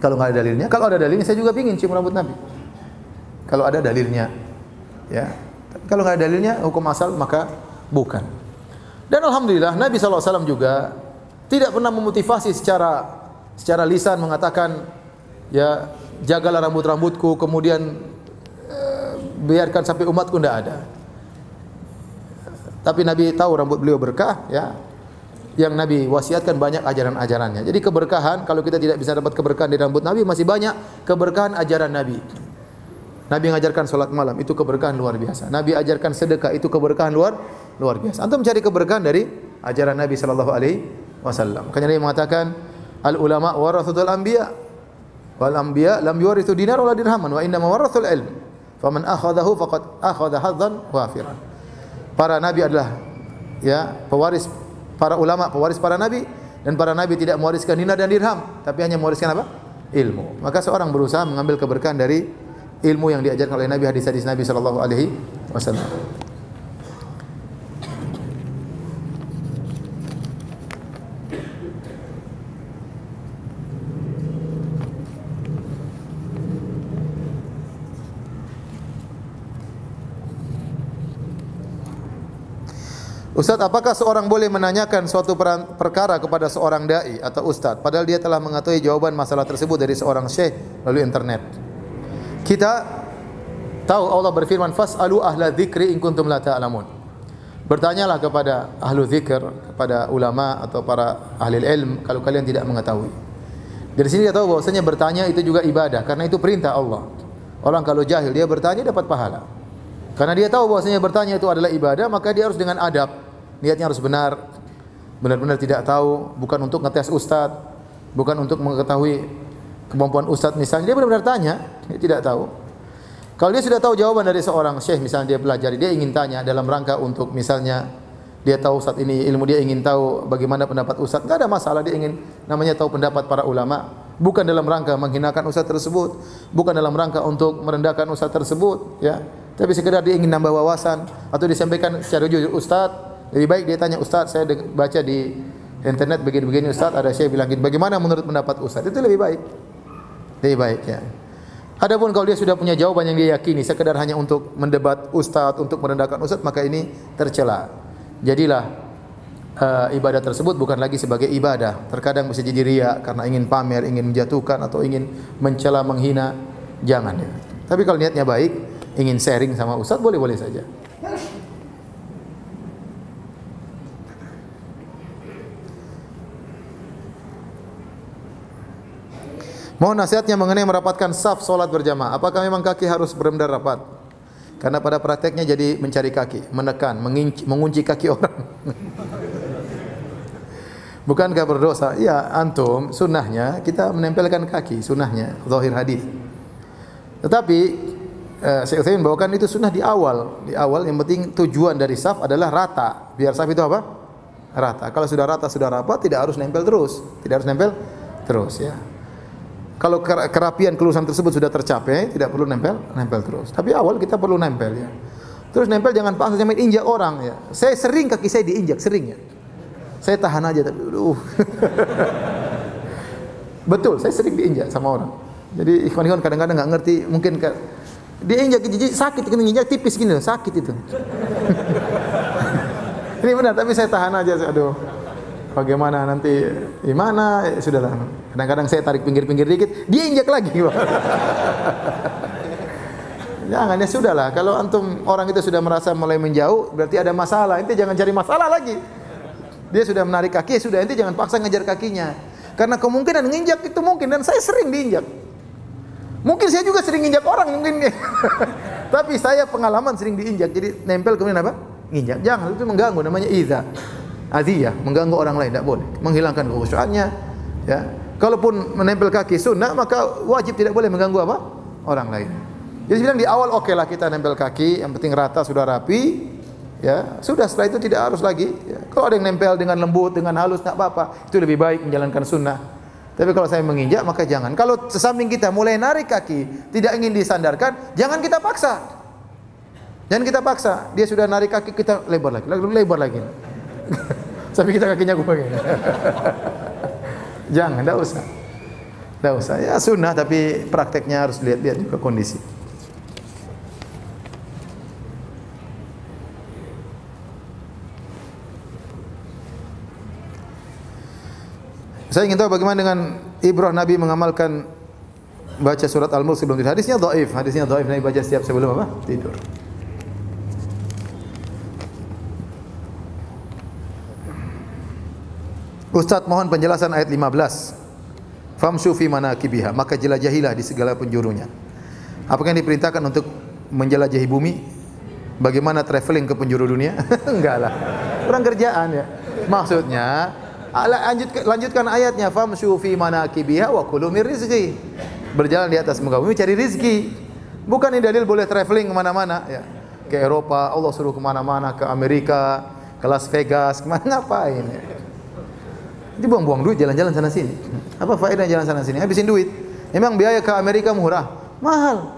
Kalau nggak ada dalilnya, kalau ada dalilnya saya juga pingin cium rambut Nabi. Kalau ada dalilnya, ya. Tapi kalau nggak ada dalilnya, hukum asal maka bukan. Dan alhamdulillah Nabi SAW juga tidak pernah memotivasi secara lisan mengatakan, ya jagalah rambut-rambutku, kemudian biarkan sampai umatku, tidak ada. Tapi Nabi tahu rambut beliau berkah, ya. Yang Nabi wasiatkan banyak ajaran-ajarannya. Jadi keberkahan, kalau kita tidak bisa dapat keberkahan di rambut Nabi, masih banyak keberkahan ajaran Nabi. Nabi mengajarkan salat malam, itu keberkahan luar biasa. Nabi ajarkan sedekah, itu keberkahan luar biasa. Antum mencari keberkahan dari ajaran Nabi sallallahu alaihi wasallam. Makanya Nabi mengatakan, al ulama warathatul anbiya wal anbiya lam yuwarithu dinar wala dirhaman wa inna warathul ilm. Faman akhadahu faqad akhadha hadzan wafiran. Para nabi adalah, ya, pewaris, para ulama pewaris para nabi, dan para nabi tidak mewariskan dinar dan dirham, tapi hanya mewariskan apa? Ilmu. Maka seorang berusaha mengambil keberkahan dari ilmu yang diajarkan oleh Nabi, hadis-hadis Nabi sallallahu alaihi wasallam. Ustaz, apakah seorang boleh menanyakan suatu perkara kepada seorang dai atau ustaz padahal dia telah mengetahui jawaban masalah tersebut dari seorang syekh melalui internet? Kita tahu Allah berfirman, fas'alu ahla dzikri in kuntum la ta'lamun. Bertanyalah kepada ahlu dzikir, kepada ulama atau para ahli ilm kalau kalian tidak mengetahui. Dari sini kita tahu bahwasanya bertanya itu juga ibadah, karena itu perintah Allah. Orang kalau jahil dia bertanya dapat pahala. Karena dia tahu bahwasanya bertanya itu adalah ibadah, maka dia harus dengan adab. Niatnya harus benar. Benar-benar tidak tahu, bukan untuk ngetes ustaz, bukan untuk mengetahui kemampuan ustaz misalnya. Dia benar-benar tanya, dia tidak tahu. Kalau dia sudah tahu jawaban dari seorang syekh, misalnya dia pelajari, dia ingin tanya dalam rangka untuk misalnya dia tahu ustaz ini ilmu, dia ingin tahu bagaimana pendapat ustaz, enggak ada masalah, dia ingin namanya tahu pendapat para ulama, bukan dalam rangka menghinakan ustaz tersebut, bukan dalam rangka untuk merendahkan ustaz tersebut, ya. Tapi sekedar dia ingin nambah wawasan atau disampaikan secara jujur, ustaz, lebih baik dia tanya, ustaz, saya baca di internet begini-begini ustaz, ada syekh bilang gitu, bagaimana menurut pendapat ustaz? Itu lebih baik. Lebih baik, ya. Adapun kalau dia sudah punya jawaban yang dia yakini, sekedar hanya untuk mendebat ustaz, untuk merendahkan ustaz, maka ini tercela. Jadilah ibadah tersebut bukan lagi sebagai ibadah. Terkadang bisa jadi riya karena ingin pamer, ingin menjatuhkan atau ingin mencela, menghina. Jangan, ya. Tapi kalau niatnya baik, ingin sharing sama ustaz, boleh-boleh saja. Mohon nasihatnya mengenai merapatkan saf solat berjamaah. Apakah memang kaki harus benar-benar rapat? Karena pada prakteknya jadi mencari kaki, menekan, mengunci kaki orang. Bukankah berdosa? Ya, antum sunnahnya kita menempelkan kaki, sunnahnya, zahir hadis. Tetapi Syekh Utsaimin bawakan itu sunnah di awal. Di awal yang penting tujuan dari saf adalah rata. Biar saf itu apa? Rata. Kalau sudah rata, sudah rapat, tidak harus nempel terus. Tidak harus nempel terus, ya. Kalau kerapian kelulusan tersebut sudah tercapai, tidak perlu nempel terus. Tapi awal kita perlu nempel, ya. Terus nempel jangan paksa, jangan injak orang, ya. Saya sering kaki saya diinjak, sering, ya. Saya tahan aja tapi betul, saya sering diinjak sama orang. Jadi ikhwan-ikhwan kadang-kadang enggak ngerti, mungkin dia injak jadi sakit, kena injak tipis gini, sakit itu. Ini benar, tapi saya tahan aja, aduh. Bagaimana nanti gimana? Sudahlah. Kadang-kadang saya tarik pinggir-pinggir dikit, dia injak lagi. Jangan, ya sudahlah. Kalau antum orang itu sudah merasa mulai menjauh, berarti ada masalah. Ente jangan cari masalah lagi. Dia sudah menarik kaki, sudah, ente jangan paksa ngejar kakinya. Karena kemungkinan nginjak itu mungkin, dan saya sering diinjak. Mungkin saya juga sering injak orang mungkin. Tapi saya pengalaman sering diinjak. Jadi nempel kemudian apa? Nginjak. Jangan, itu mengganggu, namanya idza. Adiyah, mengganggu orang lain, tidak boleh. Menghilangkan kekhusyuannya, ya. Kalaupun menempel kaki sunnah, maka wajib tidak boleh mengganggu apa? Orang lain. Jadi bilang di awal oke lah kita nempel kaki, yang penting rata, sudah rapi, ya. Sudah, setelah itu tidak harus lagi, ya. Kalau ada yang nempel dengan lembut, dengan halus, tidak apa-apa. Itu lebih baik menjalankan sunnah. Tapi kalau saya menginjak, maka jangan. Kalau sesamping kita mulai narik kaki, tidak ingin disandarkan, jangan kita paksa. Jangan kita paksa. Dia sudah narik kaki, kita lebar lagi. Sampai kita kakinya gua begini. Jangan, tidak usah. Tidak usah. Ya sunnah tapi prakteknya harus lihat-lihat juga kondisi. Saya ingin tahu bagaimana dengan ibrah Nabi mengamalkan baca surat Al-Mulk sebelum tidur. Hadisnya dhaif, Nabi baca setiap sebelum apa? Tidur. Ustaz mohon penjelasan ayat 15. Famshu fi manakibiha, maka jelajahilah di segala penjurunya. Apakah yang diperintahkan untuk menjelajahi bumi? Bagaimana traveling ke penjuru dunia? Enggak lah. Kurang kerjaan ya. Maksudnya lanjutkan ayatnya, famshu fi manakibiha wa kulu mir rizqi. Berjalan di atas muka bumi cari rizki. Bukan ini dalil boleh traveling kemana-mana ya. Ke Eropa, Allah suruh kemana-mana, ke Amerika, ke Las Vegas, kemana ngapain ya. Jadi buang-buang duit jalan-jalan sana sini. Apa faedah jalan sana sini? Habisin duit. Memang biaya ke Amerika murah, mahal.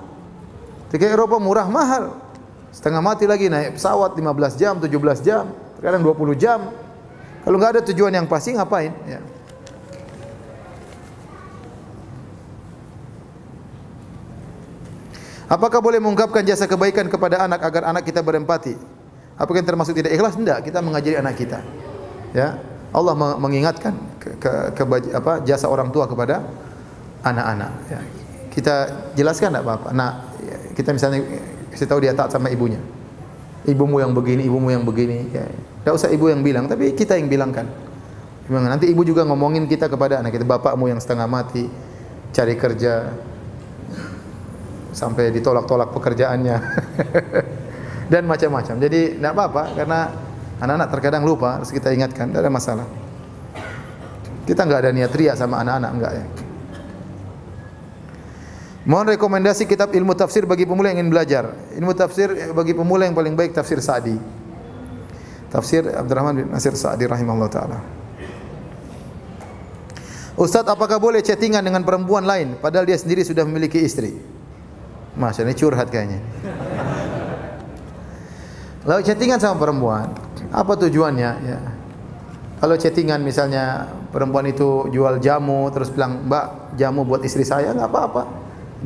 Ke Eropa murah, mahal. Setengah mati lagi naik pesawat 15 jam, 17 jam, kadang 20 jam. Kalau nggak ada tujuan yang pasti ngapain? Ya. Apakah boleh mengungkapkan jasa kebaikan kepada anak agar anak kita berempati? Apakah yang termasuk tidak ikhlas? Tidak. Kita mengajari anak kita. Ya, Allah mengingatkan jasa orang tua kepada anak-anak. Ya. Kita jelaskan tidak apa-apa. Nah, kita misalnya kasih tahu dia taat sama ibunya. Ibumu yang begini, ibumu yang begini. Ya. Tidak usah ibu yang bilang, tapi kita yang bilangkan. Nanti ibu juga ngomongin kita kepada anak kita, bapakmu yang setengah mati cari kerja sampai ditolak-tolak pekerjaannya dan macam-macam. Jadi tidak apa-apa karena anak-anak terkadang lupa, harus kita ingatkan, tidak ada masalah. Kita enggak ada niat riya sama anak-anak, enggak ya. Mohon rekomendasi kitab ilmu tafsir bagi pemula yang ingin belajar. Ilmu tafsir bagi pemula yang paling baik tafsir Sa'di. Tafsir Abdurrahman bin Nasir Sa'di rahimahullah taala. Ustaz, apakah boleh chattingan dengan perempuan lain padahal dia sendiri sudah memiliki istri? Masya Allah, ini curhat kayaknya. Lalu chattingan sama perempuan, apa tujuannya? Ya. Kalau chattingan misalnya perempuan itu jual jamu, terus bilang, Mbak, jamu buat istri saya, nggak apa-apa,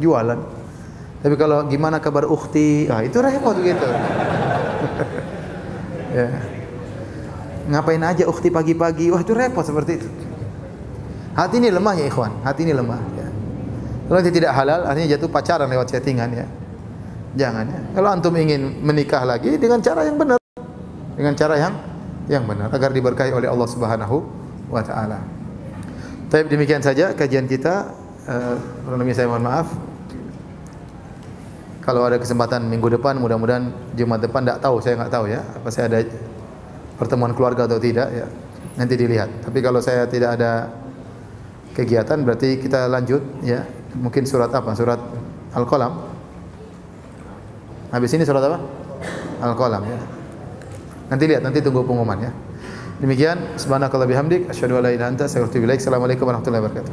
jualan. Tapi kalau gimana kabar ukhti, itu repot gitu. Ya. Ngapain aja ukhti pagi-pagi, wah itu repot seperti itu. Hati ini lemah ya ikhwan, hati ini lemah. Ya. Kalau tidak halal, artinya jatuh pacaran lewat chattingan ya. Jangan ya. Kalau antum ingin menikah lagi dengan cara yang benar, dengan cara yang benar agar diberkahi oleh Allah Subhanahu wa taala. Baik, demikian saja kajian kita. Saya mohon maaf. Kalau ada kesempatan minggu depan, mudah-mudahan Jumat depan, saya enggak tahu ya, apa saya ada pertemuan keluarga atau tidak ya. Nanti dilihat. Tapi kalau saya tidak ada kegiatan berarti kita lanjut ya. Mungkin surat apa? Surat Al-Qalam. Habis ini surat apa? Al-Qalam ya. Nanti lihat, nanti tunggu pengumuman ya. Demikian, subhanakallah bihamdik, asyhadu an la ilaha illa anta, astaghfiruka wa atubu ilaik. Assalamualaikum warahmatullahi wabarakatuh.